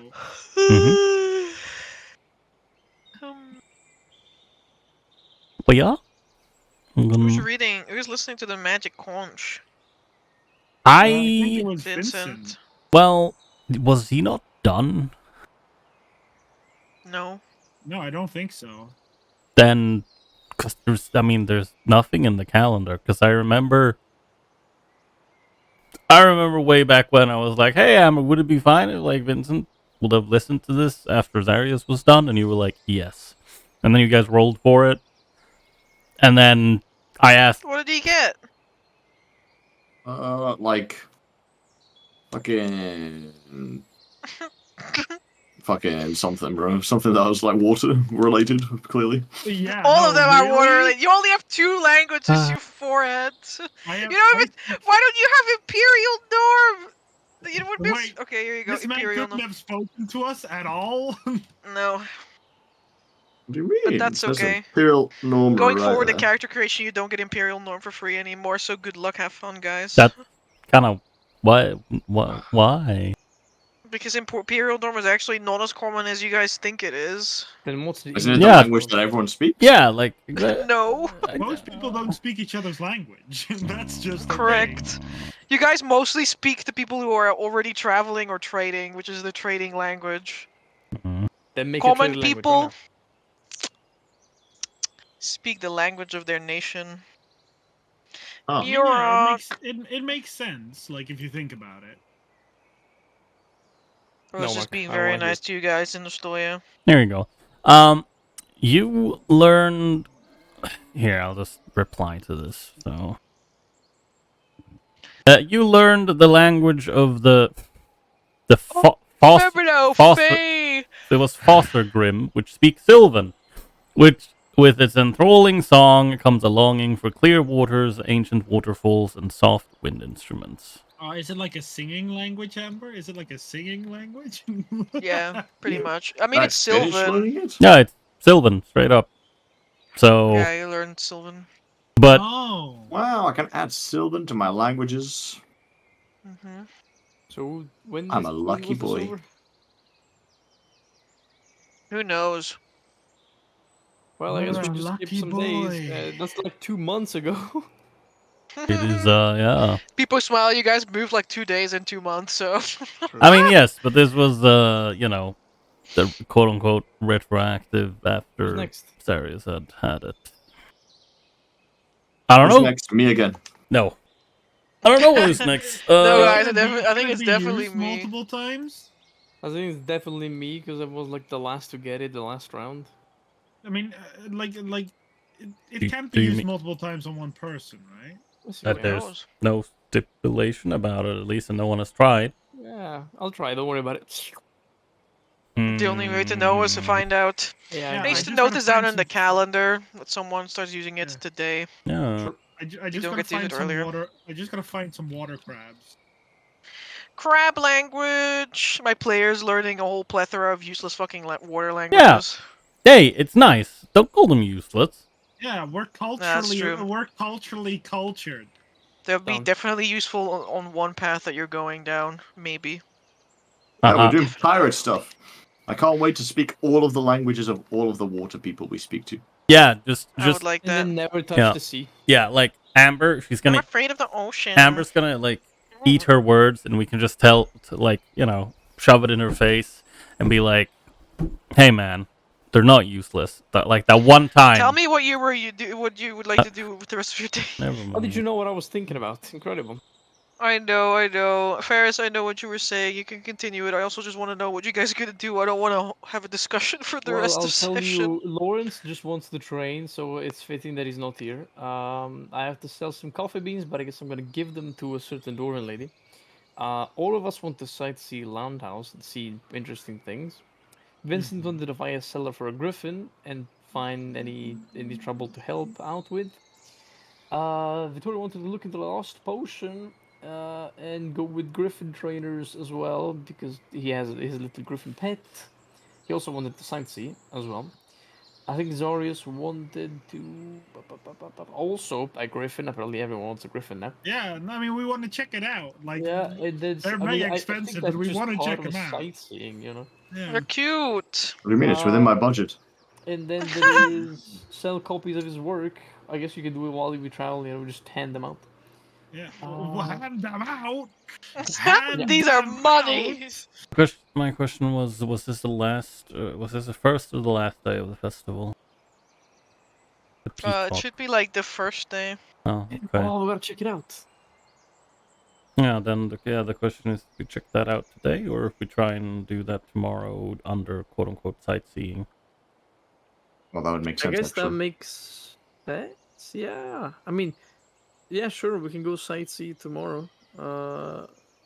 B: But yeah.
C: Who's reading? Who's listening to the Magic Conch?
D: I think it was
C: Vincent.
B: Well, was he not done?
C: No.
D: No, I don't think so.
B: Then, because there's nothing in the calendar. Because I remember way back when I was like, "Hey, would it be fine if like Vincent would have listened to this after Zarius was done?" And you were like, "Yes." And then you guys rolled for it. And then I asked,
C: "What did he get?"
E: Like fucking something, bro. Something that was like water related, clearly.
D: Yeah.
C: All of them are water
D: really?
C: related. You only have 2 languages, you forehead.
D: I have,
C: why don't you have Imperial Norm?
D: Wait,
C: okay, here you go.
D: This man
C: Imperial
D: couldn't have spoken to us at all.
C: No.
E: What do you mean?
C: But that's
E: There's
C: okay.
E: Imperial Norm
C: Going
E: right
C: forward,
E: there.
C: in character creation, you don't get Imperial Norm for free anymore. So good luck, have fun, guys.
B: That's kind of why?
C: Because Imperial Norm is actually not as common as you guys think it is.
F: Then what's the
E: Isn't it the language that everyone speaks?
B: Yeah, like
C: No.
D: Most people don't speak each other's language. That's just the
C: Correct.
D: thing.
C: You guys mostly speak to people who are already traveling or trading, which is the trading language.
F: Then make
C: Common
F: a trading
C: people
F: language
C: speak the language of their nation.
E: Oh.
D: Yeah, it makes sense. Like if you think about it.
C: I was just being very nice to you guys in Estonia.
B: There you go. You learned. Here, I'll just reply to this. So, you learned the language of the It was Fostergrim, which speaks Sylvan, which with its enthralling song comes a longing for clear waters, ancient waterfalls, and soft wind instruments.
D: Is it like a singing language, Amber? Is it like a singing language?
C: Yeah, pretty much. I mean, it's Sylvan.
B: Yeah, it's Sylvan, straight up. So.
C: Yeah, you learned Sylvan.
B: But.
D: Oh.
E: Wow, I can add Sylvan to my languages.
F: So when
E: I'm a lucky boy.
C: Who knows?
F: Well, I guess we just skip some days. That's like 2 months ago.
B: It is, yeah.
C: People smile. You guys moved like 2 days in 2 months, so.
B: I mean, yes, but this was, the quote-unquote retroactive after Zarius had it. I don't know.
E: Who's next? Me again.
B: No. I don't know who's next.
C: No, guys, I think it's definitely me.
D: Multiple times?
F: I think it's definitely me because I was like the last to get it the last round.
D: I mean, it can't be used multiple times on one person, right?
B: That there's no stipulation about it, at least, and no one has tried.
F: Yeah, I'll try. Don't worry about it.
C: The only way to know is to find out.
F: Yeah,
C: I used to note this down in the calendar that someone starts using it today.
B: Yeah.
D: I just gotta find some water. I just gotta find some water crabs.
C: Crab language. My player's learning a whole plethora of useless fucking water languages.
B: Yeah. Hey, it's nice. Don't call them useless.
D: Yeah, we're culturally cultured.
C: They'll be definitely useful on one path that you're going down, maybe.
E: Yeah, we're doing pirate stuff. I can't wait to speak all of the languages of all of the water people we speak to.
B: Yeah, just
C: I would like that.
F: And then never touch the sea.
B: Yeah, like Amber, she's gonna.
C: I'm afraid of the ocean.
B: Amber's gonna like eat her words, and we can just tell, shove it in her face, and be like, "Hey, man, They're not useless. That one time.
C: Tell me what you would like to do with the rest of your day.
B: Never
F: How did
B: mind.
F: you know what I was thinking about? Incredible.
C: I know. Ferris, I know what you were saying. You can continue it. I also just want to know what you guys are gonna do. I don't want to have a discussion for the
F: Well,
C: rest
F: I'll
C: of
F: tell
C: session.
F: you, Lawrence just wants to train, so it's fitting that he's not here. I have to sell some coffee beans, but I guess I'm gonna give them to a certain Dorian lady. All of us want to sightsee Landhouse and see interesting things. Vincent wanted to find a seller for a griffin and find any trouble to help out with. Vittorio wanted to look into the lost potion and go with griffin trainers as well because he has his little griffin pet. He also wanted to sightsee as well. I think Zarius wanted to also a griffin. Apparently, everyone wants a griffin now.
D: Yeah, I mean, we want to check it out. Like,
F: Yeah, it is.
D: they're
F: I mean,
D: mega
F: I think
D: expensive,
F: that's
D: but we
F: just
D: want to
F: part
D: check
F: of the
D: them out.
F: sightseeing, you know.
D: Yeah.
C: They're cute.
E: What do you mean? It's within my budget.
F: And then there is sell copies of his work. I guess you can do it while we travel. You know, just hand them out.
D: Yeah.
F: Uh,
D: Hand them out.
C: These are money.
B: My question was this the last? Was this the first or the last day of the festival? The
C: It
B: peacock.
C: should be like the first day.
B: Oh, okay.
F: Oh, we gotta check it out.
B: Yeah, then the question is, if we check that out today, or if we try and do that tomorrow under quote unquote sightseeing.
E: Well, that would make sense.
F: I guess that
E: actually.
F: makes sense. Yeah, I mean, yeah, sure, we can go sightsee tomorrow.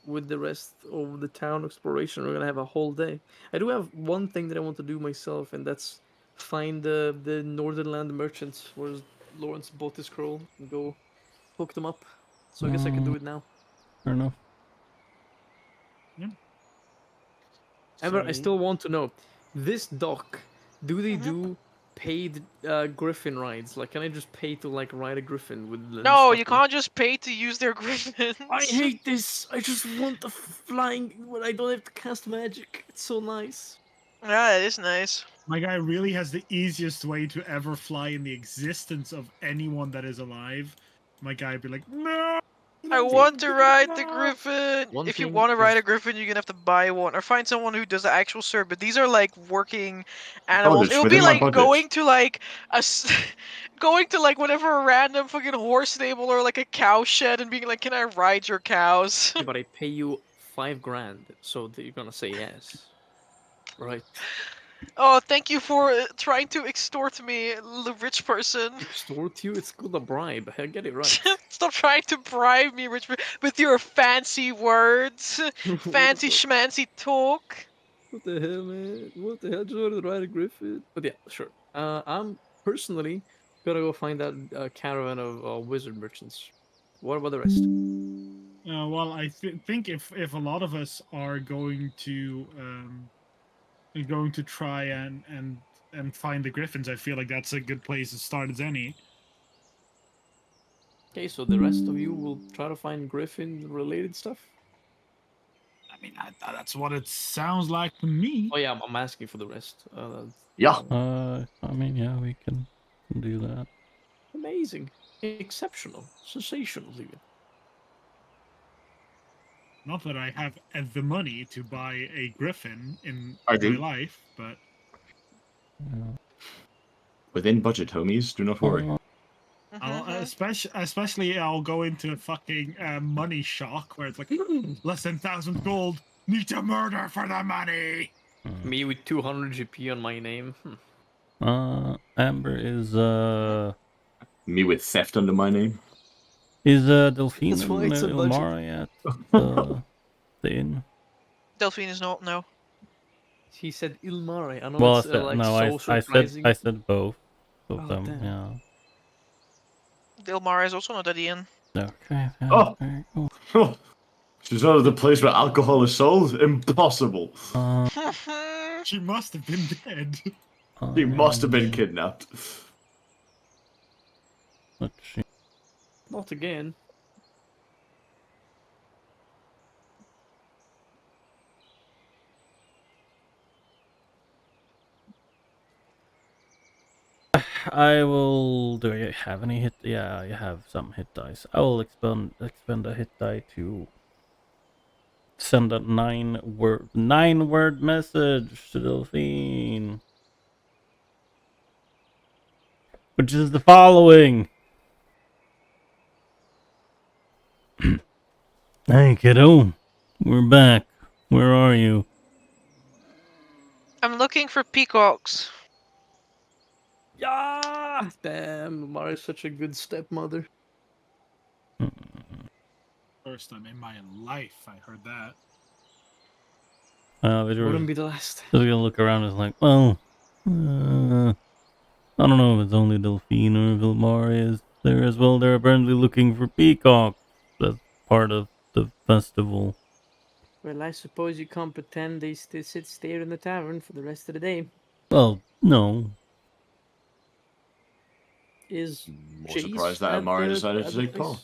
F: With the rest of the town exploration, we're gonna have a whole day. I do have one thing that I want to do myself, and that's find the Northern Land merchants where Lawrence bought his scroll and go hook them up. So I guess I can do it now.
B: Fair enough.
F: However, I
D: So-
F: still want to know this dock. Do they
C: Mhm.
F: do paid griffin rides? Like, can I just pay to like ride a griffin with?
C: No, you can't just pay to use their griffins.
F: I hate this. I just want the flying when I don't have to cast magic. It's so nice.
C: Yeah, it is nice.
D: My guy really has the easiest way to ever fly in the existence of anyone that is alive. My guy would be like, no!
C: I want to ride the griffin.
F: One
C: If you
F: thing
C: want to ride
F: is-
C: a griffin, you're gonna have to buy one or find someone who does the actual serve. But these are like working animals.
E: it's
C: It would be
E: within my
C: like
E: budget.
C: going to like going to like whatever a random fucking horse stable or like a cow shed and being like, "Can I ride your cows?"
F: Yeah, but I pay you $5,000, so that you're gonna say yes, right?
C: Oh, thank you for trying to extort me, rich person.
F: Extort you? It's called a bribe. I get it right.
C: Stop trying to bribe me, rich with your fancy words, fancy schmancy talk.
F: What the hell, man? What the hell? Just wanted to ride a griffin. But yeah, sure. I'm personally gonna go find that caravan of wizard merchants. What about the rest?
D: Well, I think if a lot of us are going to try and find the griffins, I feel like that's a good place to start as any.
F: Okay, so the rest of you will try to find griffin-related stuff.
D: I mean, that's what it sounds like to me.
F: Oh yeah, I'm asking for the rest.
E: Yeah.
B: I mean, yeah, we can do that.
F: Amazing, exceptional, sensational, even.
D: Not that I have the money to buy a griffin in
E: I
D: my
E: do.
D: life, but
B: Yeah.
E: Within budget, homies. Do not worry.
D: I'll, especially I'll go into a fucking money shock where it's like less than 1,000 gold. Need to murder for the money.
F: Me with 200 GP on my name.
B: Amber is
E: Me with theft under my name.
B: Delphine
F: That's why
B: and
F: it's a budget.
B: Ilmara at the inn?
C: Delphine is not no.
F: He said Ilmari. I know
B: Well,
F: it's like
B: no,
F: so
B: I
F: surprising.
B: said both of
F: Oh,
B: them.
F: damn.
B: Yeah.
C: Dilmar is also not at the inn.
B: Okay. Yeah,
E: Oh.
B: very cool.
E: She's not at the place where alcohol is sold. Impossible.
D: She must have been dead.
E: He must have been kidnapped.
B: Let's see.
F: Not again.
B: I will. Do I have any hit? Yeah, I have some hit dice. I will expend a hit die to send a 9-word message to Delphine. which is the following. Hey, kiddo. We're back. Where are you?
C: I'm looking for peacocks.
F: Yeah! Damn, Mari's such a good stepmother.
D: First time in my life I heard that.
F: Wouldn't be the last.
B: Just gonna look around and is like, well, I don't know if it's only Delphine or Vilmar is there as well. They're apparently looking for peacocks. That's part of the festival.
F: Well, I suppose you can't pretend they sit stare in the tavern for the rest of the day.
B: Well, no.
F: Is
E: More
F: Chase
E: surprised that
F: at
E: Amari
F: the
E: decided to
F: at the
E: take
F: place?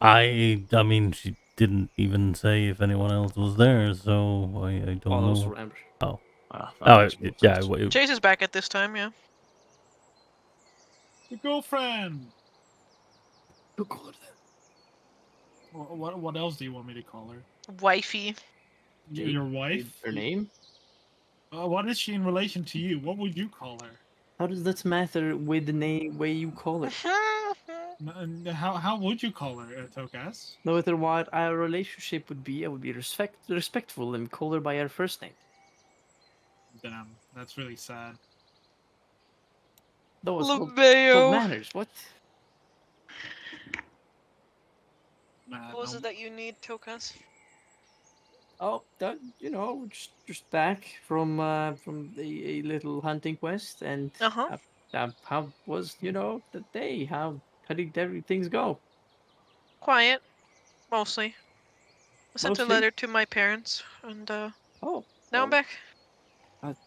E: part.
B: I mean, she didn't even say if anyone else was there, so I don't
F: Oh, that was
B: know.
F: for Amber.
B: Oh.
E: That
B: Oh,
E: makes more
B: yeah,
E: sense.
C: Chase is back at this time, yeah.
D: The girlfriend.
F: Who called her that?
D: What else do you want me to call her?
C: Wifey.
D: Your wife?
F: Her name?
D: What is she in relation to you? What would you call her?
F: How does that matter with the name way you call it?
D: How would you call her, Tokas?
F: No matter what our relationship would be, I would be respectful and call her by her first name.
D: Damn, that's really sad.
F: That was what
C: LeMayo.
F: matters. What?
C: What was it that you need, Tokas?
F: Oh, that just back from a little hunting quest, and
C: Uh-huh.
F: how was the day? How did things go?
C: Quiet, mostly. I sent a
F: Mostly.
C: letter to my parents, and
F: Oh,
C: now I'm
F: well,
C: back.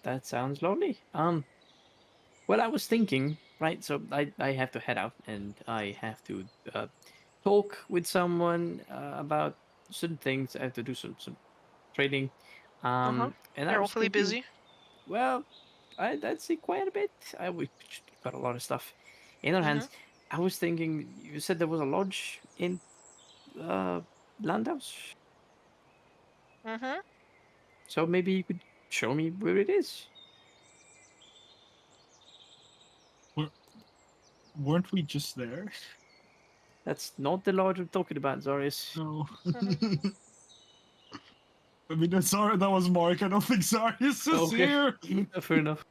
F: that sounds lovely. Well, I was thinking, right? So I have to head out, and I have to talk with someone about certain things. I have to do some trading.
C: Uh-huh.
F: And I
C: You're
F: was
C: awfully
F: thinking,
C: busy.
F: well, I'd say quite a bit. We've got a lot of stuff in our
C: Mm-hmm.
F: hands. I was thinking, you said there was a lodge in Landhaus,
C: Mm-hmm.
F: so maybe you could show me where it is.
D: Weren't we just there?
F: That's not the lodge I'm talking about, Zarius.
D: No. I mean, that's sorry, that was Mark. I don't think Zarius is
F: Okay,
D: here.
F: fair enough.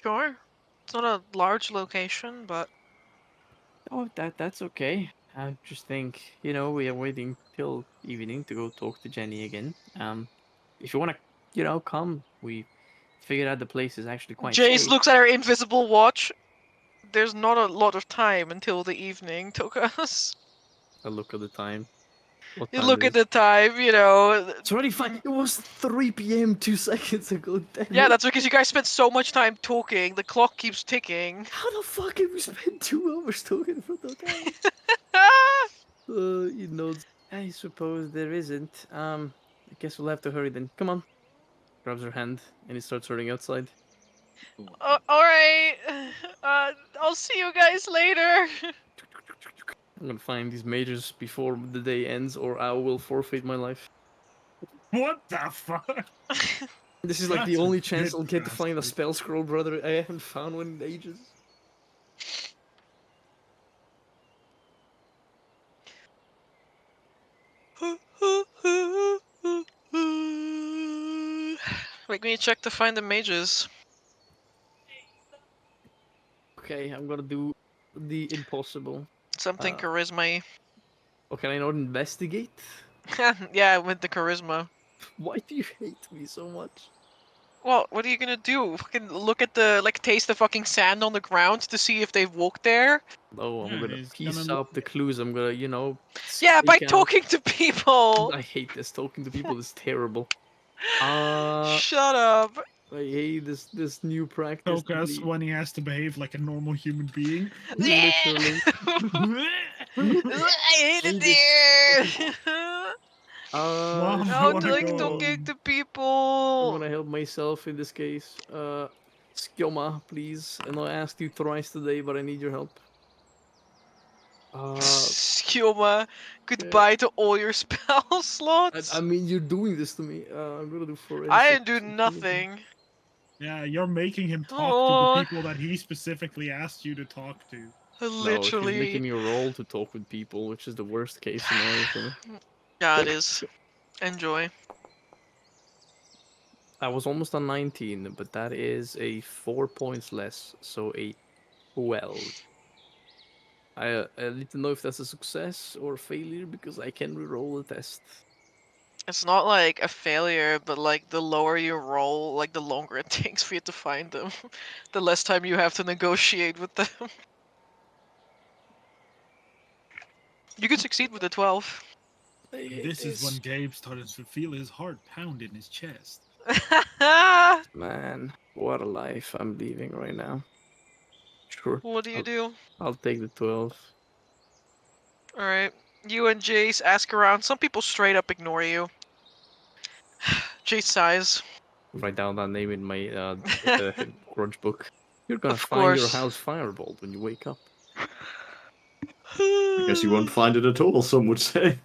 C: Sure. It's not a large location, but
F: Oh, that's okay. I just think, we are waiting till evening to go talk to Jenny again. If you wanna, come, we figured out the place is actually quite
C: Jace
F: safe.
C: looks at her invisible watch. There's not a lot of time until the evening, Tokas.
F: I look at the time. What
C: You
F: time
C: look
F: is
C: at
F: it?
C: the time,
F: It's already 5. It was 3 p.m. 2 seconds ago. Damn
C: Yeah,
F: it.
C: that's because you guys spent so much time talking. The clock keeps ticking.
F: How the fuck have we spent 2 hours talking for the time? I suppose there isn't. I guess we'll have to hurry then. Come on. Grabs her hand and he starts hurrying outside.
C: Alright. I'll see you guys later.
F: I'm gonna find these mages before the day ends, or I will forfeit my life.
D: What the fuck?
F: This is like the
D: That's a
F: only chance
D: bit
F: I'll get to find a
D: drastic.
F: spell scroll, brother. I haven't found one in ages.
C: Make me check to find the mages.
F: Okay, I'm gonna do the impossible.
C: Something charisma.
F: Or can I not investigate?
C: Yeah, with the charisma.
F: Why do you hate me so much?
C: Well, what are you gonna do? Fucking look at the taste the fucking sand on the ground to see if they've walked there?
F: Oh, I'm
D: Yeah,
F: gonna
D: he's
F: piece
D: gonna
F: up the clues. I'm gonna,
C: Yeah, by
F: speak out.
C: talking to people.
F: I hate this. Talking to people is terrible. I
C: Shut up.
F: hate this new practice.
D: Tokas when he has to behave like a normal human being.
F: Literally.
C: I hate it
F: Hate it.
C: there.
D: Mom, I
C: How
D: want
C: to
D: to
C: like
D: go
C: talking
D: home.
C: to
F: I'm
C: people.
F: gonna help myself in this case. Skioma, please. I know I asked you thrice today, but I need your help.
C: Skioma,
F: Okay.
C: goodbye to all your spell
F: I
C: slots.
F: mean, you're doing this to me. I'm gonna do
C: I
F: forensic.
C: didn't do nothing.
D: Yeah, you're making him talk to the
C: Oh,
D: people that he specifically asked you to talk to.
F: No, he's making
C: literally.
F: me roll to talk with people, which is the worst case scenario for me.
C: Yeah,
F: Go,
C: it is.
F: go.
C: Enjoy.
F: I was almost on 19, but that is a 4 points less, so a 12. I need to know if that's a success or a failure because I can reroll the test.
C: It's not like a failure, but like the lower you roll, like the longer it takes for you to find them. The less time you have to negotiate with them. You could succeed with the 12.
D: This is when Gabe started to feel his heart pound in his chest.
F: Man, what a life I'm leaving right now. Sure,
C: What do you do?
F: I'll take the 12.
C: Alright. You and Jace ask around. Some people straight up ignore you. Jace sighs.
F: Write down that name in my grudge book. You're gonna
C: Of
F: find your
C: course.
F: house firebolt when you wake up.
E: I guess you won't find it at all, some would say.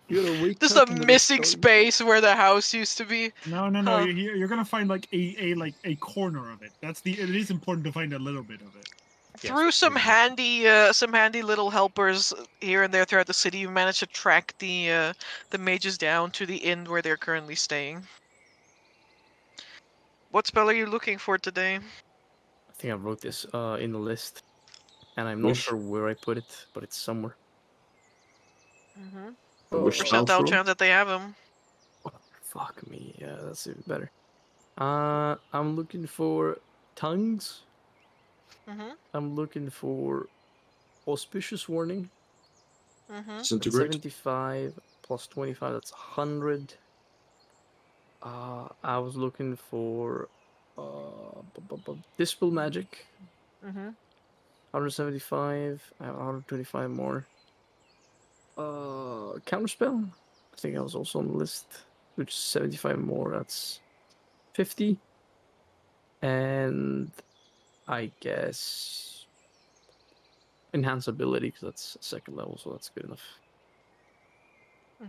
F: You're gonna wake
C: There's
F: up
C: a
F: and
C: missing space where the house used to be.
D: No,
C: Huh.
D: you're gonna find like a corner of it. It is important to find a little bit of it.
C: Through some handy little helpers here and there throughout the city, you managed to track the mages down to the inn where they're currently staying. What spell are you looking for today?
F: I think I wrote this in the list, and I'm not
E: Which-
F: sure where I put it, but it's somewhere.
E: Which spell
C: Percentile
E: scroll?
C: chance that they have them.
F: Oh, fuck me. Yeah, that's even better. I'm looking for tongues. I'm looking for auspicious warning. That's
E: Disintegrate.
F: 75 plus 25. That's 100. I was looking for dispel magic. 175. I have 125 more. Counterspell. I think I was also on the list, which is 75 more. That's 50. And I guess enhance ability because that's second level, so that's good enough.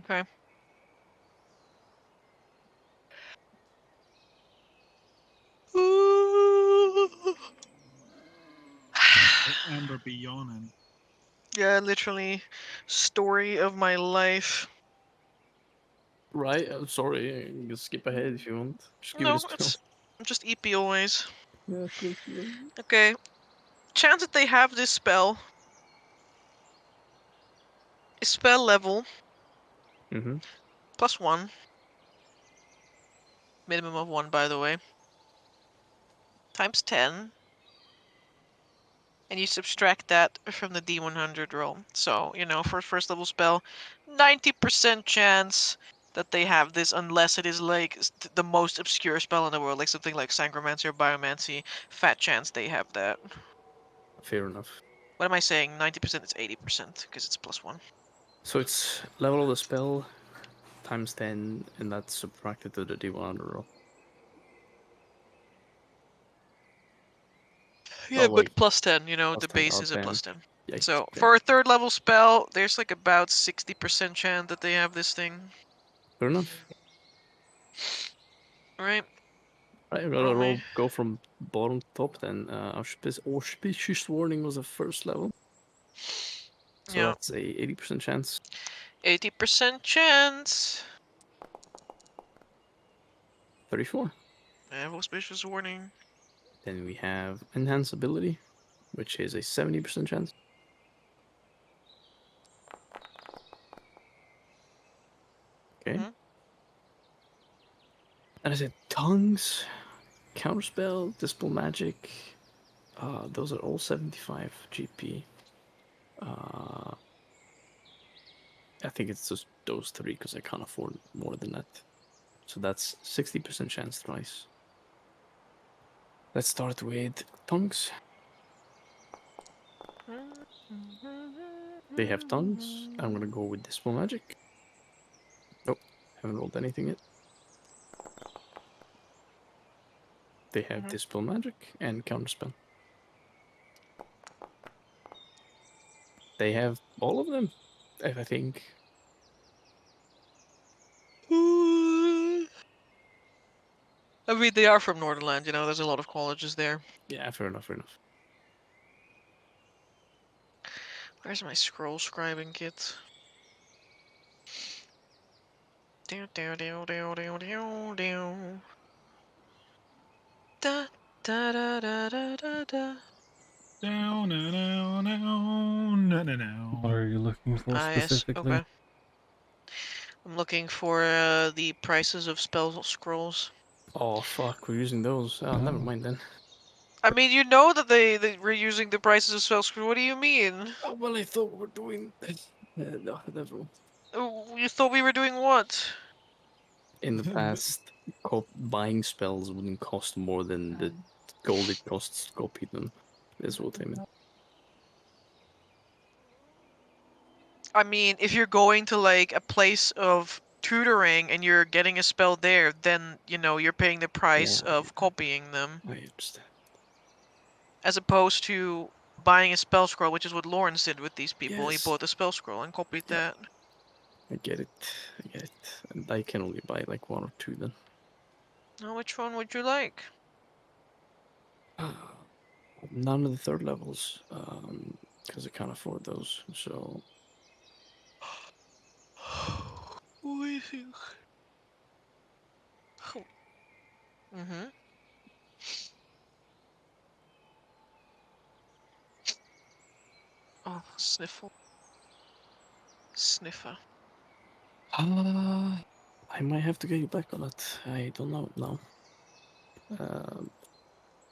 C: Okay.
D: Amber be yawning.
C: Yeah, literally. Story of my life.
F: Right. I'm sorry. You can skip ahead if you want. Just give me
C: No,
F: the spell.
C: it's just EP always.
F: Yeah, cool.
C: Okay. Chance that they have this spell is spell level
F: Mm-hmm.
C: +1. Minimum of 1, by the way. Times 10. And you subtract that from the D100 roll. So, for first level spell, 90% chance that they have this unless it is like the most obscure spell in the world, like something like Sangromancy or Biomancy. Fat chance they have that.
F: Fair enough.
C: What am I saying? 90%, it's 80% because it's +1.
F: So it's level of the spell times 10, and that's subtracted to the D100 roll.
C: Yeah,
F: wait.
C: but +10,
F: Plus
C: the
F: 10.
C: base
F: Oh,
C: is a
F: 10.
C: +10.
F: Yikes.
C: So,
F: Okay.
C: for a third level spell, there's like about 60% chance that they have this thing.
F: Fair enough.
C: Alright?
F: Right, I'm gonna go from bottom to top then. Auspicious warning was a first level. So
C: Yeah.
F: that's a 80% chance.
C: 80% chance.
F: 34.
C: I have auspicious warning.
F: Then we have enhance ability, which is a 70% chance. Okay. And I said tongues, counterspell, dispel magic. Those are all 75 GP. I think it's just those three because I can't afford more than that. So that's 60% chance twice. Let's start with tongues. They have tongues. I'm gonna go with dispel magic. Nope, haven't rolled anything yet. They have dispel magic and counterspell. They have all of them, I think.
C: I mean, they are from Northernland, you know, there's a lot of colleges there.
F: Yeah, fair enough, fair enough.
C: Where's my scroll scribing kit? Down, down, down, down, down, down, down. Da, da, da, da, da, da, da.
D: Down, down, down, down, down, down.
B: What are you looking for
C: Ah, yes,
B: specifically?
C: okay. I'm looking for the prices of spell scrolls.
F: Oh fuck, we're using those. Oh, never mind then.
C: I mean, you know that they were using the prices of spell scrolls. What do you mean?
F: Oh, well, I thought we were doing. No, never mind.
C: You thought we were doing what?
F: In the past, buying spells wouldn't cost more than the gold it costs to copy them. That's what I meant.
C: I mean, if you're going to like a place of tutoring and you're getting a spell there, then you know you're paying the price
F: Yeah,
C: of copying them,
F: I understand.
C: as opposed to buying a spell scroll, which is what Lawrence did with these people. He
F: Yes.
C: bought a spell scroll and copied
F: Yeah.
C: that.
F: I get it. I get it. And I can only buy like 1 or 2 then.
C: Now, which one would you like?
F: None of the 3rd levels, because I can't afford those. So
C: I think. Mm-hmm. Oh, sniffle. Sniffer.
F: I might have to get you back on that. I don't know now.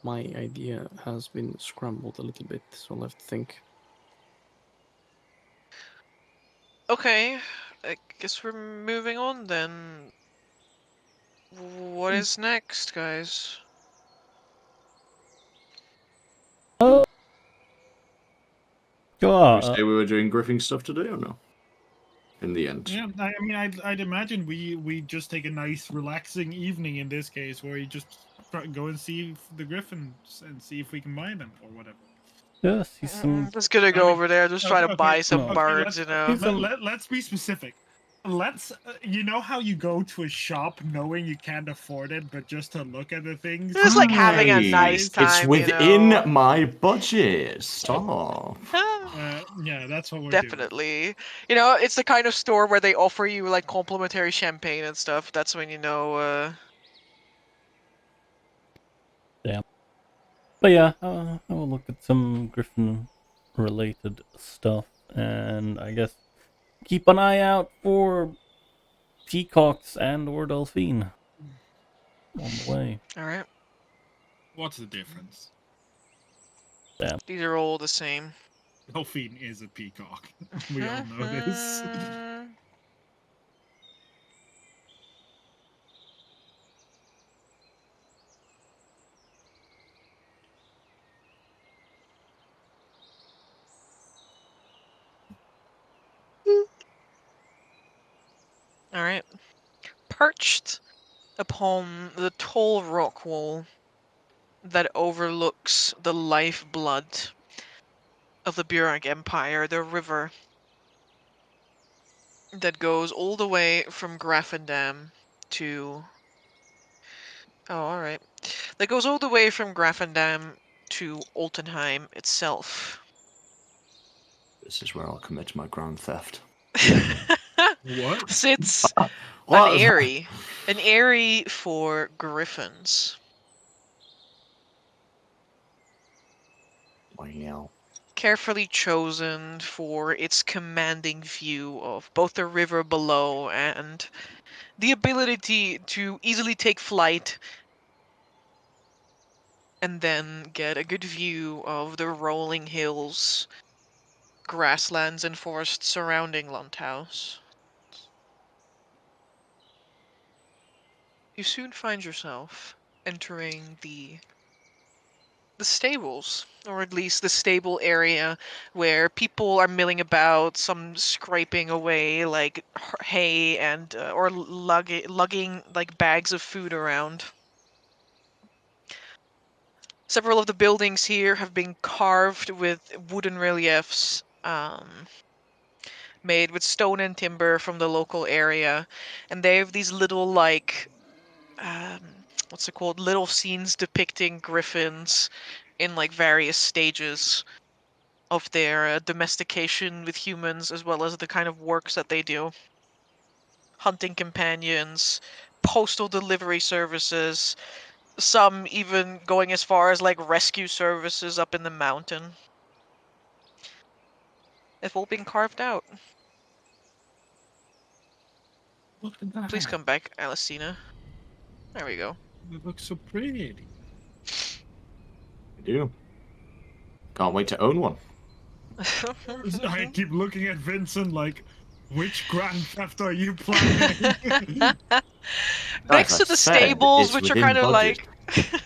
F: My idea has been scrambled a little bit, so I'll have to think.
C: Okay, I guess we're moving on then. What is next, guys?
E: Did
B: God,
E: we say we were doing griffing stuff today or no? In the end.
D: Yeah, I mean, I'd imagine we just take a nice, relaxing evening in this case, where you just go and see the griffins and see if we can buy them or whatever.
B: yeah, see some.
C: Just gonna go over there, just try to
D: Okay,
C: buy some
B: okay,
C: birds, you know.
D: Let's be specific. Let's, you know how you go to a shop knowing you can't afford it, but just to look at the things.
C: Just like having a
E: Hey,
C: nice time.
E: it's within
C: you know?
E: my budget. Stop.
D: Yeah, that's what we're
C: Definitely. You know, it's the kind of store where they offer you like complimentary champagne and stuff. That's when you know.
B: But yeah, I will look at some Griffin-related stuff, and I guess keep an eye out for peacocks and/or delphine on the way.
C: All right.
D: What's the difference?
C: These are all the same.
D: Delphine is a peacock. We all know this.
C: All right. Perched upon the tall rock wall that overlooks the lifeblood of the Burak Empire, the river that goes all the way from Grafendam to... Oh, alright. That goes all the way from Grafendam to Altenheim itself.
E: This is where I'll commit my grand theft.
D: What?
C: Sits
E: What?
C: an eyrie for griffins.
E: Wow.
C: Carefully chosen for its commanding view of both the river below and the ability to easily take flight and then get a good view of the rolling hills, grasslands, and forests surrounding Landhaus. You soon find yourself entering the stables, or at least the stable area where people are milling about, some scraping away like hay and or lugging like bags of food around. Several of the buildings here have been carved with wooden reliefs, made with stone and timber from the local area, and they have these little what's it called? Little scenes depicting griffins in like various stages of their domestication with humans, as well as the kind of works that they do. Hunting companions, postal delivery services, some even going as far as like rescue services up in the mountain. They've all been carved out.
D: Look at that.
C: Please come back, Alicina. There we go.
D: It looks so pretty.
E: I do. Can't wait to own one.
D: I keep looking at Vincent like, which Grand Theft are you playing?
C: Next to
E: I
C: the
E: said
C: stables,
E: it's
C: which are
E: within
C: kind of
E: budget.
C: like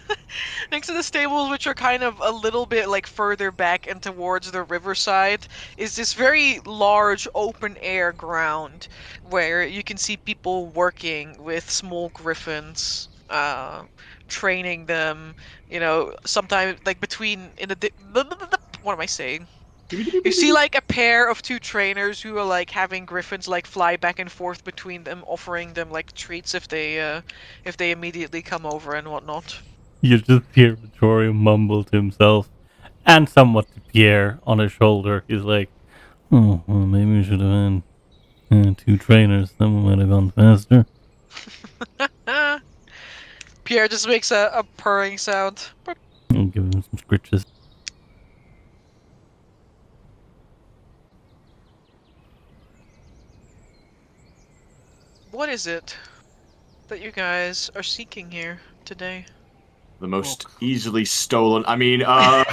C: next to the stables, which are kind of a little bit like further back and towards the riverside, is this very large open air ground where you can see people working with small griffins, training them. You know, sometimes like between in the what am I saying? You see like a pair of two trainers who are like having griffins like fly back and forth between them, offering them like treats if they immediately come over and whatnot.
B: You just hear Vittorio mumble to himself, and somewhat to Pierre on his shoulder. He's like, "Oh, well, maybe we should have had 2 trainers. Then we might have gone faster."
C: Pierre just makes a purring sound.
B: I'll give him some scritches.
C: What is it that you guys are seeking here today?
E: The most easily stolen. I mean, I'll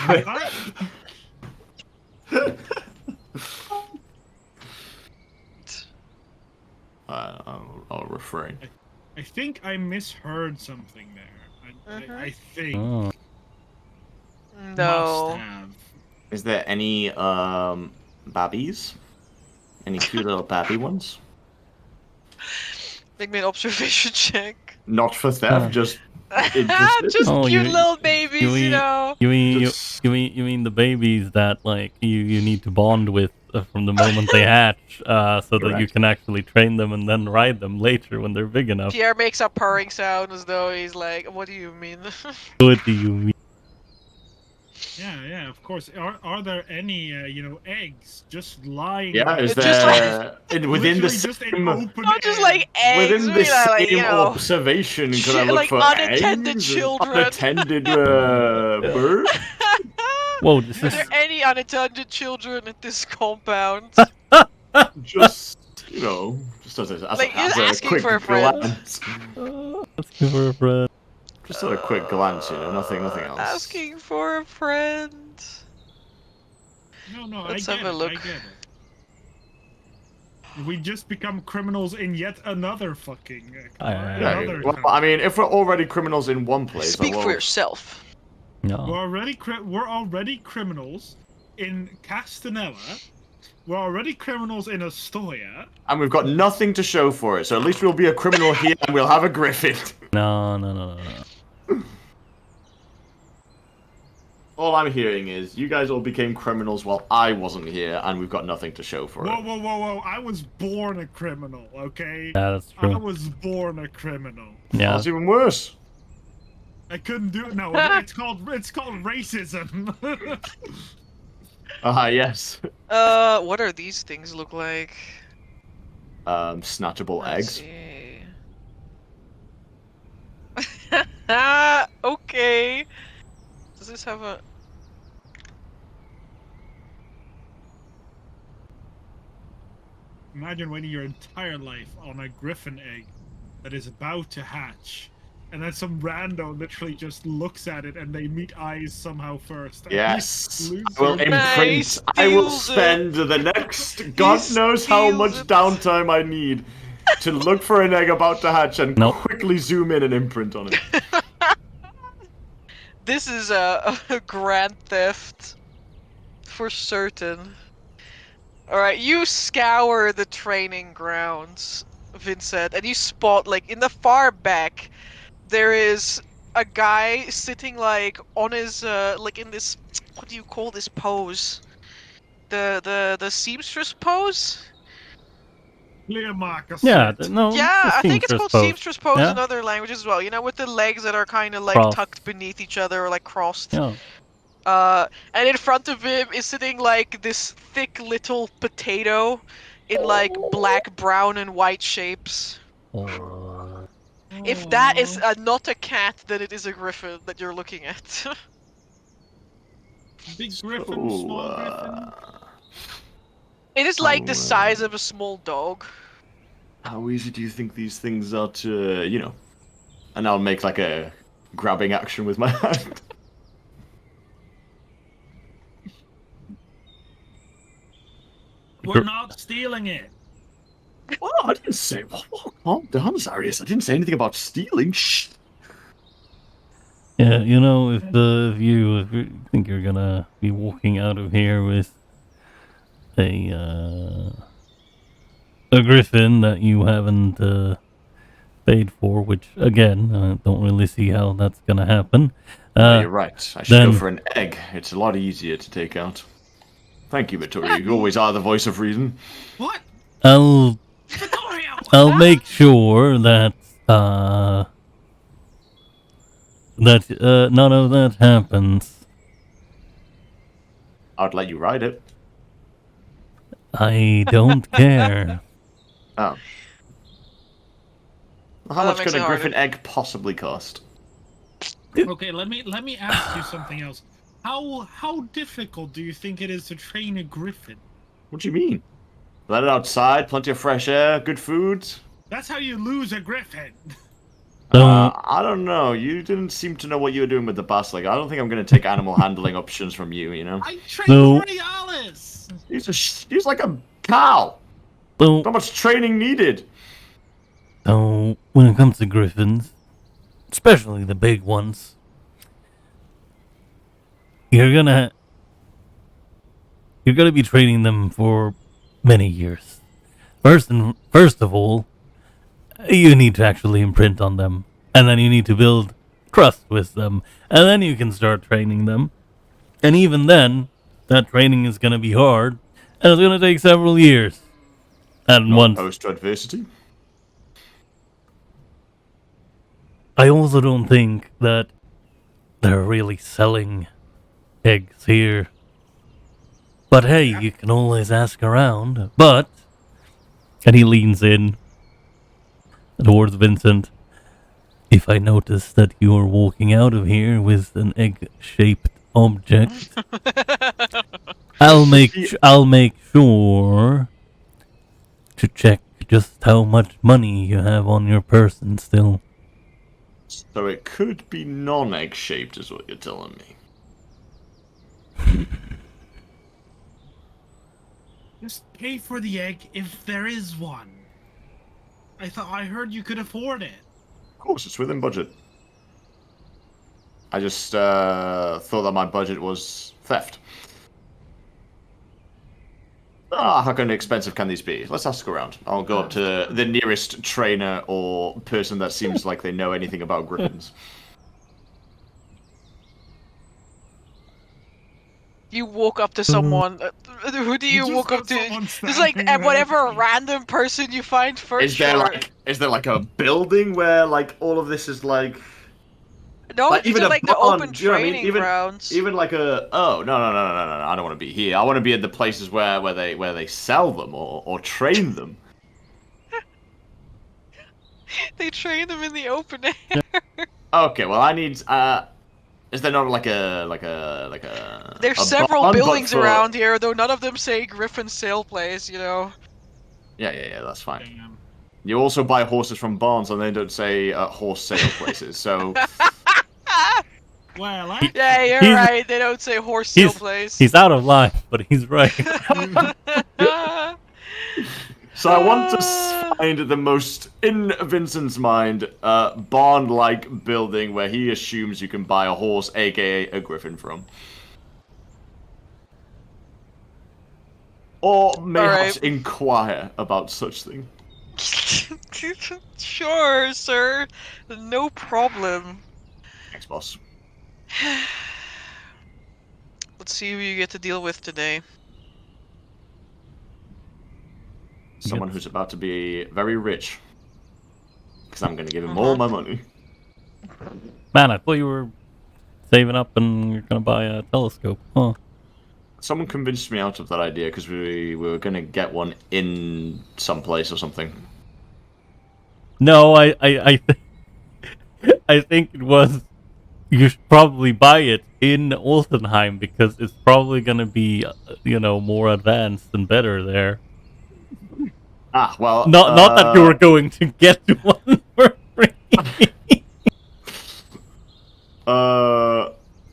E: refrain.
D: I think I misheard something there. I think.
B: Oh.
C: No.
D: Must have.
E: Is there any babbies? Any cute little babby ones?
C: Make me an observation check.
E: Not for theft, just interested.
C: Just
B: Oh,
C: cute
B: you-
C: little babies, you know.
B: You mean
E: Just-
B: you mean the babies that like you need to bond with from the moment they hatch, so that you
E: Correct.
B: can actually train them and then ride them later when they're big enough.
C: Pierre makes a purring sound as though he's like, "What do you mean?"
B: What do you mean?
D: Yeah, of course. Are there any eggs just lying?
E: Yeah, is
C: It's just
E: there within the
D: Literally just in
E: same
D: open
C: Not just
D: air.
C: like eggs,
E: within the
C: you know, like,
E: same
C: you know.
E: observation? Could I
C: Shit,
E: look
C: like
E: for
C: unattended
E: eggs?
C: children.
E: Unattended birds?
B: Whoa, this
C: Are
B: is
C: there any unattended children at this compound?
E: Just just as
C: Like, you're
E: a
C: asking
E: quick
C: for a friend.
E: glance.
B: asking for a friend.
E: Just at a quick glance, nothing else.
C: Asking for a friend.
D: No,
C: Let's
D: I
C: have
D: get
C: a
D: it.
C: look.
D: I get it. We just become criminals in yet another fucking.
B: Yeah,
D: Another.
E: Well, I mean, if we're already criminals in one place,
C: Speak
E: well,
C: for yourself.
D: We're
B: No.
D: already criminals in Castanella. We're already criminals in Astoria.
E: and we've got nothing to show for it, so at least we'll be a criminal here and we'll have a griffin.
B: No.
E: All I'm hearing is you guys all became criminals while I wasn't here, and we've got nothing to show for it.
D: Whoa! I was born a criminal. Okay.
B: Yeah, that's
D: I
B: true.
D: was born a criminal.
B: Yeah.
E: That's even worse.
D: I couldn't do it. No, it's called racism.
E: Yes.
C: What are these things look like?
E: Snatchable
C: Let's
E: eggs.
C: see. Okay. Does this have a...
D: Imagine waiting your entire life on a griffin egg that is about to hatch, and then some rando literally just looks at it and they meet eyes somehow first. And
E: Yes.
D: he
E: I will
D: loses-
C: Nice.
E: imprint. I will
C: Steals it.
E: spend the next God knows how
C: steals
E: much
C: it.
E: downtime I need to look for an egg about to hatch and
B: Nope.
E: quickly zoom in and imprint on it.
C: This is a grand theft. For certain. Alright, you scour the training grounds, Vincent, and you spot, like, in the far back, there is a guy sitting, like, on his, like, in this, what do you call this pose? The seamstress pose?
D: Clear marker.
B: Yeah,
D: set.
B: no.
C: Yeah,
B: the
C: I think it's
B: seamstress
C: called
B: pose.
C: seamstress pose
B: Yeah?
C: in other languages as well. You know, with the legs that are kind of like
B: Crossed.
C: tucked beneath each other or like crossed.
B: Yeah.
C: And in front of him is sitting like this thick little potato in like black, brown, and white shapes.
B: Oh.
C: If that is not a cat, then it is a griffin that you're looking at.
D: Big griffin,
E: So,
D: small griffin.
C: It is like the size of a small dog.
E: how easy do you think these things are to, And I'll make like a grabbing action with my hand.
D: We're not stealing it.
E: Well, I didn't say. Calm down, Zarius. I didn't say anything about stealing. Shh.
B: Yeah, if you think you're gonna be walking out of here with a griffin that you haven't paid for, which again, I don't really see how that's gonna happen.
E: You're right. I should
B: then-
E: go for an egg. It's a lot easier to take out. Thank you, Vittorio. You always are the voice of reason.
D: What?
B: I'll make sure that none of that happens.
E: I'd let you ride it.
B: I don't care.
E: Oh. How
C: that
E: much
C: makes
E: could a
C: it
E: griffin
C: harder.
E: egg possibly cost?
D: Okay, let me ask you something else. How difficult do you think it is to train a griffin?
E: What do you mean? Let it outside, plenty of fresh air, good food.
D: That's how you lose a griffin.
E: I don't know. You didn't seem to know what you were doing with the basilisk. I don't think I'm going to take animal handling options from you.
D: I trained
B: No.
D: Borealis.
E: He's like a cow.
B: So,
E: Not much training needed.
B: so when it comes to griffins, especially the big ones, you're gonna be training them for many years. First of all, you need to actually imprint on them, and then you need to build trust with them, and then you can start training them. And even then, that training is gonna be hard, and it's gonna take several years. And
E: Not
B: once
E: opposed to adversity.
B: I also don't think that they're really selling eggs here. But hey, you can always ask around. But, and he leans in towards Vincent. If I notice that you are walking out of here with an egg-shaped object, I'll make sure to check just how much money you have on your person still.
E: So it could be non-egg shaped, is what you're telling me.
D: Just pay for the egg if there is one. I heard you could afford it.
E: Of course, it's within budget. I just thought that my budget was theft. How kind of expensive can these be? Let's ask around. I'll go up to the nearest trainer or person that seems like they know anything about griffins.
C: You walk up to someone. Who do you
D: just
C: walk up
D: got
C: to?
D: someone
C: Just like
D: standing there.
C: whatever random person you find first.
E: Is there
C: sure.
E: like a building where like all of this is like
C: No,
E: like,
C: these
E: even
C: are
E: a
C: like the
E: barn,
C: open
E: do you know what I mean?
C: training grounds.
E: Even like a no, I don't want to be here. I want to be at the places where they sell them or train them.
C: They train them in the open air.
E: Okay, well I need is there not like a
C: There's
E: a
C: several
E: barn, but
C: buildings
E: for-
C: around here, though none of them say Griffin Sale Place. You know.
E: Yeah, that's fine.
D: Damn.
E: You also buy horses from barns and they don't say horse sale places. So
D: Well,
C: Yeah, you're
B: He's-
C: right. They don't say horse sale
B: He's,
C: place.
B: he's out of line, but he's right.
E: So I want to find the most, in Vincent's mind, barn-like building where he assumes you can buy a horse, aka a griffin, from. Or mayhaps inquire about such thing.
C: Sure, sir. No problem.
E: Thanks, boss.
C: Let's see who you get to deal with today.
E: someone who's about to be very rich. Because I'm going to give him
C: Uh-huh.
E: all my money.
B: Man, I thought you were saving up and you're gonna buy a telescope. Huh?
E: Someone convinced me out of that idea because we were going to get one in some place or something.
B: No, I think it was. You should probably buy it in Olsenheim because it's probably gonna be, more advanced and better there.
E: Ah, well.
B: Not that you were going to get one for free.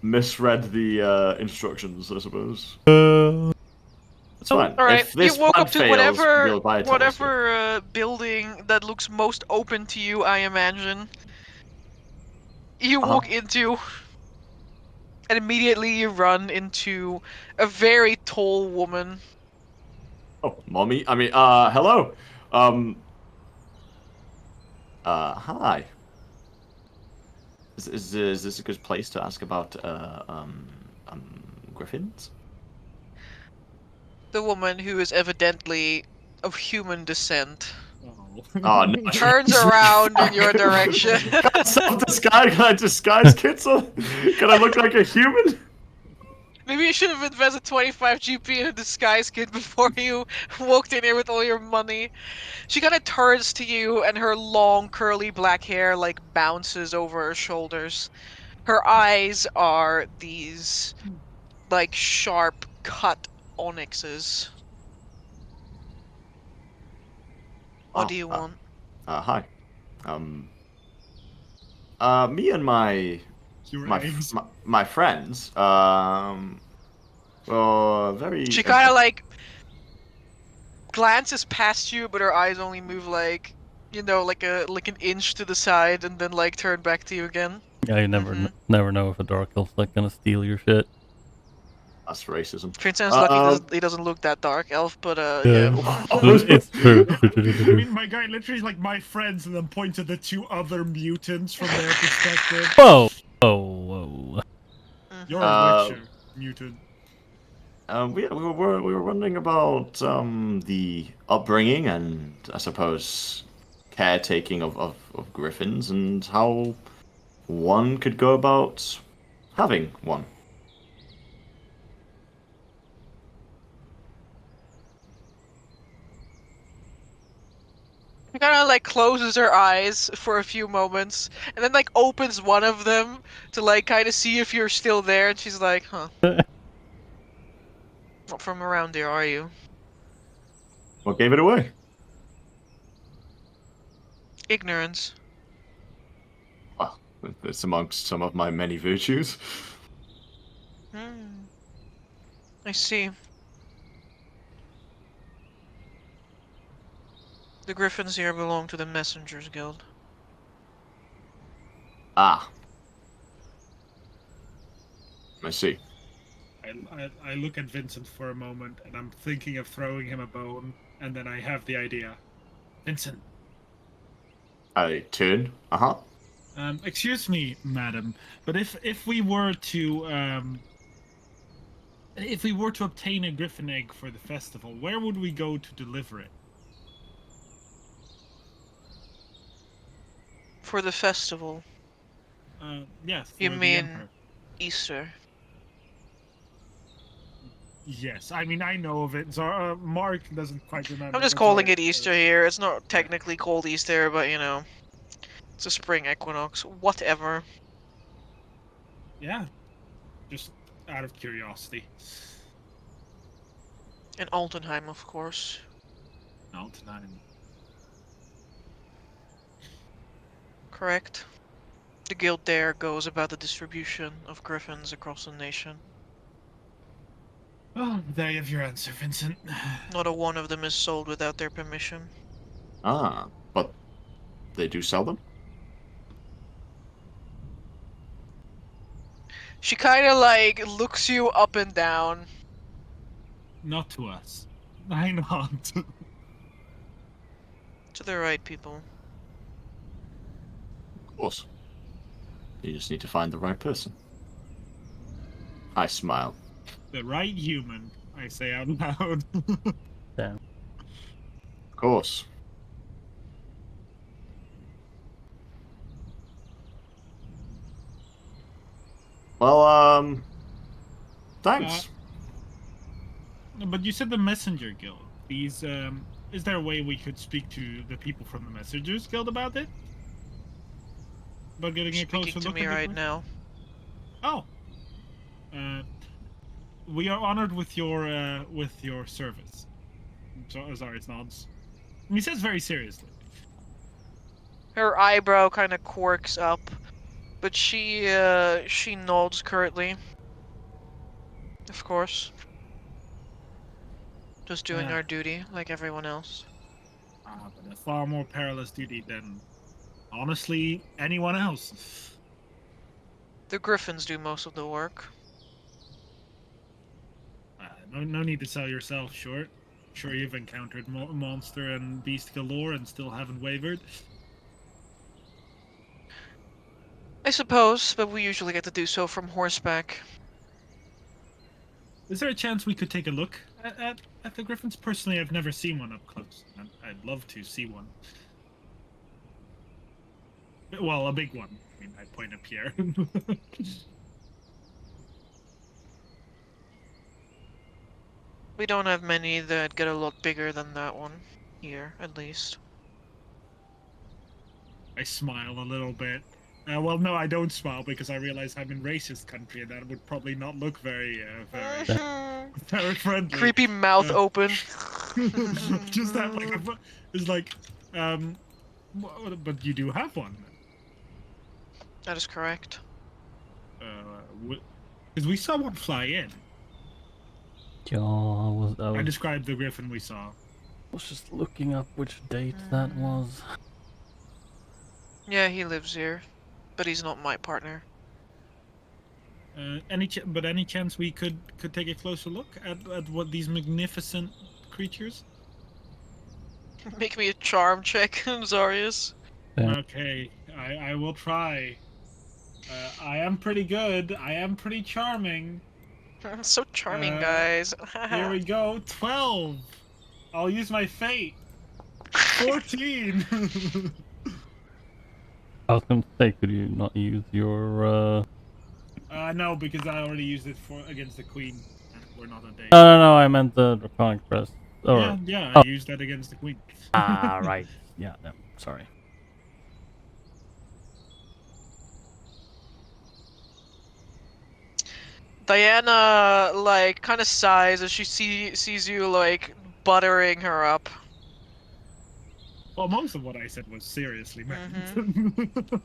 E: Misread the instructions, I suppose. It's fine.
C: All right,
E: If this
C: you woke
E: plan
C: up to
E: fails, we'll buy a telescope.
C: whatever building that looks most open to you, I imagine. You
E: Uh-huh.
C: walk into, and immediately you run into a very tall woman.
E: Oh, mommy. I mean, hello. Hi. Is this a good place to ask about griffins?
C: The woman, who is evidently of human descent,
E: Oh no!
C: turns around in your direction.
E: Can I self-disguise? Can I disguise Kitzel? Can I look like a human?
C: Maybe you should have invested 25 GP in a disguise kit before you walked in here with all your money. She kind of turns to you, and her long, curly black hair like bounces over her shoulders. Her eyes are these like sharp cut onyxes. What do you want?
E: Hi. Me and my friends, were very.
C: She kind of like glances past you, but her eyes only move like, like an inch to the side, and then like turn back to you again.
B: Yeah, you never know if a dark elf's like gonna steal your shit.
E: That's racism.
C: Vincent's lucky he doesn't look that dark elf, but
B: Yeah.
C: yeah.
B: It's true.
D: I mean, my guy literally is like my friends, and then pointed the two other mutants from their perspective.
B: Whoa, whoa.
D: You're a Witcher mutant.
E: We were wondering about the upbringing and I suppose caretaking of griffins and how one could go about having one.
C: She kind of like closes her eyes for a few moments, and then like opens one of them to like kind of see if you're still there, and she's like, "Huh? Not from around here, are you?"
E: What gave it away?
C: Ignorance.
E: Well, it's amongst some of my many virtues.
C: I see. The griffins here belong to the Messengers Guild.
E: Ah. I see.
D: I look at Vincent for a moment, and I'm thinking of throwing him a bone, and then I have the idea. Vincent.
E: I turn.
D: Excuse me, madam, but if we were to obtain a griffin egg for the festival, where would we go to deliver it?
C: For the festival.
D: Yes.
C: You
D: for the
C: mean
D: Emperor.
C: Easter?
D: Yes, I mean I know of it. So Mark doesn't quite remember.
C: I'm just
D: but
C: calling
D: Zara
C: it Easter here. It's not technically called Easter, but it's a spring equinox. Whatever.
D: Yeah, just out of curiosity.
C: In Altenheim, of course.
D: Altenheim.
C: Correct. The guild there goes about the distribution of griffins across the nation.
D: Oh, there you have your answer, Vincent.
C: Not a one of them is sold without their permission.
E: Ah, but they do sell them?
C: She kind of like looks you up and down.
D: Not to us. Why not?
C: To the right people.
E: Of course. You just need to find the right person. I smile.
D: The right human, I say out loud.
B: Damn.
E: course. Well, thanks.
D: But you said the Messenger Guild. These, is there a way we could speak to the people from the Messengers Guild about it? About getting a closer
C: Speaking to
D: look
C: me
D: at the
C: right
D: place?
C: now.
D: Oh. We are honored with your service. So, sorry, it's nods. And he says very seriously.
C: Her eyebrow kind of quirks up, but she nods curtly. Of course. Just doing our duty like everyone else.
D: But a far more perilous duty than, honestly, anyone else.
C: The griffins do most of the work.
D: No need to sell yourself short. Sure, you've encountered monster and beast galore and still haven't wavered.
C: I suppose, but we usually get to do so from horseback.
D: Is there a chance we could take a look at the griffins? Personally, I've never seen one up close, and I'd love to see one. Well, a big one. I mean, I point at Pierre.
C: We don't have many that get a lot bigger than that one. Here, at least.
D: I smile a little bit. Well, no, I don't smile because I realize I'm in racist country, and that would probably not look very very friendly.
C: Creepy mouth open.
D: Just that, like, it's like, but you do have one.
C: That is correct.
D: Because we saw one fly in.
B: Yeah,
D: I described the griffin we saw.
B: was just looking up which date that was.
C: Yeah, he lives here, but he's not my partner.
D: Any chance we could take a closer look at what these magnificent creatures?
C: Make me a charm check, Zarius.
B: Yeah.
D: Okay, I will try. I am pretty good. I am pretty charming.
C: So charming, guys.
D: Here we go. 12. I'll use my fate. 14.
B: I was gonna say, could you not use your
D: No, because I already used it against the queen. And we're not a day.
B: No, I meant the draconic crest. Or...
D: Yeah, I used that against the queen.
B: right. Yeah, no, sorry.
C: Diana, like, kind of sighs as she sees you, like, buttering her up.
D: Well, most of what I said was seriously meant.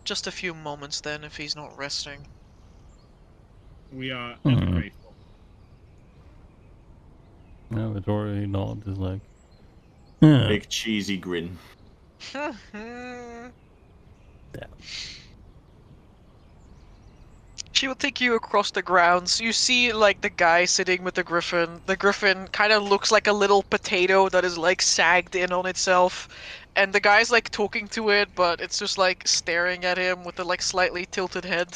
C: Just a few moments then, if he's not resting.
D: We are ever grateful.
B: Yeah, Vittoria nods is like...
E: Big cheesy grin.
B: Yeah.
C: She will take you across the grounds. You see, like, the guy sitting with the griffin. The griffin kind of looks like a little potato that is, like, sagged in on itself. And the guy's, like, talking to it, but it's just, like, staring at him with a, like, slightly tilted head.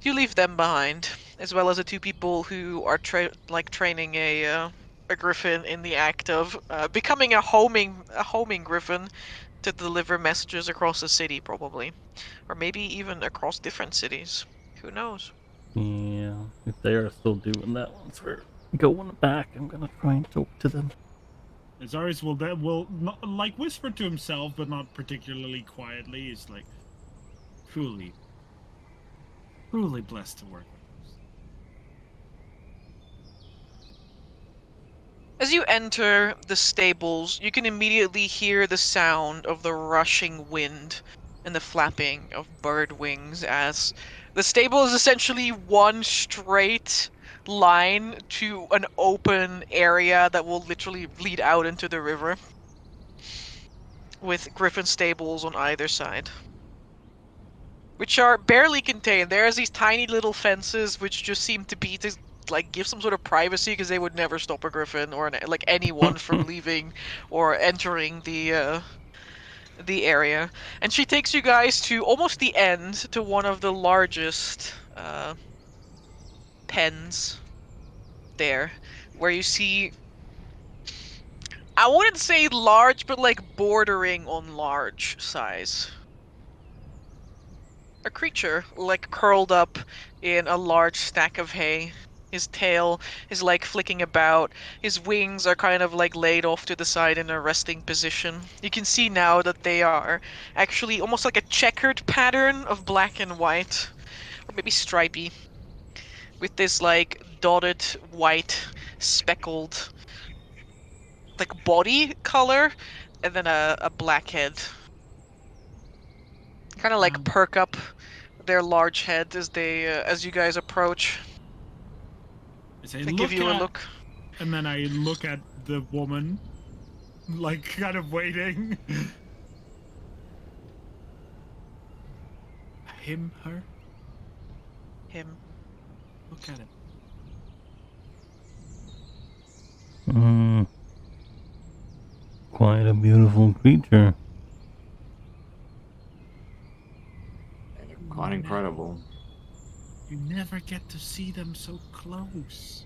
C: You leave them behind, as well as the two people who are, training a griffin in the act of becoming a homing griffin to deliver messages across the city, probably. Or maybe even across different cities. Who knows?
B: Yeah, if they are still doing that once we're going back, I'm gonna try and talk to them.
D: Azarius will not, like, whisper to himself, but not particularly quietly. He's like, truly blessed to work with us.
C: As you enter the stables, you can immediately hear the sound of the rushing wind and the flapping of bird wings, as the stable is essentially one straight line to an open area that will literally lead out into the river, with griffin stables on either side, which are barely contained. There's these tiny little fences which just seem to be to, like, give some sort of privacy, because they would never stop a griffin or like anyone from leaving or entering the area. And she takes you guys to almost the end, to one of the largest pens there. where you see, I wouldn't say large, but like bordering on large size. A creature, like curled up in a large stack of hay. His tail is like flicking about. His wings are kind of like laid off to the side in a resting position. You can see now that they are actually almost like a checkered pattern of black and white, or maybe stripy, with this like dotted white speckled like body color and then a black head. Kind of like perk up their large head as they as you guys approach.
D: I say,
C: They give you a look.
D: and then I look at the woman, like kind of waiting. Him, her?
C: Him.
D: Look at it.
B: Quite a beautiful creature.
E: Quite incredible.
D: You never get to see them so close.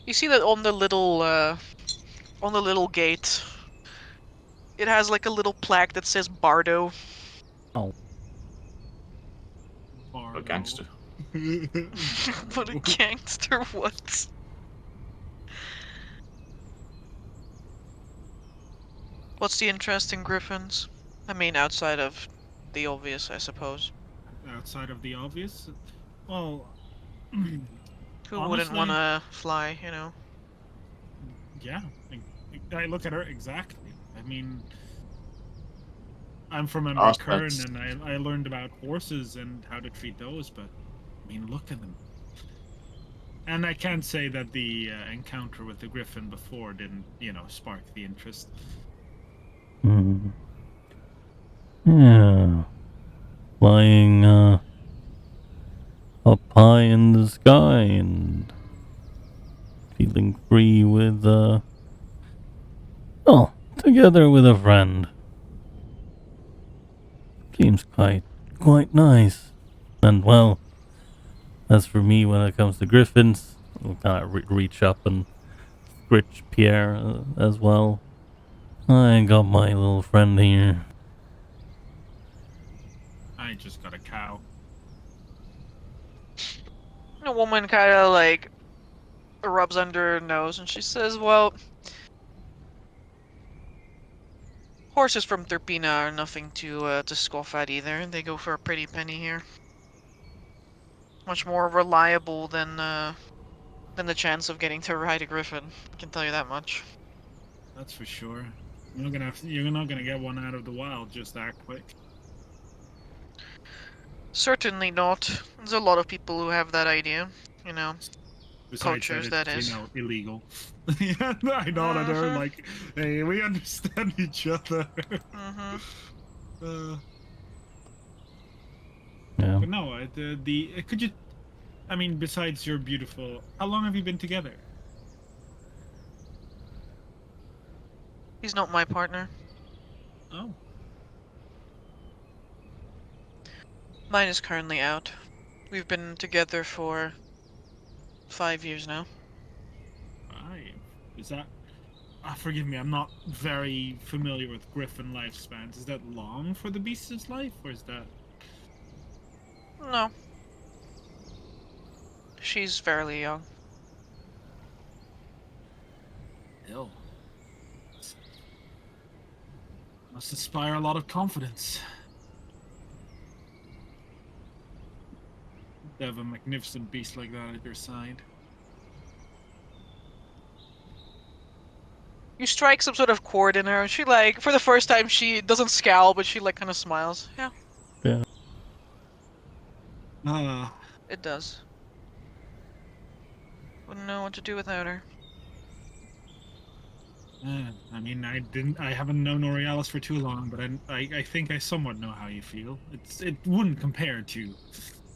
C: You see that on the little gate, it has like a little plaque that says Bardo.
B: Oh.
E: A gangster.
C: What a gangster! What? What's the interest in griffins? I mean, outside of the obvious, I suppose.
D: Outside of the obvious? Well,
C: Who wouldn't want to fly, you know?
D: Yeah, I look at her exactly. I mean, I'm from Kern, and I learned about horses and how to treat those, but I mean, look at them. And I can't say that the encounter with the griffin before didn't, spark the interest.
B: Yeah. Flying up high in the sky and feeling free with, together with a friend. Seems quite nice. And well, as for me, when it comes to griffins, I'll kind of reach up and scritch Pierre as well. I got my little friend here.
D: I just got a cow.
C: A woman kind of like rubs under her nose and she says, well, horses from Terpina are nothing to scoff at either. They go for a pretty penny here. Much more reliable than the chance of getting to ride a griffin. I can tell you that much.
D: That's for sure. You're not gonna get one out of the wild just that quick.
C: Certainly not. There's a lot of people who have that idea, you know.
D: Besides
C: Poachers,
D: that
C: that
D: it's,
C: is.
D: Illegal. Yeah, I nodded at her like, hey, we understand each other.
B: Yeah.
D: But no, could you? I mean, besides you're beautiful, how long have you been together?
C: He's not my partner.
D: Oh.
C: Mine is currently out. We've been together for 5 years now.
D: 5? Is that... forgive me, I'm not very familiar with griffin lifespans. Is that long for the beast's life, or is that...
C: No. She's fairly young.
D: Ill. Must inspire a lot of confidence. To have a magnificent beast like that at your side.
C: You strike some sort of chord in her, and she like, for the first time, she doesn't scowl, but she like kind of smiles. Yeah.
B: Yeah.
C: It does. Wouldn't know what to do without her.
D: I mean, I haven't known Aurealis for too long, but I think I somewhat know how you feel. It wouldn't compare to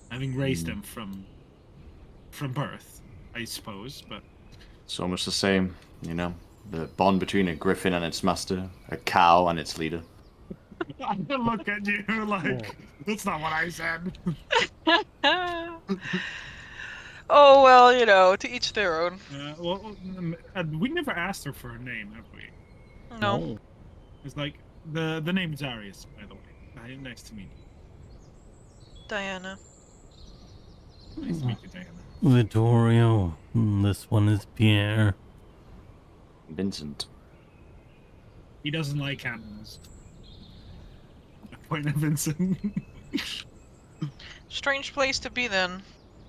D: having raised them from birth, I suppose, but...
E: It's almost the same, the bond between a griffin and its master, a cow and its leader.
D: I look at you like, that's not what I said.
C: Oh, well, you know, to each their own.
D: We never asked her for her name, have we?
C: No.
D: It's like, the name is Arius, by the way. Nice to meet you.
C: Diana.
D: Nice to meet you, Diana.
B: Vittorio. This one is Pierre.
E: Vincent.
D: He doesn't like animals. Point at Vincent.
C: Strange place to be then,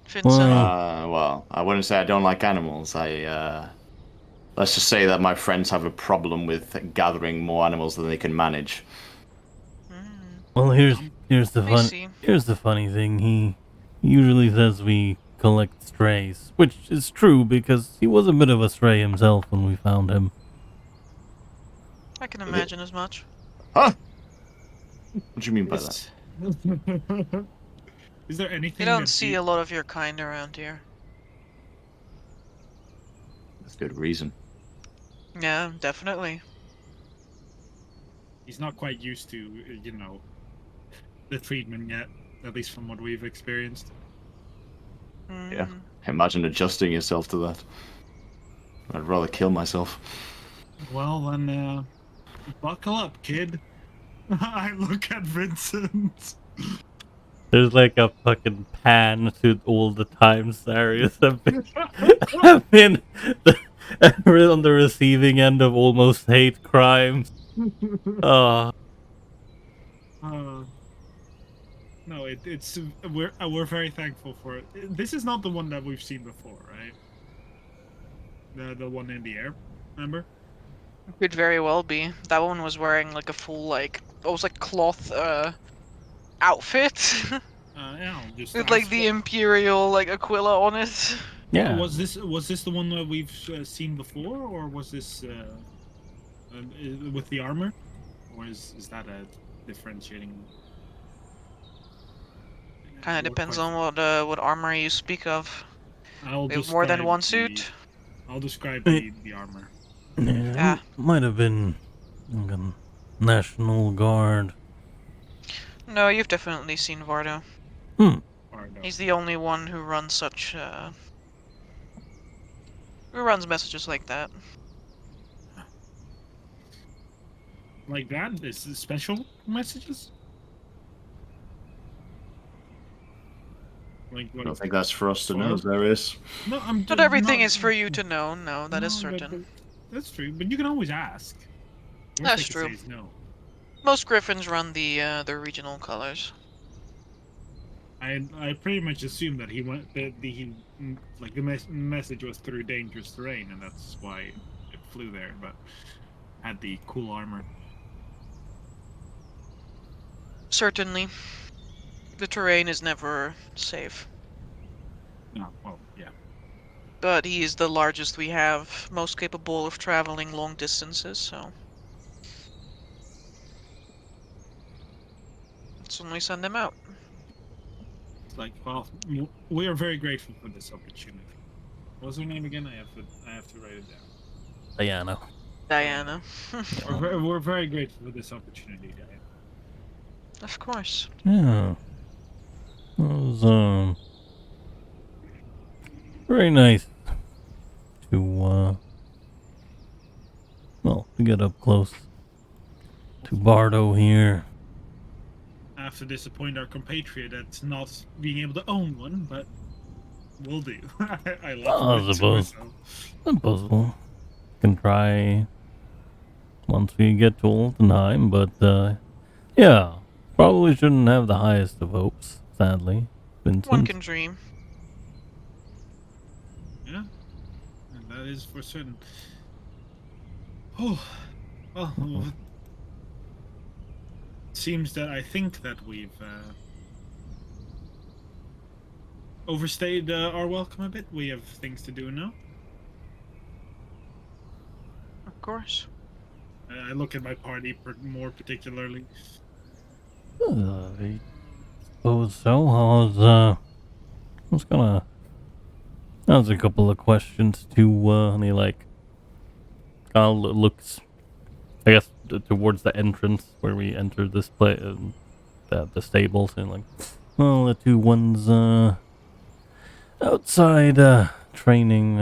C: Vincent.
E: Well, I wouldn't say I don't like animals. Let's just say that my friends have a problem with gathering more animals than they can manage.
B: Well, here's the
C: I
B: fun.
C: see.
B: Here's the funny thing. He usually says we collect strays, which is true because he was a bit of a stray himself when we found him.
C: I can imagine as much.
E: Huh? What do you mean by that?
D: Is there anything
C: You don't
D: that
C: see a lot of your kind around here.
E: That's good reason.
C: Yeah, definitely.
D: He's not quite used to, you know, the treatment yet, at least from what we've experienced.
E: Yeah. Imagine adjusting yourself to that. I'd rather kill myself.
D: Well, then, buckle up, kid. I look at Vincent.
B: There's like a fucking pan to all the times Arius have been on the receiving end of almost hate crimes.
D: No, it's we're very thankful for it. This is not the one that we've seen before, right? The one in the air, remember?
C: Could very well be. That one was wearing like a full almost like cloth outfit.
D: Yeah, I'll just
C: with like the Imperial Aquila on it.
B: Yeah.
D: Was this the one that we've seen before, or was this with the armor, or is that a differentiating?
C: Kind of depends on what armor you speak of.
D: I'll
C: We have more than
D: describe
C: one suit.
D: I'll describe the armor.
B: Yeah, might have been like a National Guard.
C: No, you've definitely seen Vardo.
B: Hmm.
C: He's the only one who runs such who runs messages like that.
D: Like that? Is special messages?
E: I don't think that's for us to know, Arius.
D: No,
C: Not everything is for you to know. No, that is certain.
D: That's true, but you can always ask.
C: That's true.
D: No.
C: Most Griffins run the regional colors.
D: I pretty much assumed that the message was through dangerous terrain, and that's why it flew there. But had the cool armor.
C: Certainly, the terrain is never safe.
D: No, well, yeah.
C: But he is the largest we have, most capable of traveling long distances. So let's only send him out.
D: Like, well, we are very grateful for this opportunity. What's her name again? I have to write it down.
C: Diana.
D: We're very grateful for this opportunity, Diana.
C: Of course.
B: Yeah. It was very nice to to get up close to Bardo here.
D: I have to disappoint our compatriot that's not being able to own one, but we'll do. I love it.
B: I suppose we'll can try once we get to Altenheim, but yeah, probably shouldn't have the highest of hopes, sadly. Vincent.
C: One can dream.
D: Yeah, and that is for certain. Oh, well, seems that I think that we've overstayed our welcome a bit. We have things to do now.
C: Of course.
D: I look at my party more particularly.
B: I suppose so. How's a couple of questions to and he Kyle looks, I guess, towards the entrance where we entered this place, the stables, and like, well, the two ones outside training.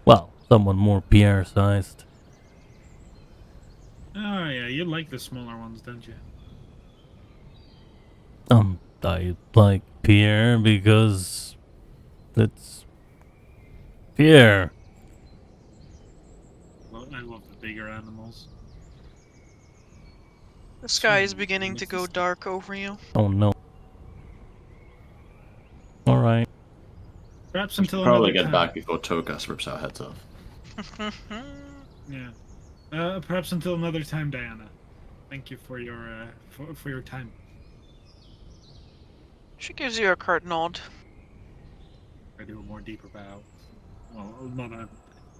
B: Well, someone more Pierre-sized.
D: Oh yeah, you like the smaller ones, don't you?
B: I like Pierre because it's Pierre.
D: Well, I love the bigger animals.
C: The sky is beginning to go dark over you.
B: Oh no. All right.
D: Perhaps
E: We should
D: until
E: probably
D: another
E: get
D: time.
E: back before Togas rips our heads off.
D: Yeah. Perhaps until another time, Diana. Thank you for your for your time.
C: She gives you a curt nod.
D: I do a more deeper bow. Well, not a.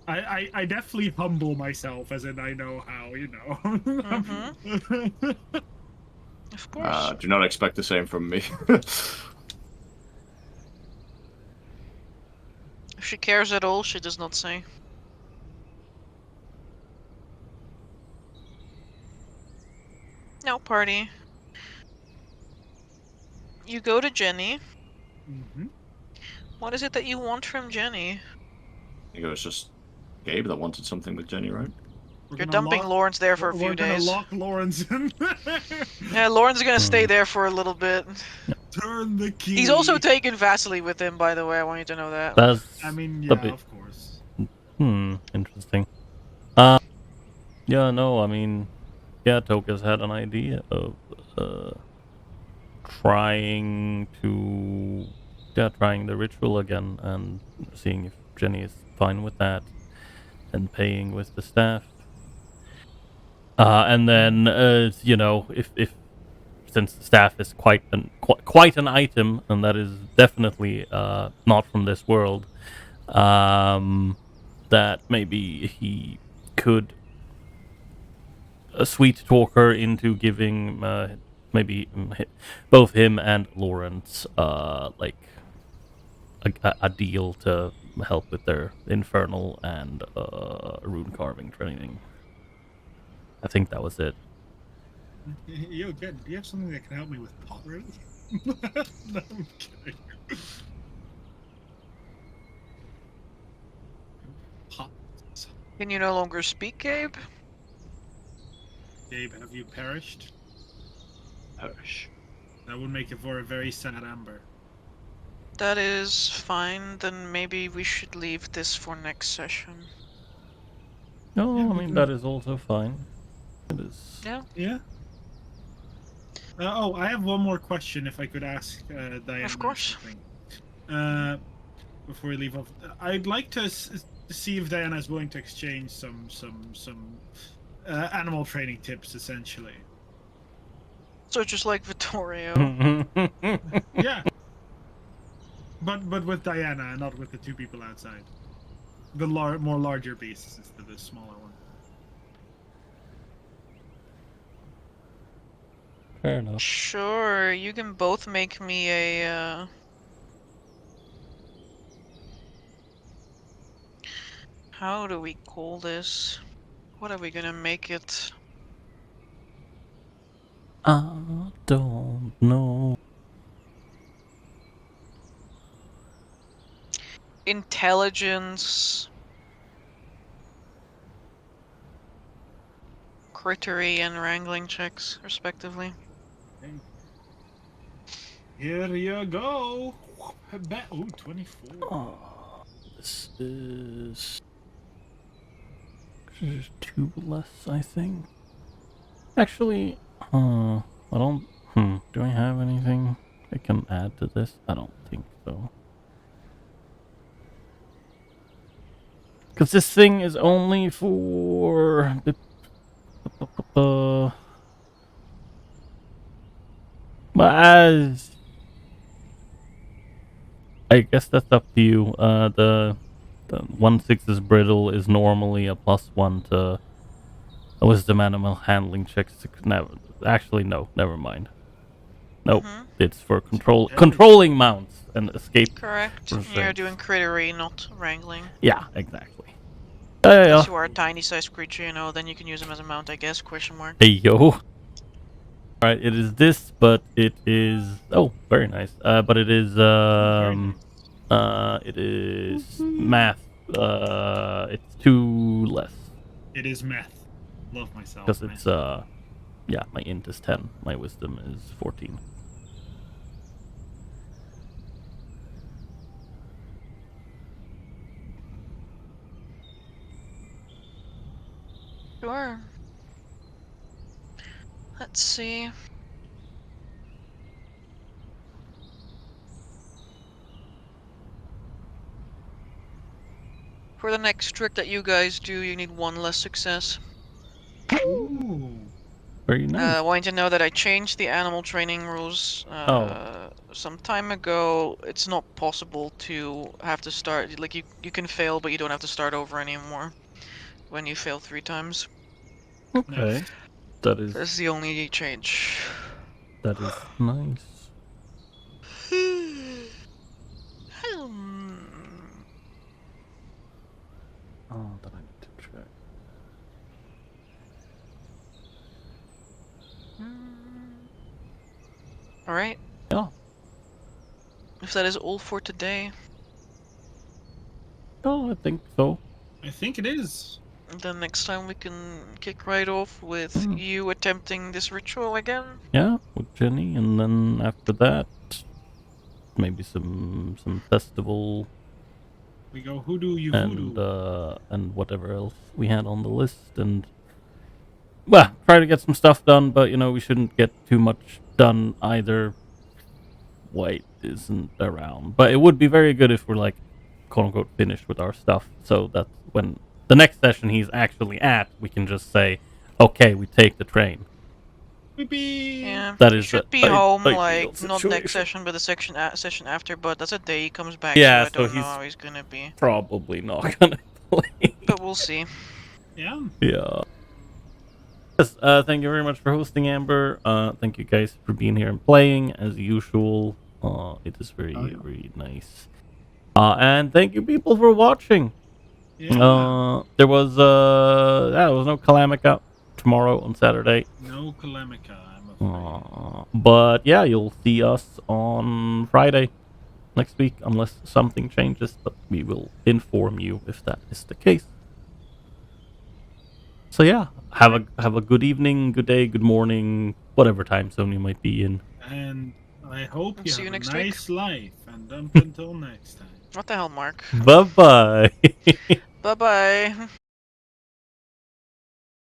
D: I definitely humble myself, as in I know how, you know.
C: Of course.
E: Do not expect the same from me.
C: If she cares at all, she does not say. No, party. You go to Jenny. What is it that you want from Jenny?
E: I think it was just Gabe that wanted something with Jenny, right?
C: You're dumping Lawrence there for a few days.
D: We're gonna lock Lawrence in.
C: Yeah, Lawrence is gonna stay there for a little bit.
D: Turn the key.
C: He's also taking Vasily with him, by the way. I want you to know that.
B: That's.
D: I mean,
B: a
D: yeah,
B: bit-
D: of course.
B: Interesting. Yeah, no, I mean, yeah, Toka's had an idea of trying the ritual again and seeing if Jenny is fine with that and paying with the staff. And then, you know, if since the staff is quite an item, and that is definitely not from this world, that maybe he could sweet talk her into giving maybe both him and Lawrence like a deal to help with their infernal and rune carving training. I think that was it.
D: Yo, Jen, do you have something that can help me with pottery? No, I'm kidding. Pots.
C: Can you no longer speak, Gabe?
D: Gabe, have you perished?
E: Perish.
D: That would make it for a very sad Amber.
C: That is fine. Then maybe we should leave this for next session.
B: No,
D: Yeah,
B: I
D: we
B: mean
D: can-
B: that is also fine. It is.
C: Yeah.
D: Yeah. Oh, I have one more question, if I could ask Diana.
C: Of course.
D: Something. Before we leave off, I'd like to see if Diana is willing to exchange some animal training tips, essentially.
C: So just like Vittorio.
D: Yeah. But with Diana, and not with the two people outside. The more larger beasts instead of the smaller one.
B: Fair enough.
C: Sure, you can both make me a how do we call this? What are we gonna make it?
B: I don't know.
C: Intelligence, crittery, and wrangling checks, respectively.
D: Here you go. Ooh, 24.
B: This is 2 less, I think. Actually, I don't. Do I have anything I can add to this? I don't think so. Because this thing is only for as I guess that's up to you. The 1/6's brittle is normally a +1 to a wisdom animal handling checks. Actually, no, never mind. Nope, it's for controlling mounts and escape.
C: Correct.
B: Perfect.
C: You're doing crittery, not wrangling.
B: Yeah, exactly. Yeah.
C: Unless you are a tiny sized creature, you know, then you can use them as a mount, I guess, question mark.
B: Hey, yo. Alright, it is this, but it is... Oh, very nice. But it is,
D: Very nice.
B: it is math. It's 2 less.
D: It is math. Love myself.
B: Because
D: man.
B: it's, yeah, my int is 10. My wisdom is 14.
C: Sure. Let's see. For the next trick that you guys do, you need 1 less success.
D: Ooh.
B: Very nice.
C: I want you to know that I changed the animal training rules some time ago. It's not possible to have to start, like you can fail, but you don't have to start over anymore when you fail 3 times.
B: Okay. That is...
C: That's the only change.
B: That is nice. Oh, that I need to check.
C: Alright.
B: Yeah.
C: If that is all for today,
B: Oh, I think so.
D: I think it is.
C: then next time we can kick right off with
B: Hmm.
C: you attempting this ritual again.
B: Yeah, with Jenny, and then after that, maybe some festival
D: We go hoodoo, you
B: and
D: voodoo.
B: and whatever else we had on the list, and well, try to get some stuff done. But you know, we shouldn't get too much done either. White isn't around, but it would be very good if we're like, quote unquote, finished with our stuff, so that when the next session he's actually at, we can just say, okay, we take the train.
D: Beep.
C: Yeah,
B: That
C: he
B: is
C: should
B: the
C: be home,
B: ideal
C: like, not next
B: situation.
C: session, but the session after, but that's a day he comes back,
B: Yeah,
C: so I
B: so
C: don't know
B: he's-
C: how he's gonna be.
B: Probably not gonna play.
C: But we'll see.
D: Yeah.
B: Yeah. Yes, thank you very much for hosting, Amber. Thank you guys for being here and playing as usual. It is very, very nice. And thank you people for watching.
D: Yeah.
B: There was no Calamica tomorrow on Saturday.
D: No Calamica, I'm afraid.
B: But yeah, you'll see us on Friday next week unless something changes, but we will inform you if that is the case. So yeah, have a good evening, good day, good morning, whatever time zone you might be in.
D: And I hope you
C: See
D: have
C: you
D: a
C: next week.
D: nice life. And up until next time.
C: What the hell, Mark?
B: Bye bye.
C: Bye-bye.